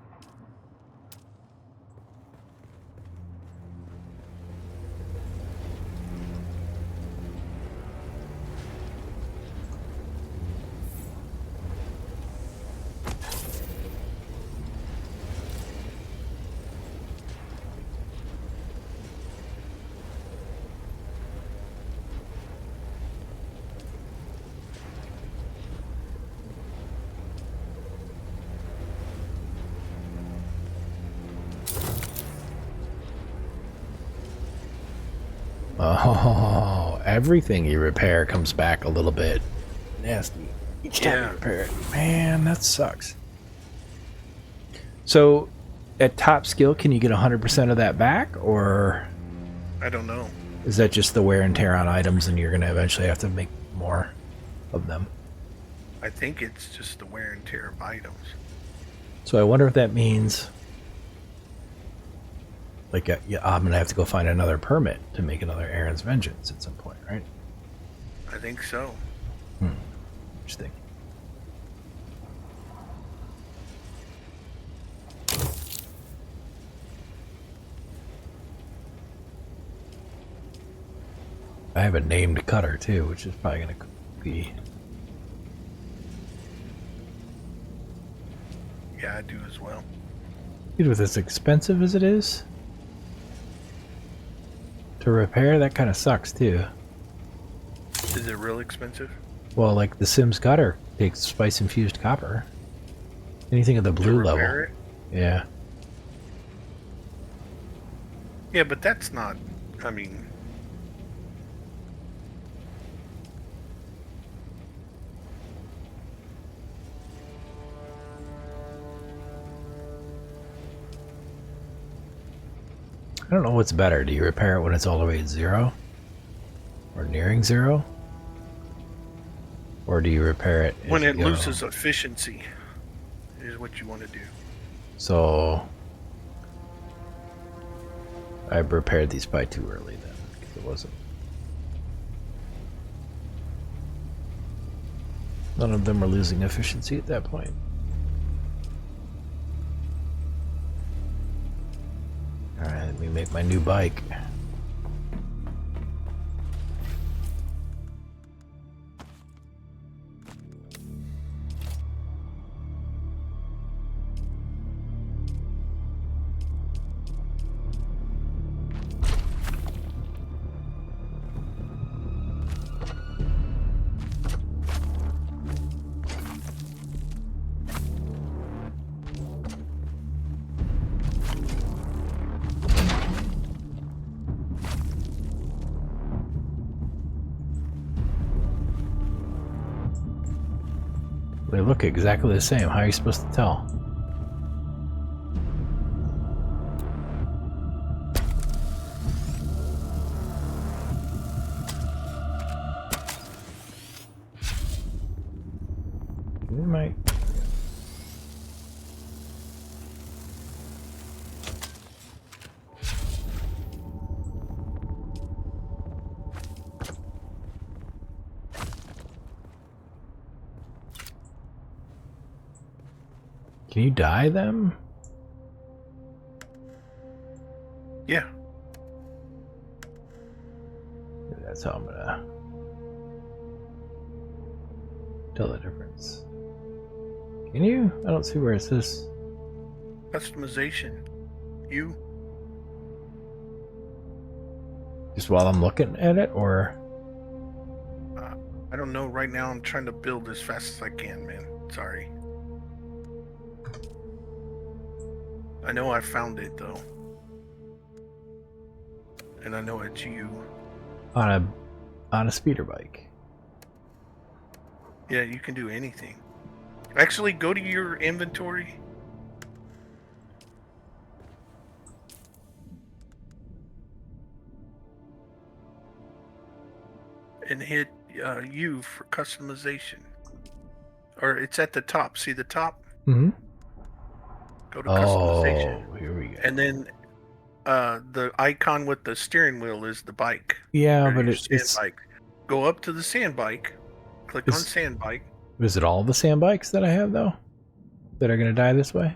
Oh, everything you repair comes back a little bit nasty each time you repair it. Man, that sucks. So, at top skill, can you get 100% of that back, or I don't know. is that just the wear and tear on items and you're going to eventually have to make more of them? I think it's just the wear and tear of items. So I wonder if that means, like, yeah, I'm going to have to go find another permit to make another Aaron's Vengeance at some point, right? I think so. Interesting. I have a named cutter too, which is probably going to be... Yeah, I do as well. Dude, with as expensive as it is to repair, that kind of sucks too. Is it real expensive? Well, like the Sims cutter takes spice infused copper. Anything at the blue level. It? Yeah. Yeah, but that's not, I mean... I don't know what's better. Do you repair it when it's all the way at 0? Or nearing 0? Or do you repair it when it loses efficiency is what you want to do. So I repaired these by too early then, because it wasn't. None of them were losing efficiency at that point. Alright, let me make my new bike. They look exactly the same. How are you supposed to tell? We might. Can you dye them? Yeah. That's how I'm gonna tell the difference. Can you? I don't see where it says. Customization. You. Just while I'm looking at it, or? I don't know. Right now, I'm trying to build as fast as I can, man. Sorry. I know I found it though, and I know it's you. On a speeder bike. Yeah, you can do anything. Actually, go to your inventory. And hit U for customization. Or it's at the top. See the top? Mm-hmm. Go to customization. Oh, here we go. And then the icon with the steering wheel is the bike. Yeah, or but your it's sand bike. Go up to the sand bike. Click on sand bike. Is it all the sand bikes that I have though? That are gonna die this way?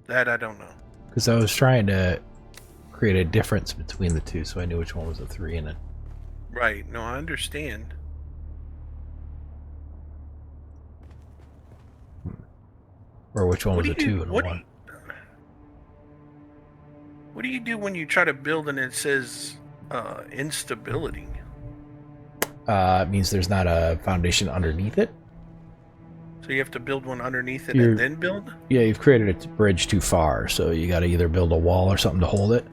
That I don't know. Because I was trying to create a difference between the two, so I knew which one was a 3 and a. Right. No, I understand. Or which one was a 2 and a 1. What do you do when you try to build and it says instability? It means there's not a foundation underneath it. So you have to build one underneath it and then build? Yeah, you've created a bridge too far, so you got to either build a wall or something to hold it.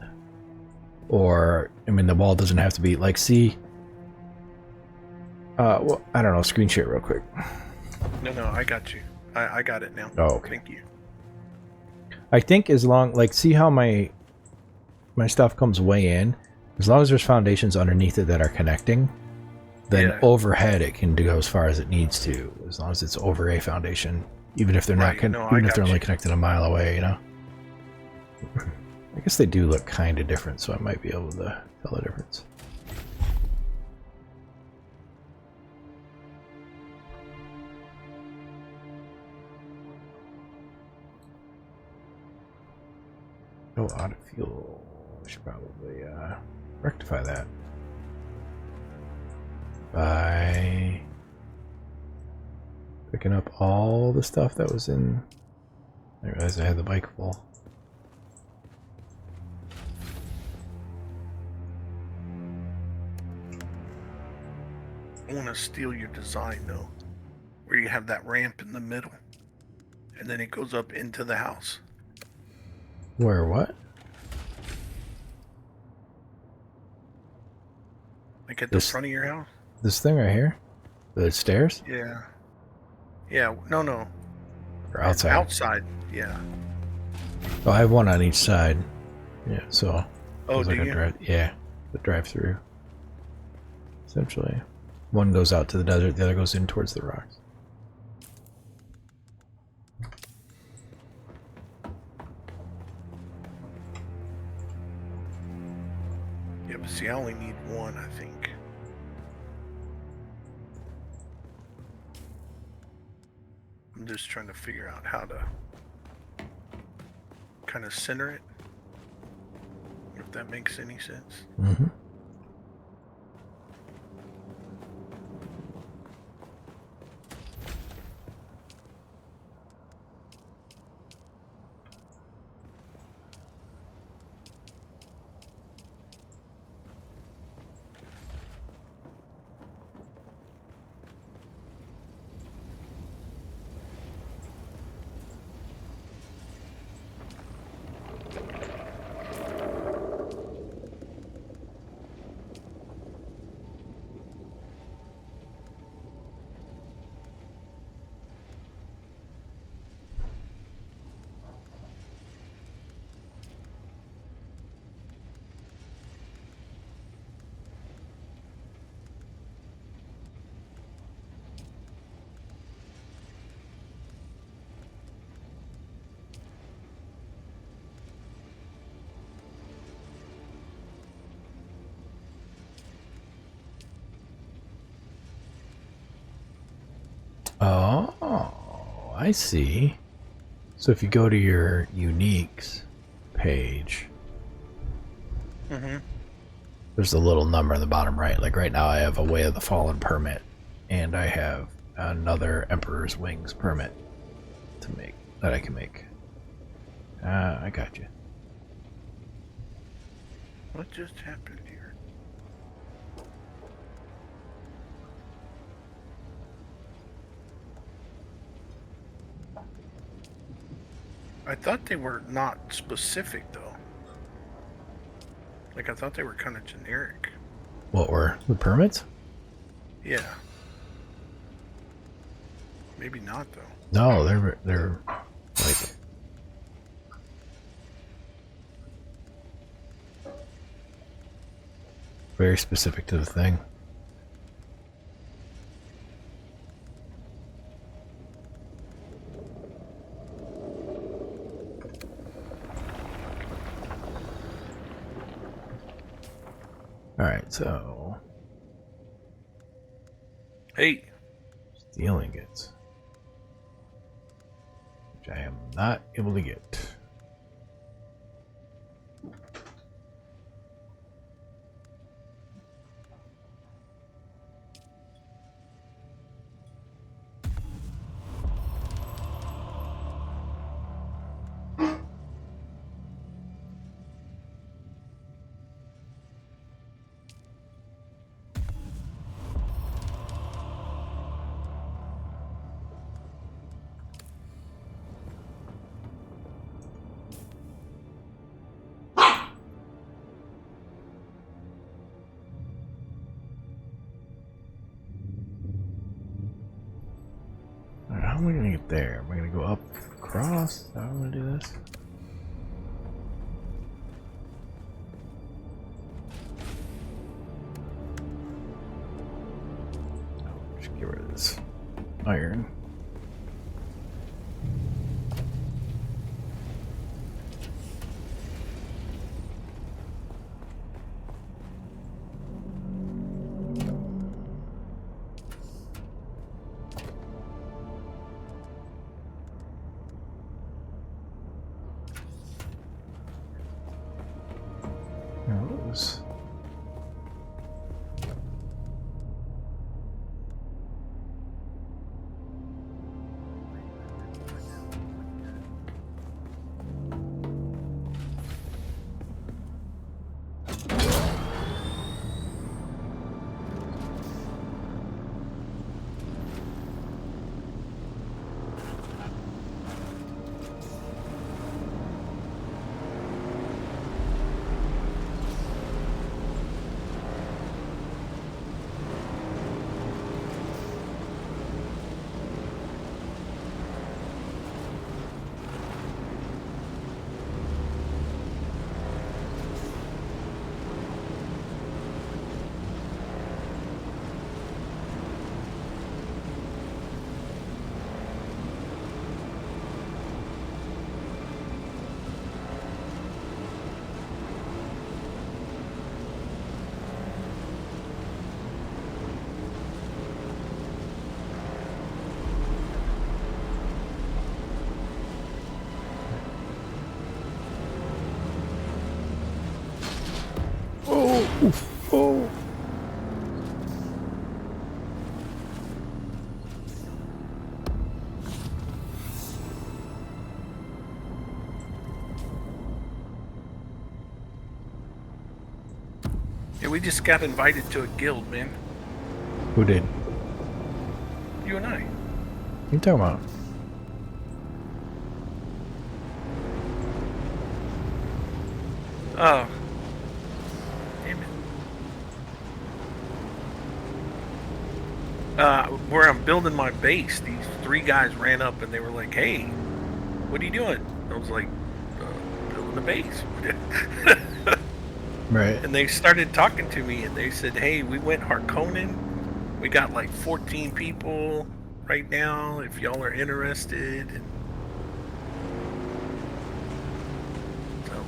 Or, I mean, the wall doesn't have to be, like, see... well, I don't know, screen share real quick. No, I got you. I got it now. Oh, okay. Thank you. I think as long, like, see how my stuff comes way in? As long as there's foundations underneath it that are connecting, then overhead it can go as far as it needs to, as long as it's over a foundation, even if they're not, even if they're only connected a mile away, you know? I guess they do look kind of different, so I might be able to tell the difference. No audit fuel. I should probably rectify that by picking up all the stuff that was in. I realized I had the bike full. I want to steal your design though, where you have that ramp in the middle, and then it goes up into the house. Where what? Like at the front of your house? This thing right here? The stairs? Yeah. Yeah, no. Or outside? Outside, yeah. Oh, I have one on each side. Yeah, so... Oh, do like you? Yeah, the drive-through. Essentially. One goes out to the desert, the other goes in towards the rocks. Yeah, but see, I only need one, I think. I'm just trying to figure out how to kind of center it, if that makes any sense. Mm-hmm. I see. So if you go to your uniques page, there's a little number in the bottom right. Like right now I have a Way of the Fallen permit, and I have another Emperor's Wings permit to make, that I can make. I got you. What just happened here? I thought they were not specific, though. Like, I thought they were kind of generic. What were the permits? Yeah. Maybe not, though. No, they're like very specific to the thing. Alright, so Hey. stealing it. Which I am not able to get. How am I gonna get there? Am I gonna go up, across? How am I gonna do this? Oh, just get rid of this iron. Those. Oof. Oh. Yeah, we just got invited to a guild, man. Who did? You and I. What are you talking about? Oh. Damn it. Where I'm building my base, these 3 guys ran up and they were like, "Hey, what are you doing?" I was like, "Building the base." Right. And they started talking to me and they said, "Hey, we went Harkonnen. We got like 14 people right now if y'all are interested." And so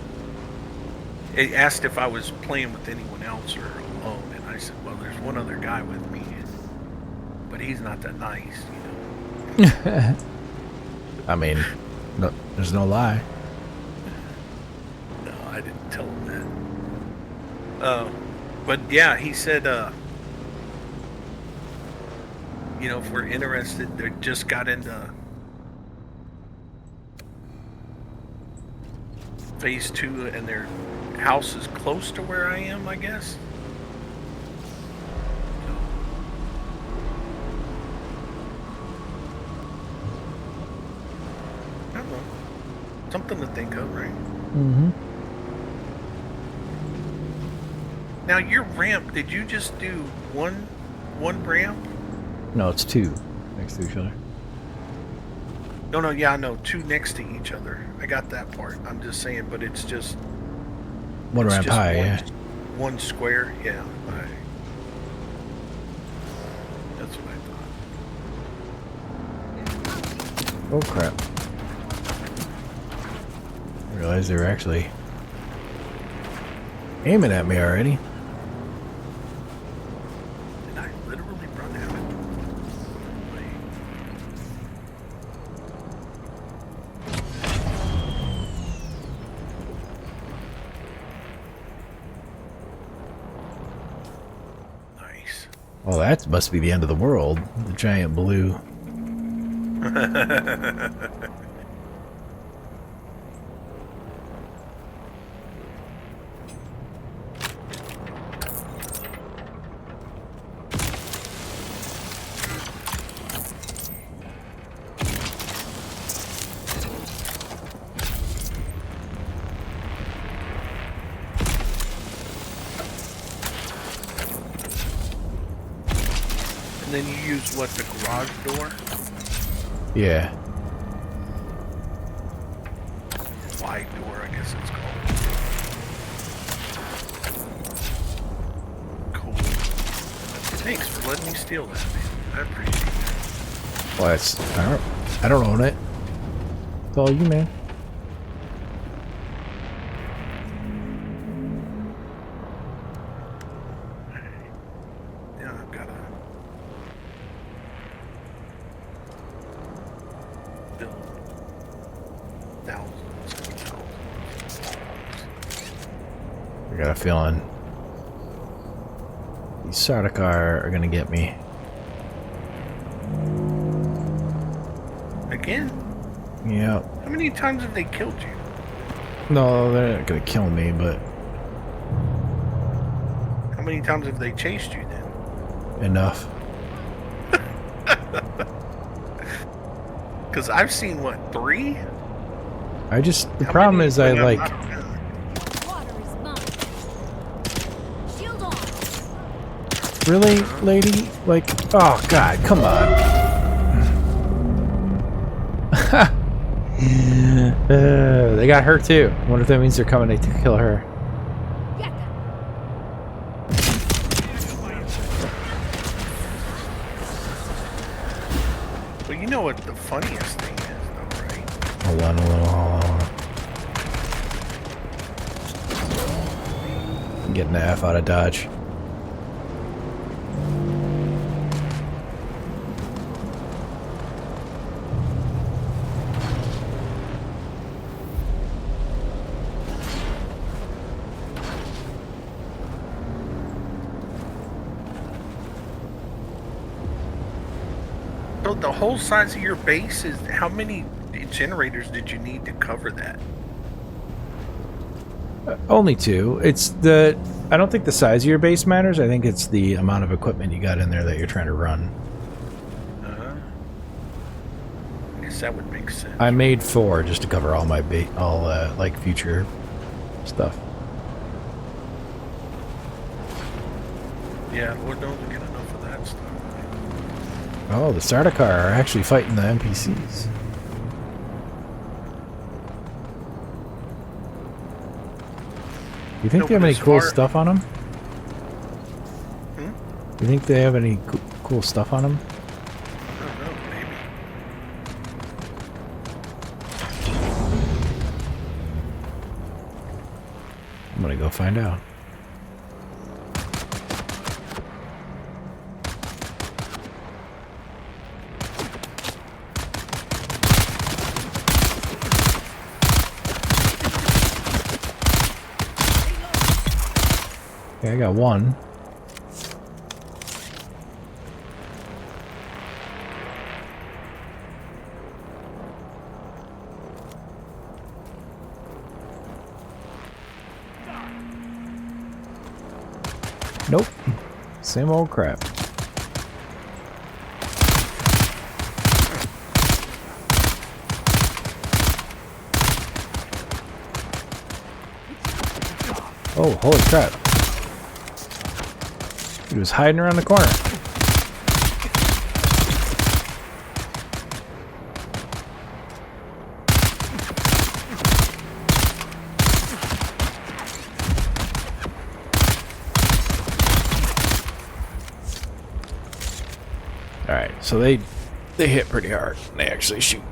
it asked if I was playing with anyone else or alone, and I said, "Well, there's one other guy with me, but he's not that nice, you know." I mean, no, there's no lie. No, I didn't tell him that. But yeah, he said, you know, if we're interested, they just got into phase 2 and their house is close to where I am, I guess. I don't know. Something to think of, right? Mm-hmm. Now your ramp, did you just do one ramp? No, it's 2 next to each other. No, yeah, I know, 2 next to each other. I got that part. I'm just saying, but it's just One it's ramp just high, yeah. one square, yeah. That's what I thought. Oh crap! I realized they were actually aiming at me already. Did I literally run out of it? Nice. Well, that must be the end of the world. The giant blue. And then you use what, the garage door? Yeah. Wide door, I guess it's called. Cool. Thanks for letting me steal that, man. I appreciate it. Well, it's I don't own it. It's all you, man. Yeah, I've got to build thousands and thousands. I got a feeling these Sardaukar are gonna get me. Again? Yeah. How many times have they killed you? No, they're not gonna kill me, but How many times have they chased you then? enough. Because I've seen, what, 3? The problem is I like... Really, lady? Like, oh god, come on. They got her too. I wonder if that means they're coming to kill her. Well, you know what the funniest thing is, though, right? Hold on. I'm getting the F out of Dodge. So the whole size of your base is, how many generators did you need to cover that? Only 2. I don't think the size of your base matters. I think it's the amount of equipment you got in there that you're trying to run. I guess that would make sense. I made 4 just to cover all my like future stuff. Yeah, Lord knows we get enough of that stuff. Oh, the Sardaukar are actually fighting the NPCs. You think they have any cool stuff on them? You think they have any cool stuff on them? I don't know, maybe. I'm gonna go find out. Okay, I got one. Nope. Same old crap. Oh, holy crap. He was hiding around the corner. Alright, so they hit pretty hard. They actually shoot.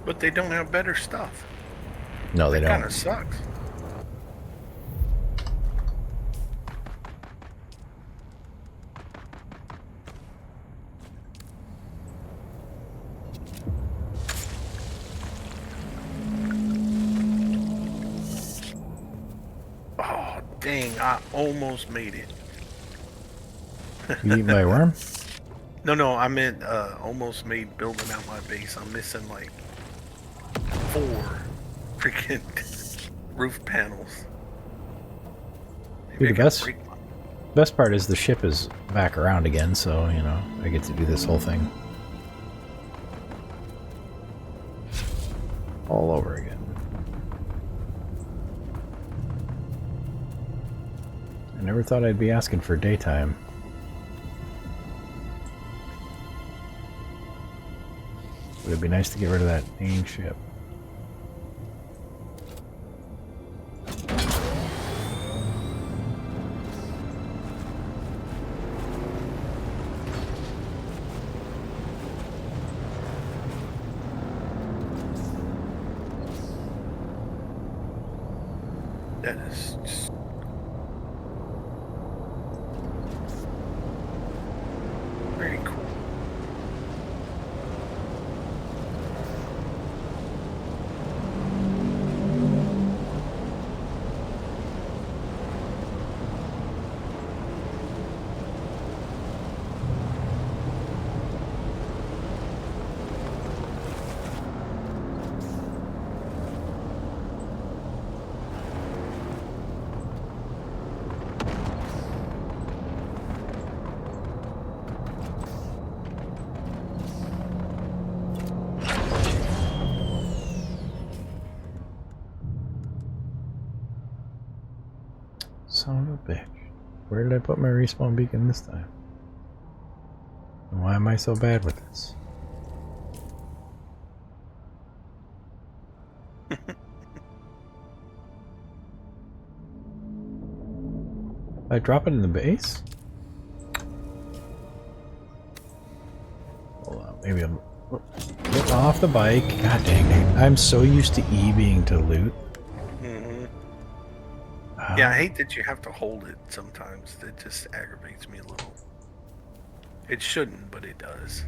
But they don't have better stuff. No, they That don't. kind of sucks. Oh, dang, I almost made it. You eaten by a worm? No, I meant almost made building out my base. I'm missing like 4 freaking roof panels. Maybe Dude, I gotta break best part is the ship is back around again, so, you know, I get to do this whole thing all over again. I never thought I'd be asking for daytime. But it'd be nice to get rid of that dang ship. That is just... very cool. Son of a bitch. Where did I put my respawn beacon this time? And why am I so bad with this? I drop it in the base? Hold on, maybe I'm getting off the bike. God dang it. I'm so used to E being to loot. Yeah, I hate that you have to hold it sometimes. That just aggravates me a little. It shouldn't, but it does.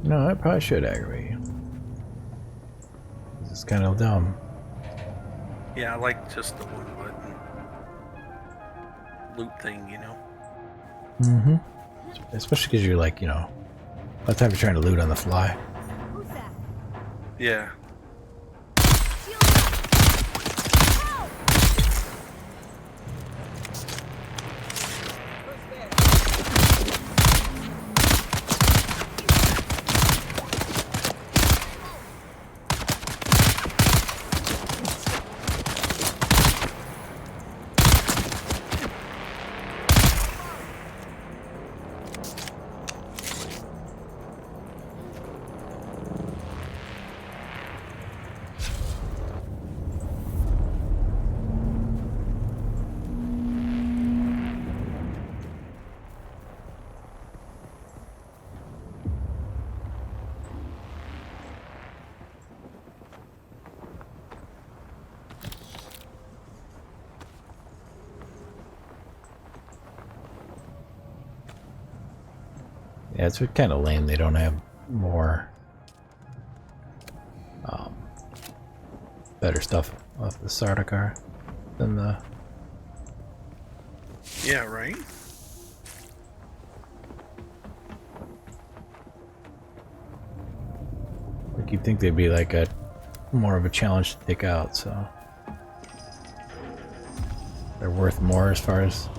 No, it probably should aggravate you. This is kind of dumb. Yeah, I like just the one button loot thing, you know? Mm-hmm. Especially because you're like, you know, a lot of times you're trying to loot on the fly. Yeah. Yeah, it's kind of lame they don't have more better stuff Off the Sardaukar. Then the... Yeah, right? Like you'd think they'd be like a more of a challenge to take out, so they're worth more as far as...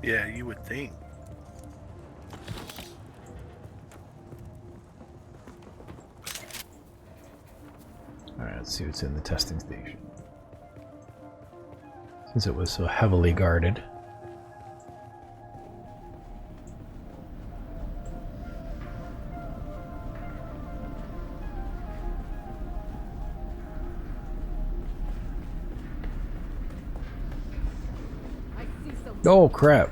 Yeah, you would think. Alright, let's see what's in the testing station. Since it was so heavily guarded. Oh crap.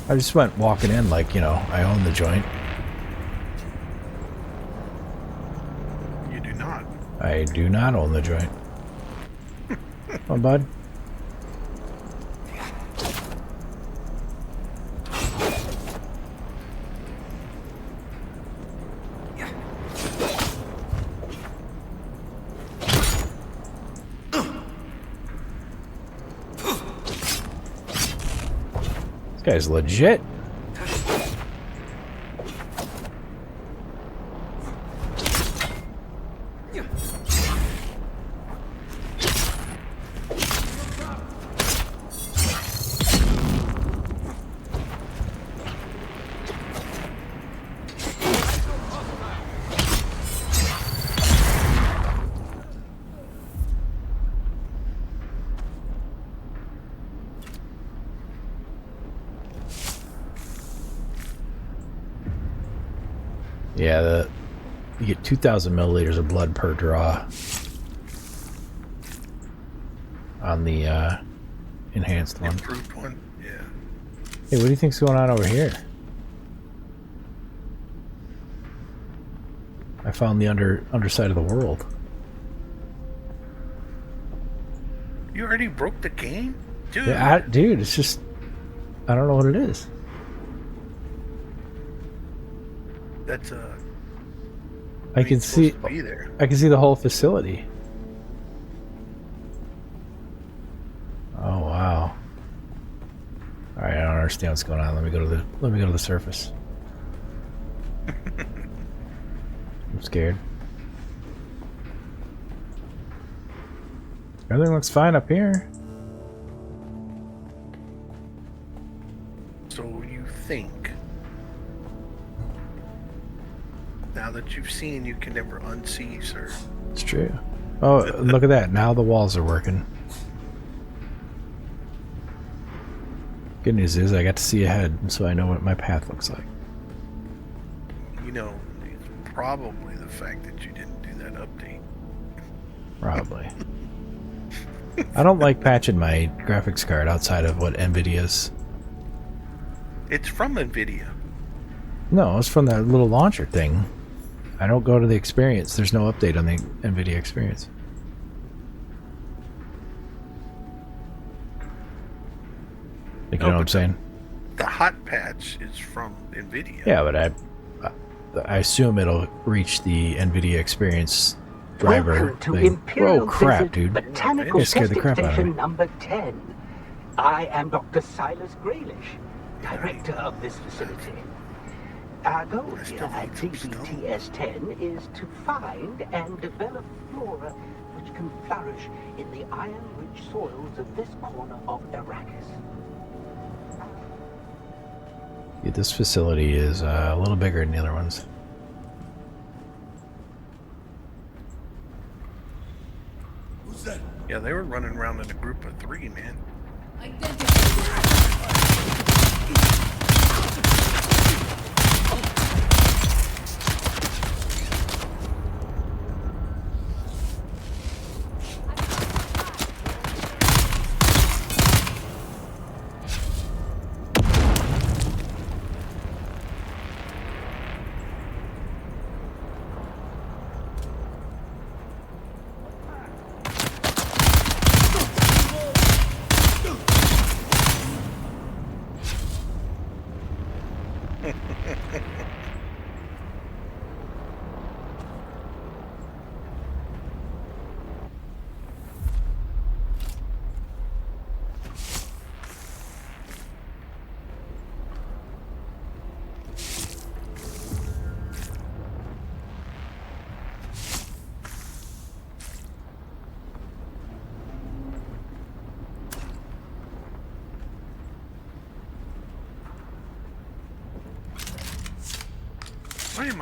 I just went walking in like, you know, I own the joint. You do not. I do not own the joint. Oh, bud. This guy's legit. Yeah, you get 2,000 milliliters of blood per draw on the enhanced one. Improved one, yeah. Hey, what do you think's going on over here? I found the underside of the world. You already broke the game? Dude. Yeah, dude, it's just... I don't know what it is. That's I can see... I can see the whole facility. Oh, wow. Alright, I don't understand what's going on. Let me go to the surface. I'm scared. Everything looks fine up here. So you think, now that you've seen, you can never unsee, sir. It's true. Oh, look at that. Now the walls are working. Good news is I got to see ahead, so I know what my path looks like. You know, it's probably the fact that you didn't do that update. Probably. I don't like patching my graphics card outside of what NVIDIA's. It's from NVIDIA. No, it's from that little launcher thing. I don't go to the experience. There's no update on the NVIDIA experience. You know what I'm saying? The hot patch is from NVIDIA. Yeah, but I assume it'll reach the NVIDIA experience driver thing. Whoa, crap, dude. Botanical scared the crap out of me. Station number 10. I am Dr. Silas Graylish, director of this facility. Our goal here at DBTS-10 is to find and develop flora which can flourish in the iron-rich soils of this corner of Arrakis. Yeah, this facility is a little bigger than the other ones. Who's that? Yeah, they were running around in a group of 3, man.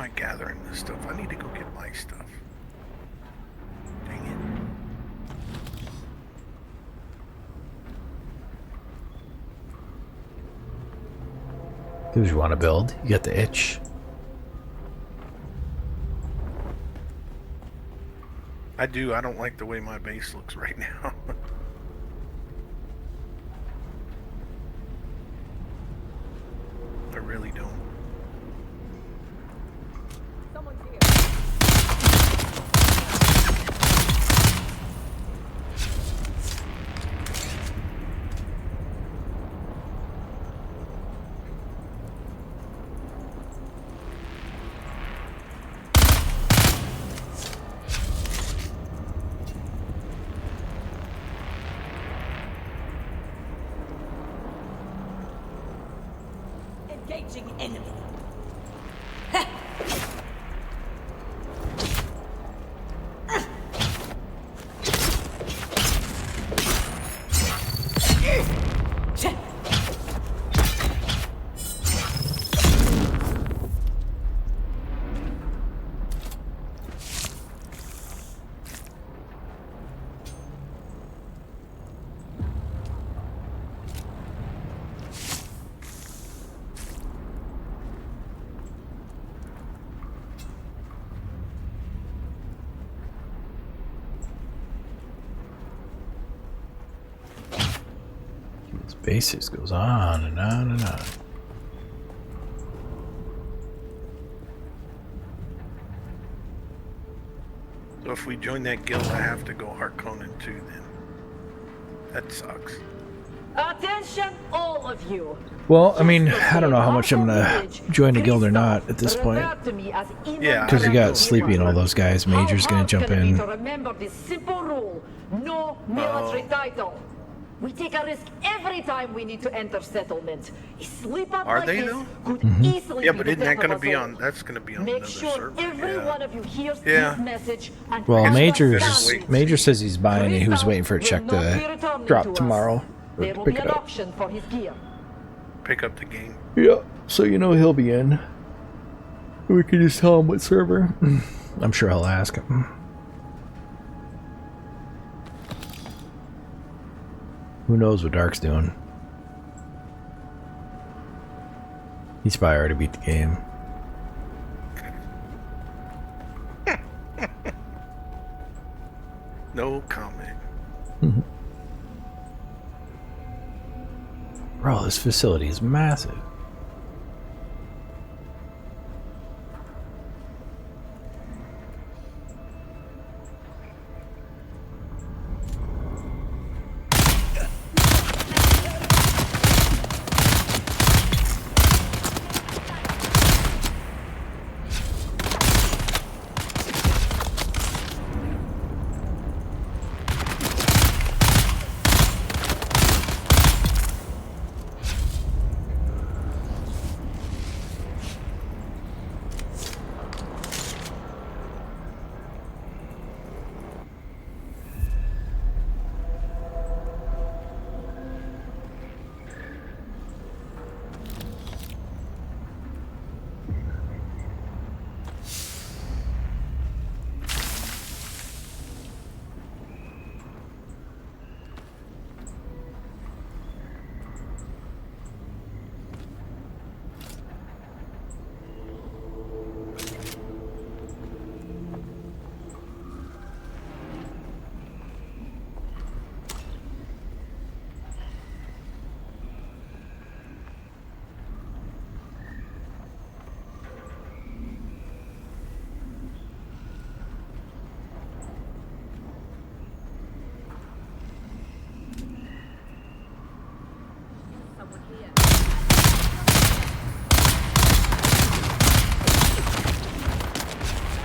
am I gathering this stuff? I need to go get my stuff. Dang it. Because you want to build, you get the itch. I do. I don't like the way my base looks right now. I really don't. Someone's here. Engaging enemy. This basis goes on and on and on. So if we join that guild, I have to go Harkonnen too then. That sucks. Attention, all of you. Well, I mean, I don't know how much I'm gonna join the guild or not at this point. Yeah, Because you got Sleepy and all those guys. Major's gonna jump in. Remember this simple rule: no military title. We take a risk every time we need to enter settlement. A slip up Are like they this though? could Mm-hmm. easily Yeah, be but the isn't that death going to of be us on? all. That's going to be on Make another sure server. every Yeah. one of you hears Yeah. this message and Well, understands Major it. says he's buying it. He was waiting for a Will check not be to returning drop to us. tomorrow. Or There will be pick an it up. auction for his gear. Pick up the game. Yeah, so you know he'll be in. We can just tell him what server. I'm sure he'll ask him. Who knows what Dark's doing? He's probably already beat the game. No comment. Bro, this facility is massive.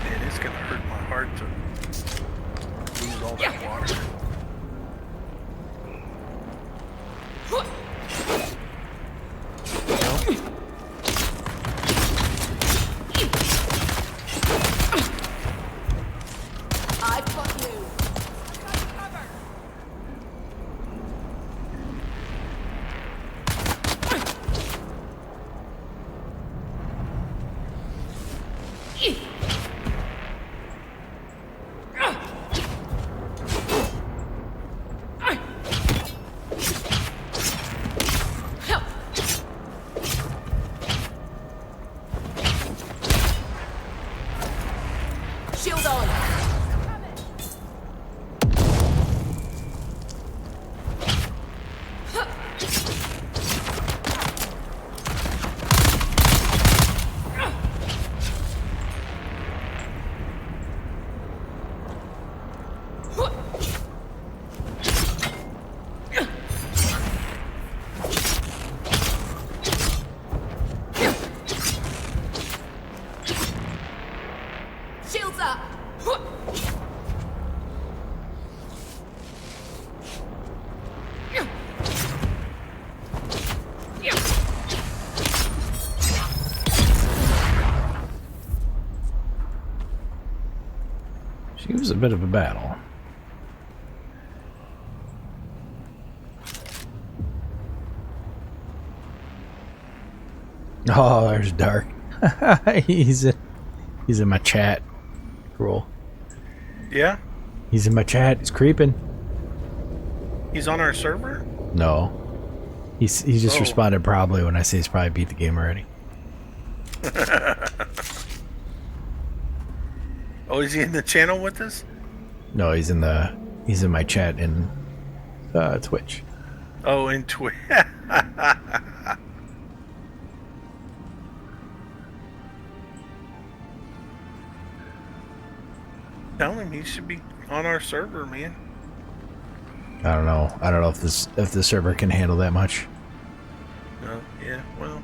Man, it's going to hurt my heart to lose all that water. I fuck you. a bit of a battle. Oh, there's Dark. he's in my chat. Cool. Yeah? He's in my chat. He's creeping. He's on our server? No. He just responded probably when I say he's probably beat the game already. Oh, is he in the channel with us? No, he's in my chat in Twitch. Oh, in Twitch. Tell him he should be on our server, man. I don't know. I don't know if the server can handle that much. No, yeah, well.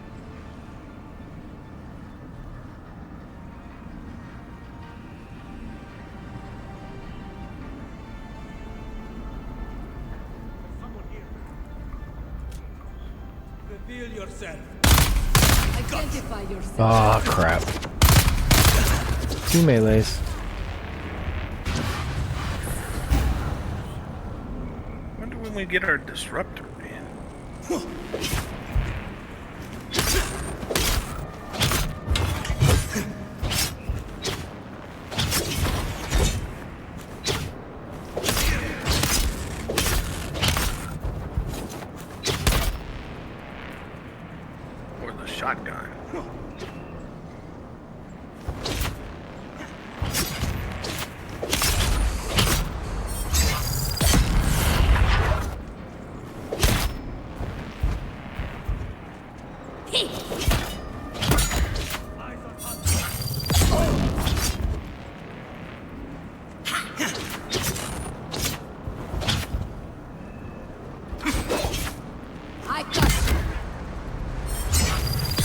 Reveal yourself. Identify yourself. Oh crap. 2 melees. Wonder when we get our disruptor, man. Or the shotgun. I got you.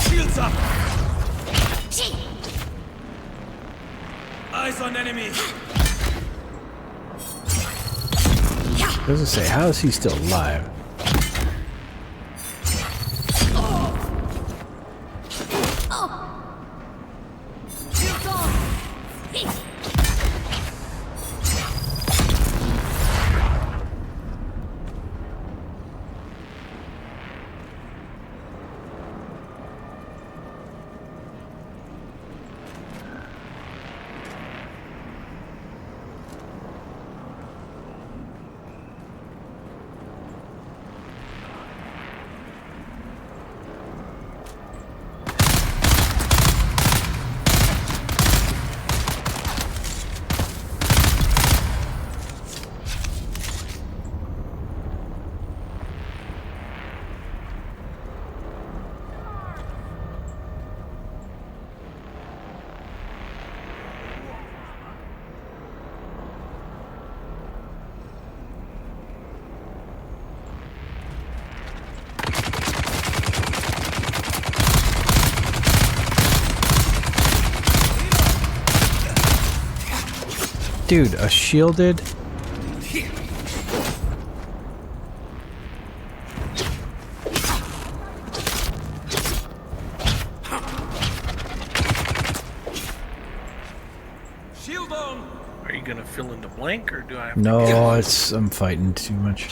Shields up. Eyes on enemy. Doesn't say how is he still alive. Shields on. Dude, a shielded? Shield on. Are you gonna fill in the blank, or do I have to No, get... I'm fighting too much.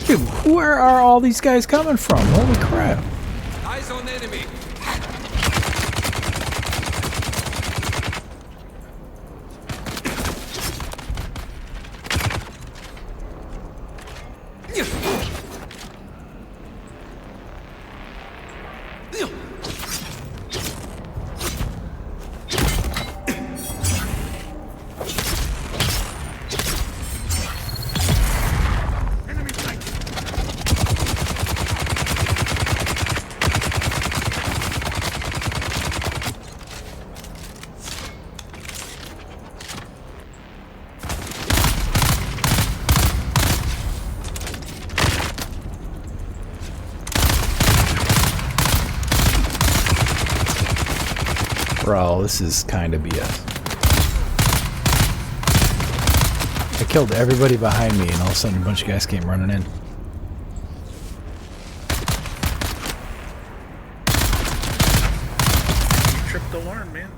Dude, where are all these guys coming from? Holy crap. Eyes on enemy. Bro, this is kind of BS. I killed everybody behind me, and all of a sudden a bunch of guys came running in. You tripped the alarm, man.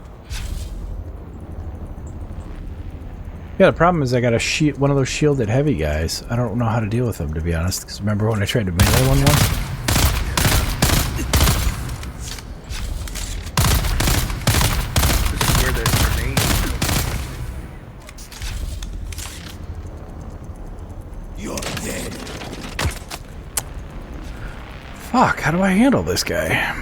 Yeah, the problem is I got a one of those shielded heavy guys. I don't know how to deal with them, to be honest. Because remember when I tried to melee one once? This is where there's grenades. You're dead. Fuck, how do I handle this guy?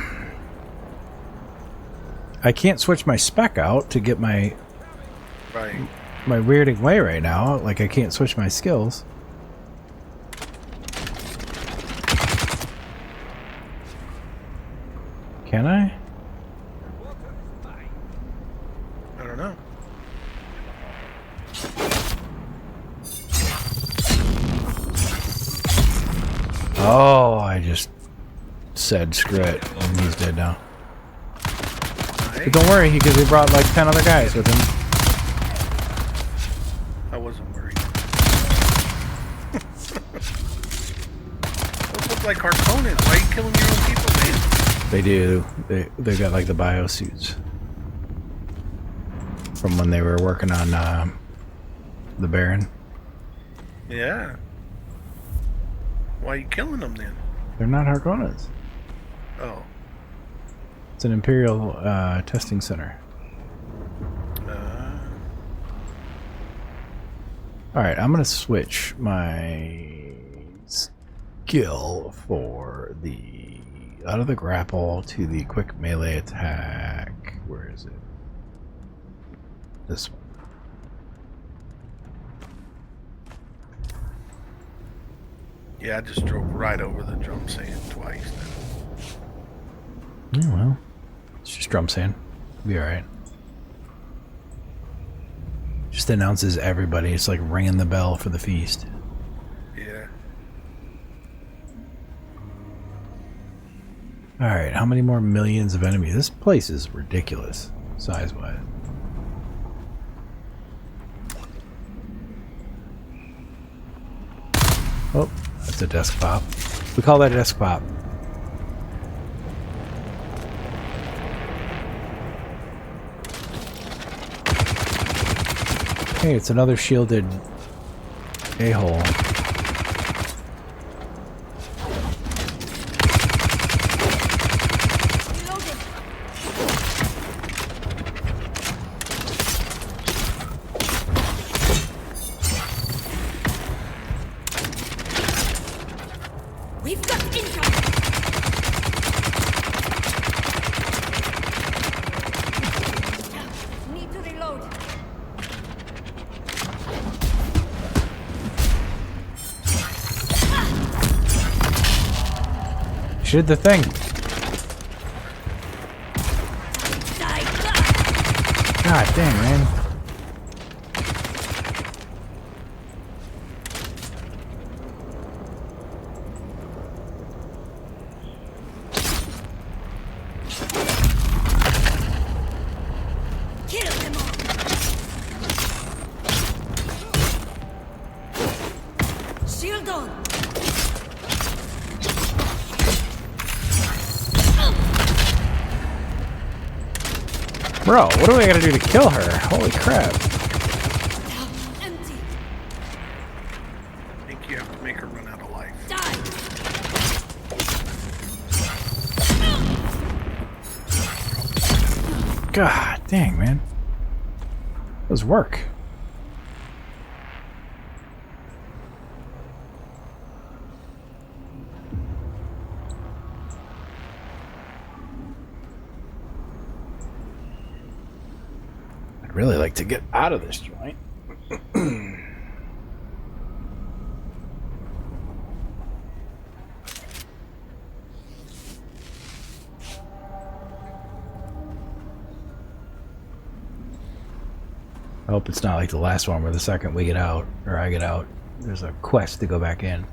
I can't switch my spec out to get my weirding way right now. Like, I can't switch my skills. Can I? I don't know. Oh, I just said screw it, and he's dead now. But don't worry, because he brought like 10 other guys with him. I wasn't worried. Those look like Harkonnens. Why are you killing your own people, man? They do. They got like the biosuits from when they were working on the Baron. Yeah. Why are you killing them then? They're not Harkonnens. Oh. It's an Imperial testing center. Alright, I'm going to switch my skill for the out of the grapple to the quick melee attack. Where is it? This one. Yeah, I just drove right over the drum sand twice now. Oh, well. It's just drum sand. Be alright. Just announces everybody. It's like ringing the bell for the feast. Yeah. Alright, how many more millions of enemies? This place is ridiculous, size-wise. Oh, that's a desk pop. We call that a desk pop. Hey, it's another shielded a-hole. We've got income. Need to reload. She did the thing. God dang, man. Kill them all. Shield on. Bro, what do I gotta do to kill her? Holy crap. Empty. I think you have to make her run out of life. God dang, man. That was work. I'd really like to get out of this joint. I hope it's not like the last one where the second we get out, or I get out, there's a quest to go back in.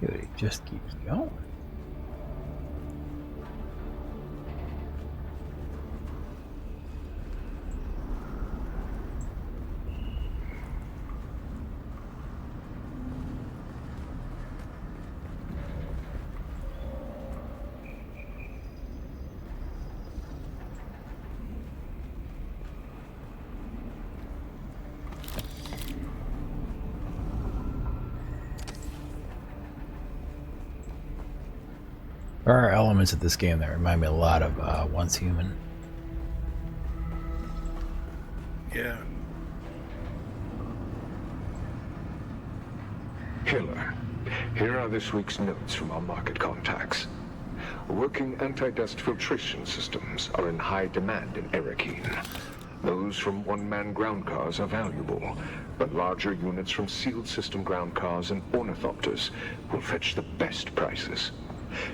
Dude, it just keeps going. There are elements of this game that remind me a lot of Once Human. Yeah. Killer, here are this week's notes from our market contacts. Working anti-dust filtration systems are in high demand in Erekine. Those from one-man ground cars are valuable, but larger units from sealed system ground cars and ornithopters will fetch the best prices.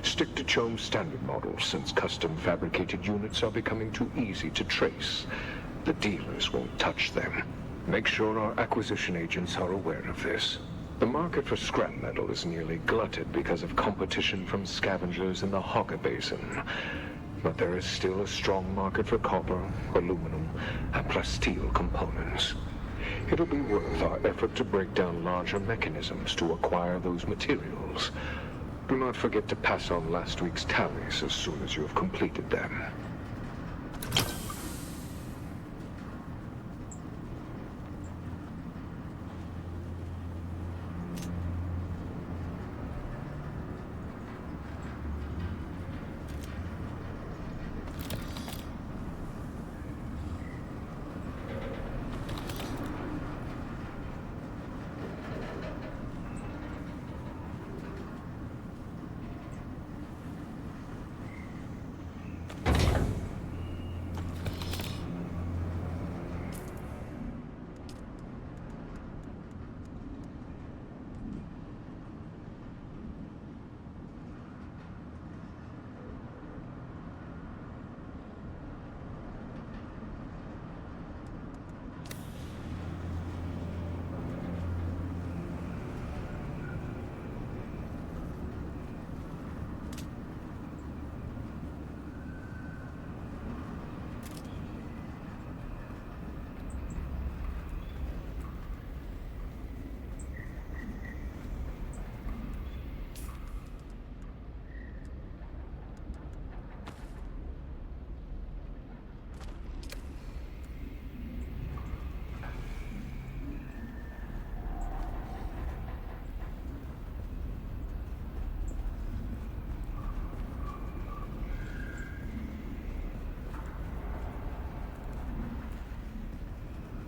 Stick to Chome's standard models, since custom fabricated units are becoming too easy to trace. The dealers won't touch them. Make sure our acquisition agents are aware of this. The market for scrap metal is nearly glutted because of competition from scavengers in the Hogga Basin. But there is still a strong market for copper, aluminum, and plasteel components. It'll be worth our effort to break down larger mechanisms to acquire those materials. Do not forget to pass on last week's tallies as soon as you have completed them.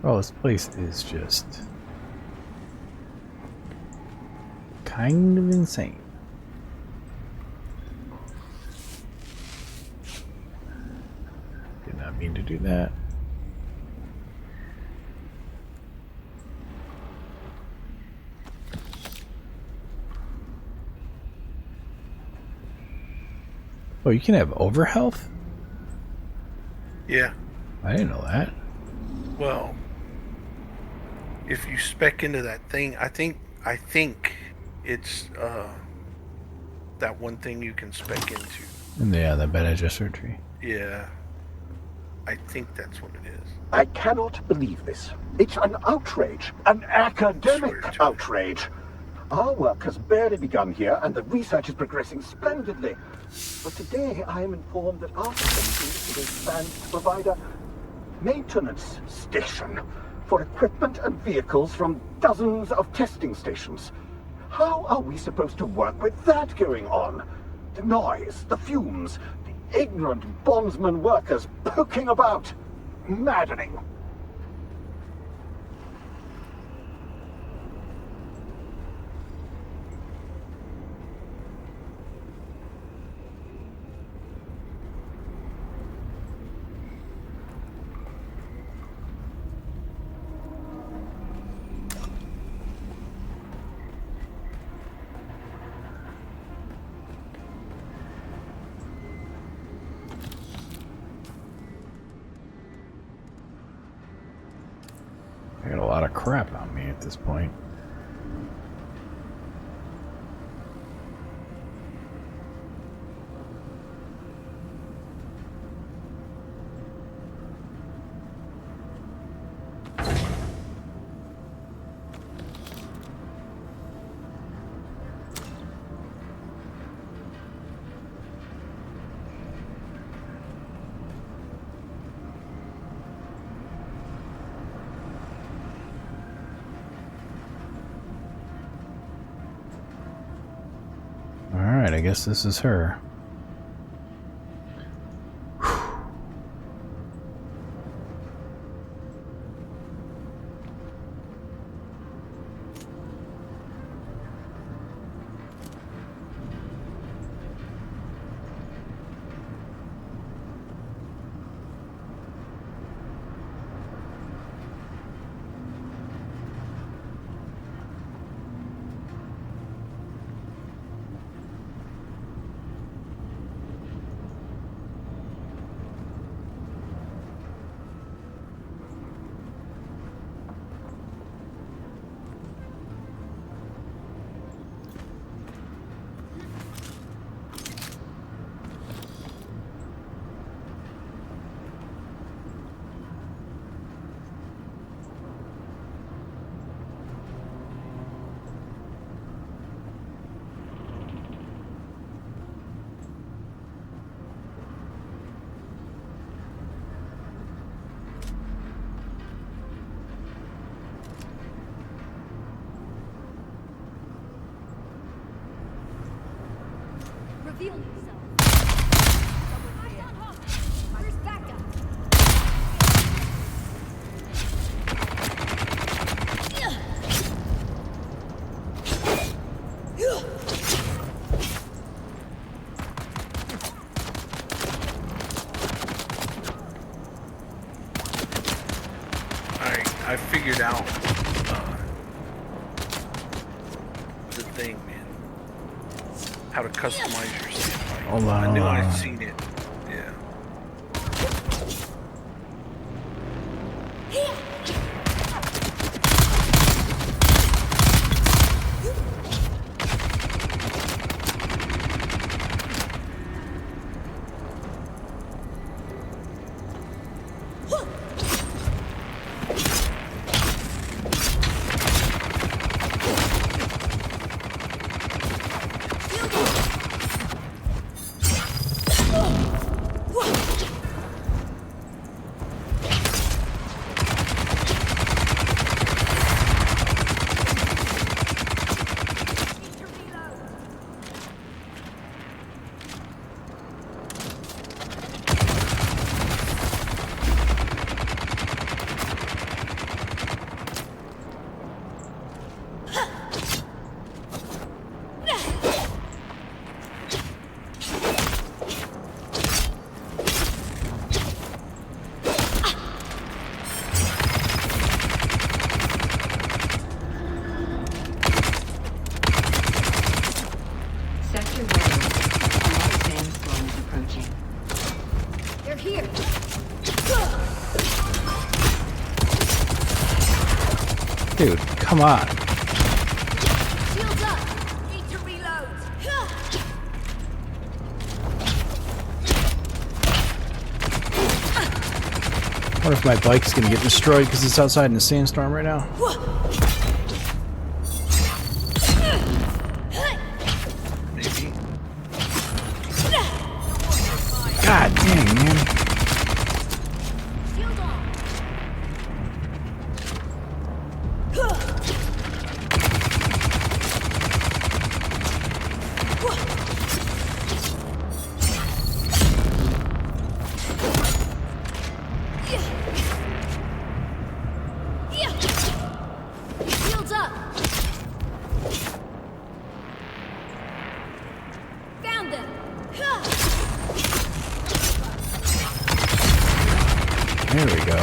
Oh, this place is just kind of insane. Did not mean to do that. Oh, you can have overhealth? Yeah. I didn't know that. Well, if you spec into that thing, I think it's that one thing you can spec into. Yeah, the Bene Gesserit tree. Yeah. I think that's what it is. I cannot believe this. It's an outrage. An academic outrage. Our work has barely begun here, and the research is progressing splendidly. But today I am informed that our facility is expanded to provide a maintenance station for equipment and vehicles from dozens of testing stations. How are we supposed to work with that going on? The noise, the fumes, the ignorant bondsman workers poking about. Maddening. I got a lot of crap on me at this point. Alright, I guess this is her. Reveal yourself. Where's backup? I figured out the thing, man. How to customize your standpipe. Hold on. I knew I'd seen it. Yeah. Dude, come on. Shields up. Need to reload. What if my bike's gonna get destroyed because it's outside in a sandstorm right now? Maybe. God dang, man. Shield on. Shields up. Found them. There we go.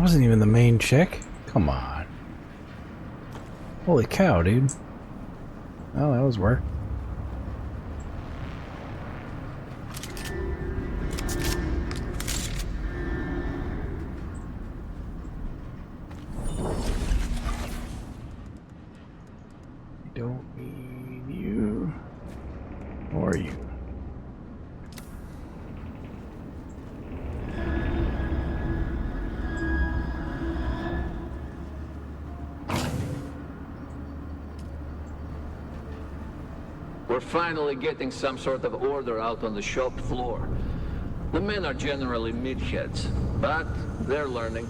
that wasn't even the main chick? Come on. Holy cow, dude. Oh, that was work. Don't need you. Or you. We're finally getting some sort of order out on the shop floor. The men are generally meatheads, but they're learning.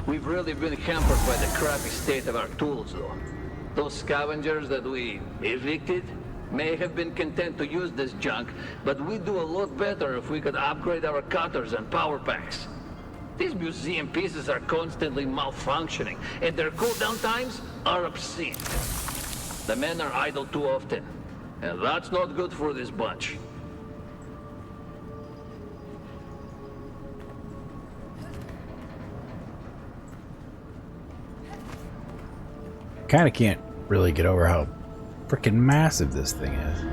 We've really been hampered by the crappy state of our tools, though. Those scavengers that we evicted may have been content to use this junk, but we'd do a lot better if we could upgrade our cutters and power packs. These museum pieces are constantly malfunctioning, and their cooldown times are obscene. The men are idle too often, and that's not good for this bunch. Kinda can't really get over how freaking massive this thing is.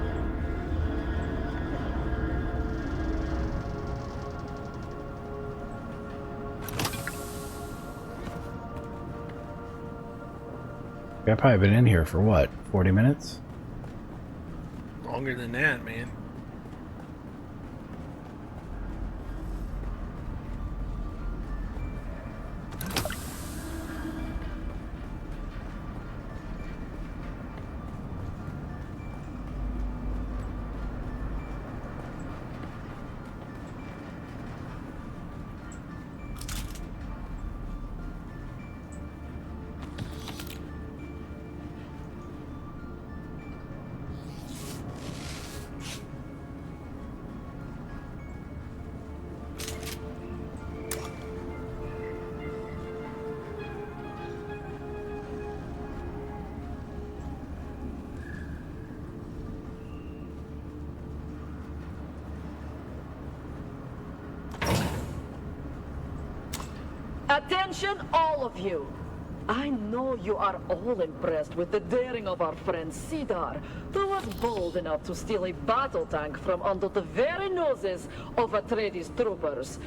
I've probably been in here for what, 40 minutes? Longer than that, man. Attention, all of you! I know you are all impressed with the daring of our friend Cedar, who was bold enough to steal a battle tank from under the very noses of Atreides troopers,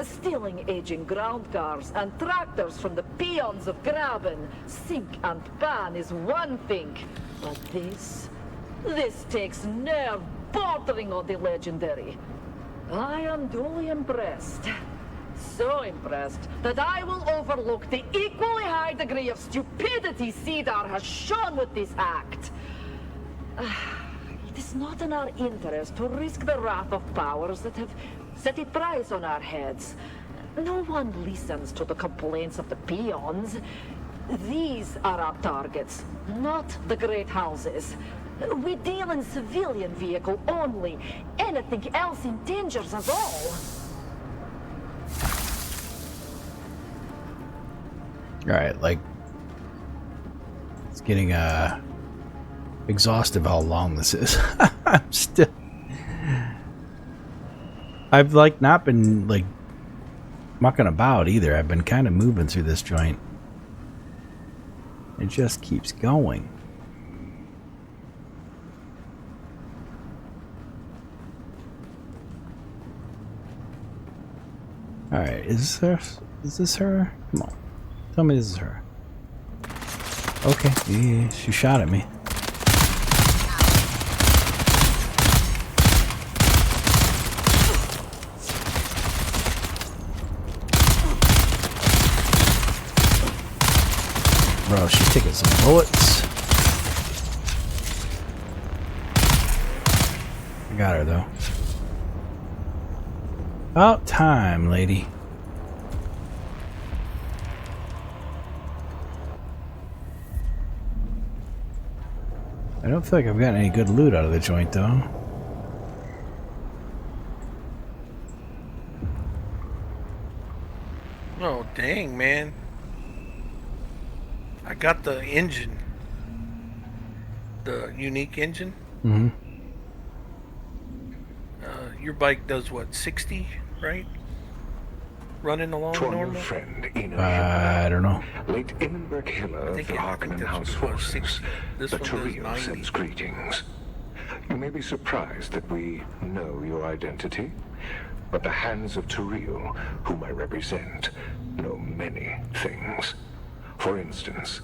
stealing aging ground cars and tractors from the peons of Graben. Sink and pan is one thing, but this takes nerve bordering on the legendary. I am duly impressed. So impressed that I will overlook the equally high degree of stupidity Cedar has shown with this act. It is not in our interest to risk the wrath of powers that have set a price on our heads. No one listens to the complaints of the peons. These are our targets, not the great houses. We deal in civilian vehicle only. Anything else endangers us all. Alright, like, it's getting exhaustive how long this is. I'm still... I've, like, not been, like, mucking about either. I've been kind of moving through this joint. It just keeps going. Alright, is this her? Come on. Tell me this is her. Okay, yeah, she shot at me. Bro, she's taking some bullets. I got her though. About time, lady. I don't feel like I've gotten any good loot out of the joint, though. Oh, dang, man. I got the engine. The unique engine. Mm-hmm. Your bike does what, 60, right? running along To our new normal? friend, Ina I don't know. late Innenberg Hiller of the Harkonnen House forces, the Torrio sends greetings. You may be surprised that we know your identity, but the hands of Torrio, whom I represent, know many things. For instance,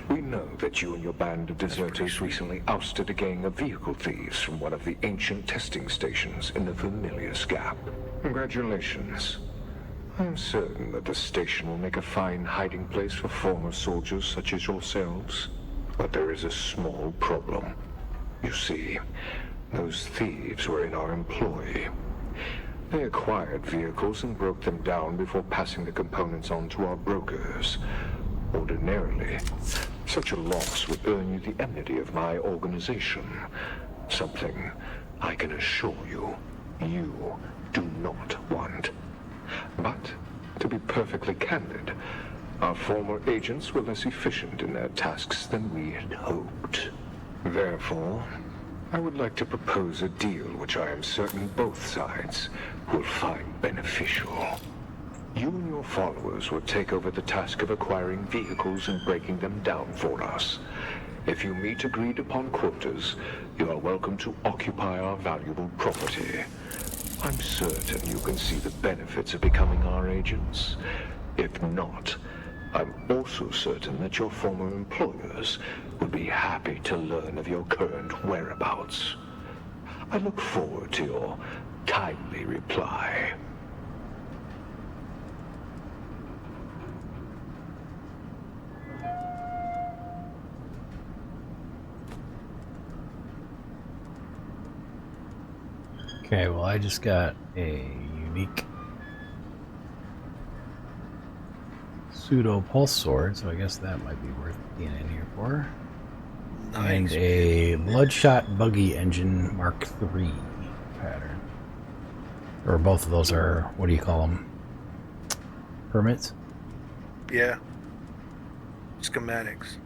we know that you and your band of deserters recently ousted a gang of vehicle thieves from one of the ancient testing stations in the Vermilius Gap. Congratulations. I am certain that the station will make a fine hiding place for former soldiers such as yourselves. But there is a small problem. You see, those thieves were in our employ. They acquired vehicles and broke them down before passing the components on to our brokers. Ordinarily, such a loss would earn you the enmity of my organization. Something I can assure you, you do not want. But, to be perfectly candid, our former agents were less efficient in their tasks than we had hoped. Therefore, I would like to propose a deal which I am certain both sides will find beneficial. You and your followers will take over the task of acquiring vehicles and breaking them down for us. If you meet agreed upon quotas, you are welcome to occupy our valuable property. I'm certain you can see the benefits of becoming our agents. If not, I'm also certain that your former employers would be happy to learn of your current whereabouts. I look forward to your timely reply. Okay, well, I just got a unique pseudo pulse sword, so I guess that might be worth being in here for. Nice. And a bloodshot buggy engine Mark III pattern. Or both of those are, what do you call them? Permits? Yeah. Schematics.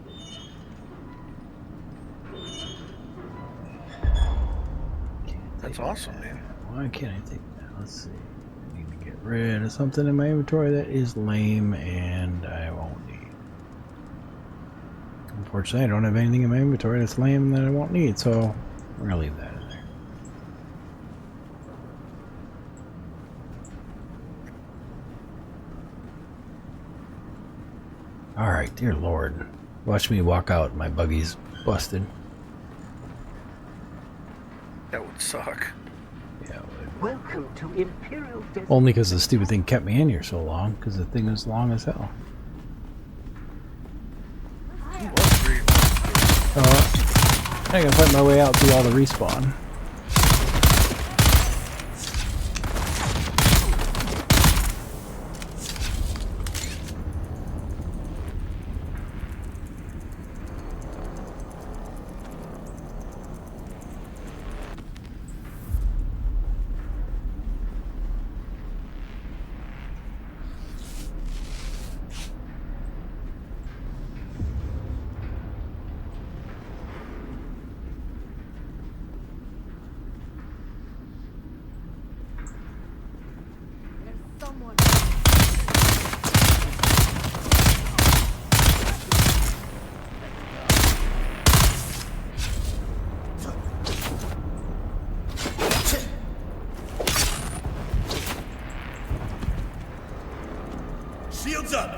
That's awesome, man. Why can't I take that? Let's see. I need to get rid of something in my inventory that is lame and I won't need. Unfortunately, I don't have anything in my inventory that's lame that I won't need, so we're gonna leave that in there. Alright, dear Lord. Watch me walk out, my buggy's busted. That would suck. Yeah, it would. Welcome to Imperial Desert. Only because the stupid thing kept me in here so long, because the thing is long as hell. I gotta find my way out through all the respawn. Shields up!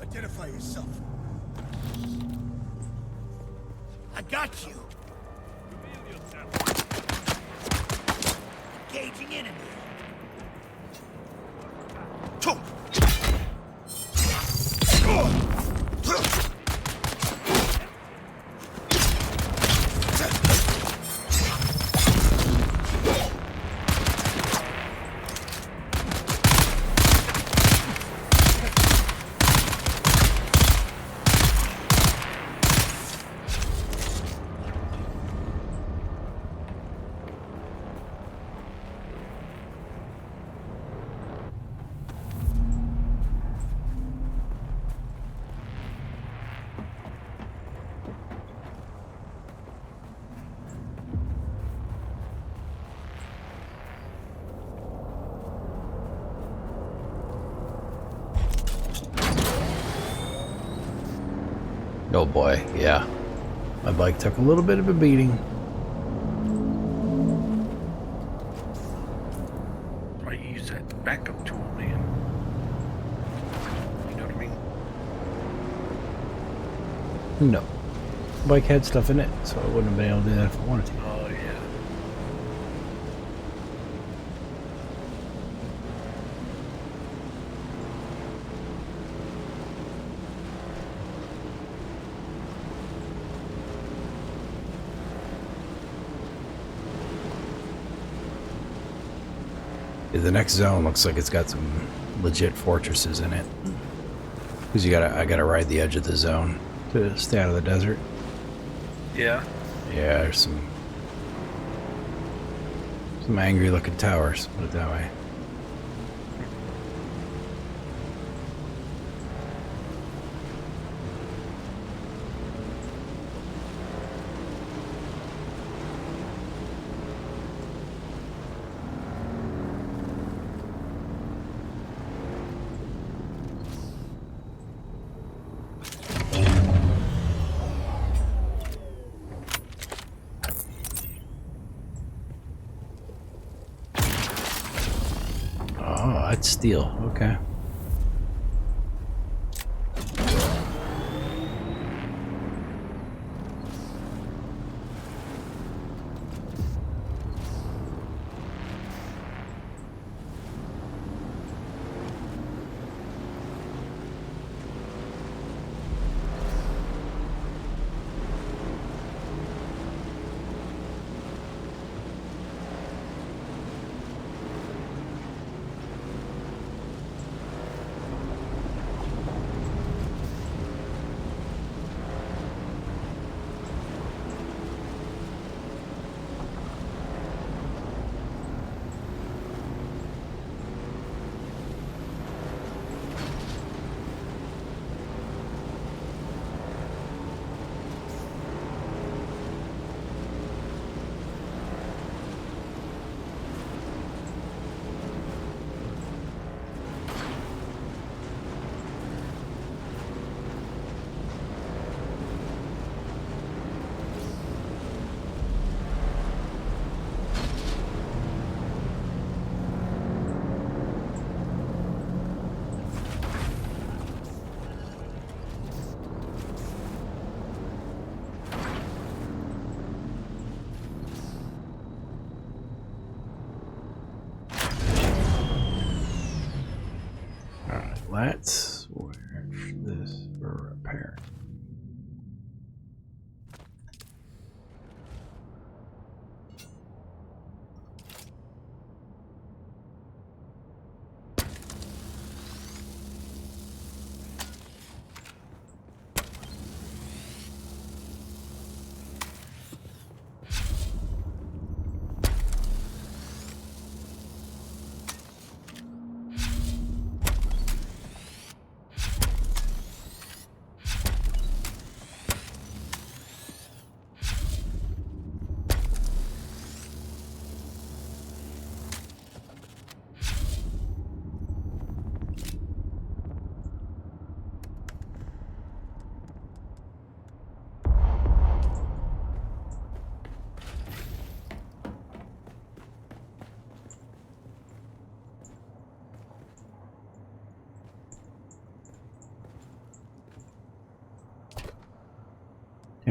Identify yourself. Got you. Engaging enemy. Oh boy, yeah. My bike took a little bit of a beating. I use that backup tool, man. You know what I mean? No. Bike had stuff in it, so I wouldn't have been able to do that if I wanted to. Oh, yeah. The next zone looks like it's got some legit fortresses in it. Because I gotta ride the edge of the zone to stay out of the desert. Yeah. Yeah, there's some angry looking towers, put it that way. Oh, that's steel. Okay. Let's switch this for repair.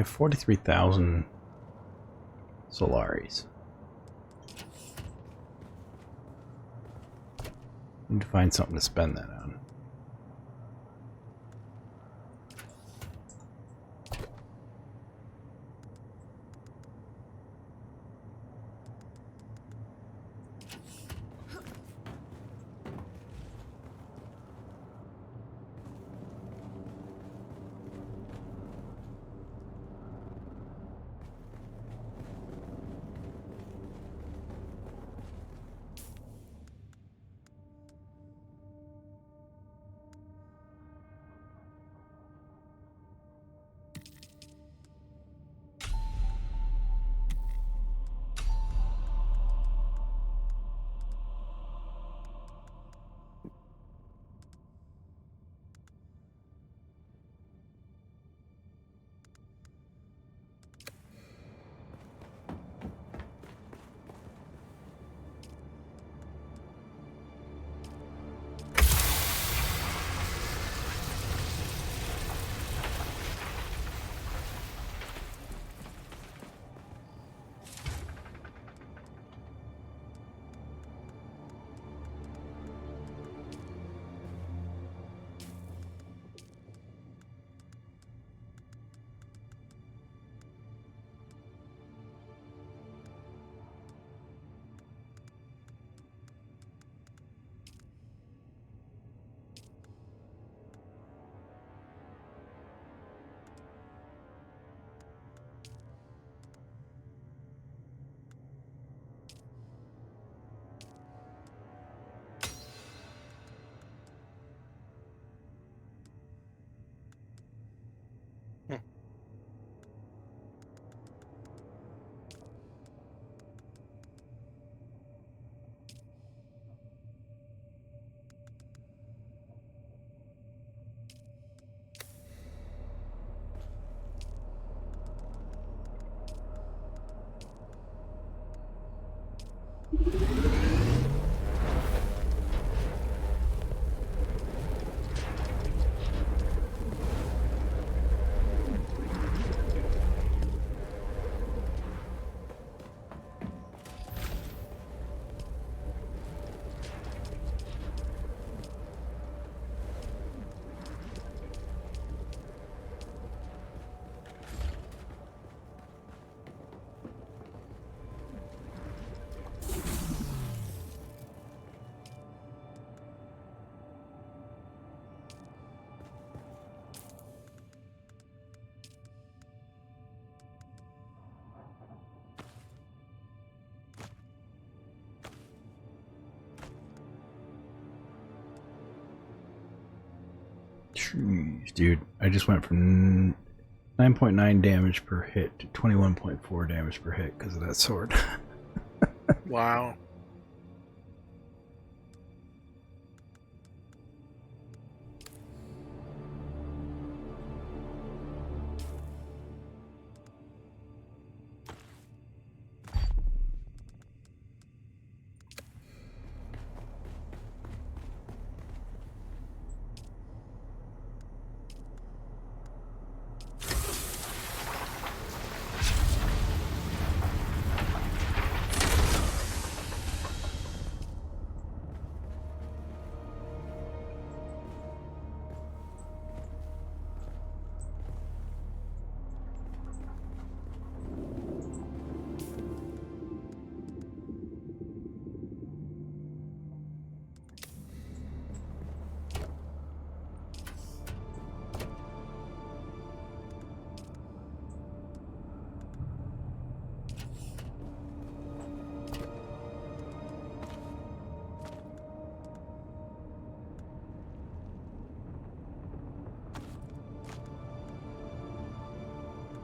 have 43,000 Solaris. Need to find something to spend that on. Jeez, dude, I just went from 9.9 damage per hit to 21.4 damage per hit because of that sword. Wow.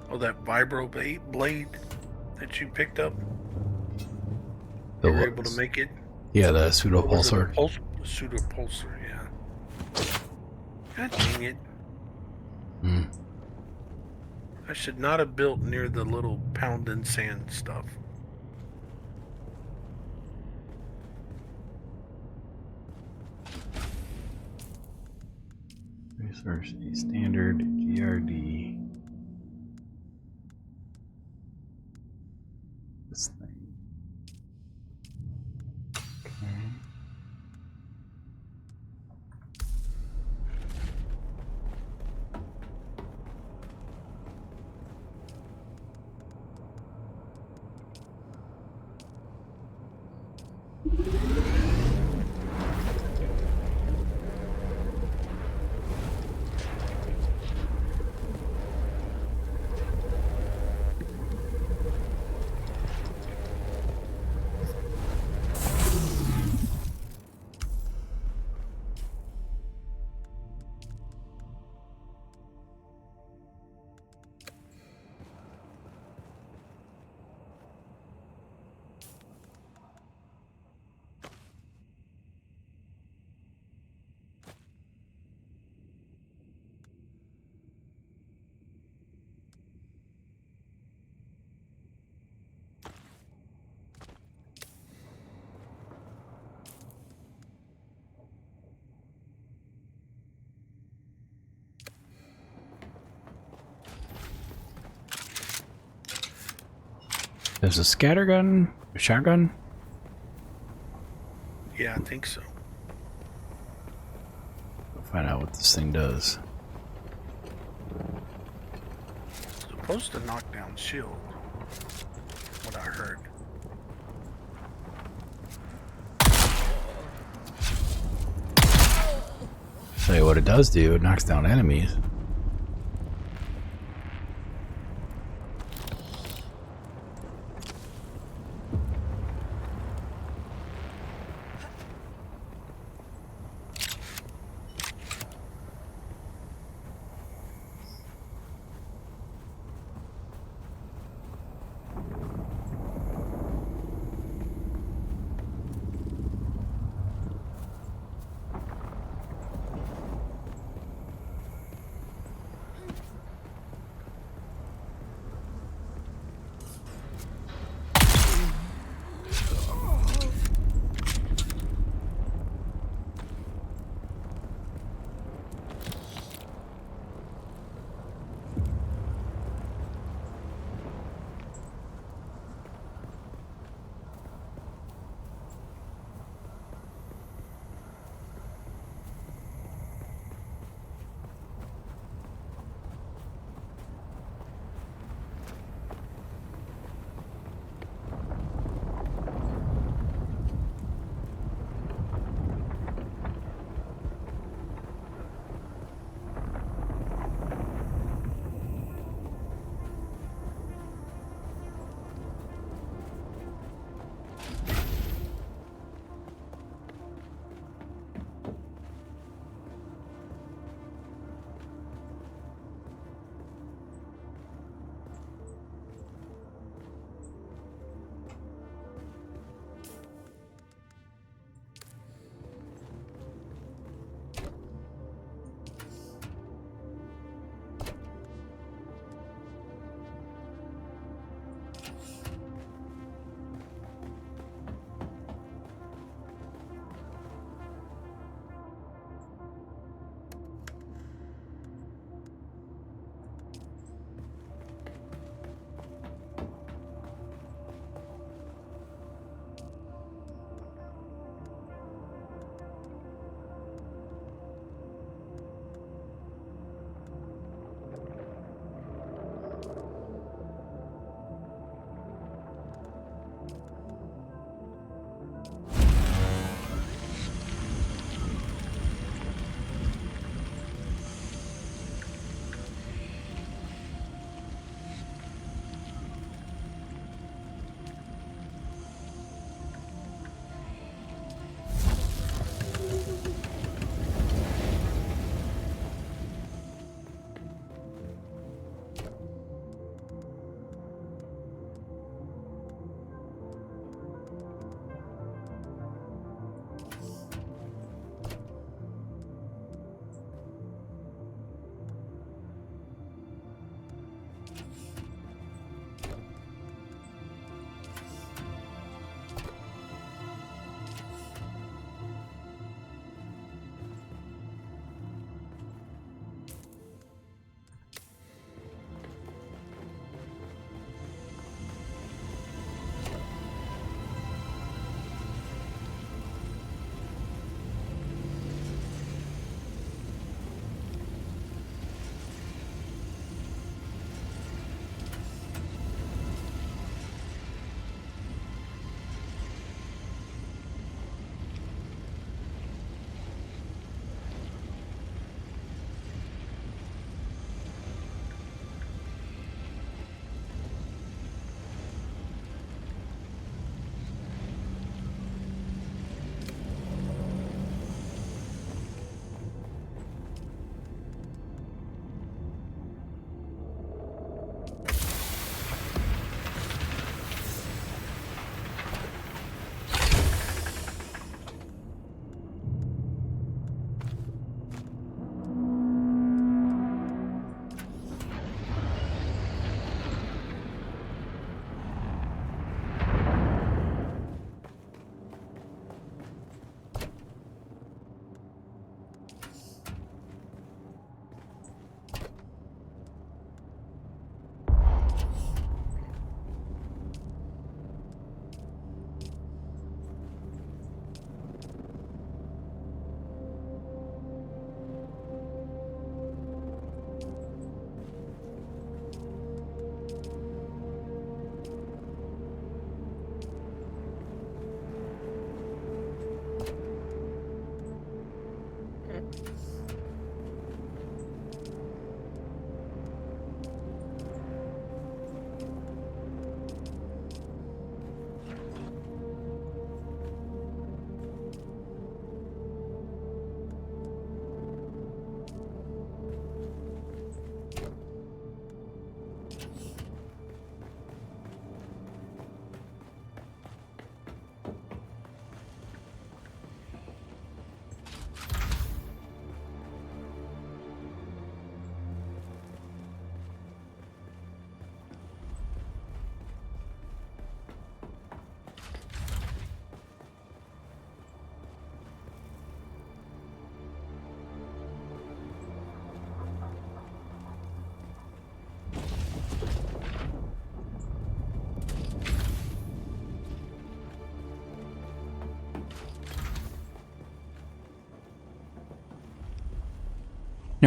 Oh, that vibro blade that you picked up? You were able to make it? Yeah, the pseudo pulsar. Pseudo pulsar, yeah. God dang it. I should not have built near the little pound and sand stuff. Research a standard GRD. this thing. Okay. There's a scattergun, a shotgun. Yeah, I think so. We'll find out what this thing does. Supposed to knock down shield. What I heard. Tell you what it does do, it knocks down enemies.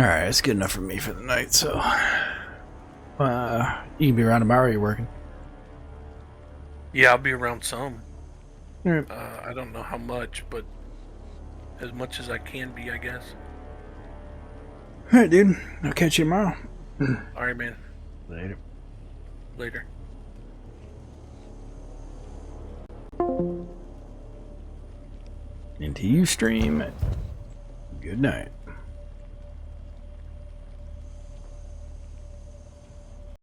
Alright, that's good enough for me for the night, so... you can be around tomorrow, you're working. Yeah, I'll be around some. Alright. I don't know how much, but as much as I can be, I guess. Alright, dude. I'll catch you tomorrow. Alright, man. Later. Later. Into you stream. Good night.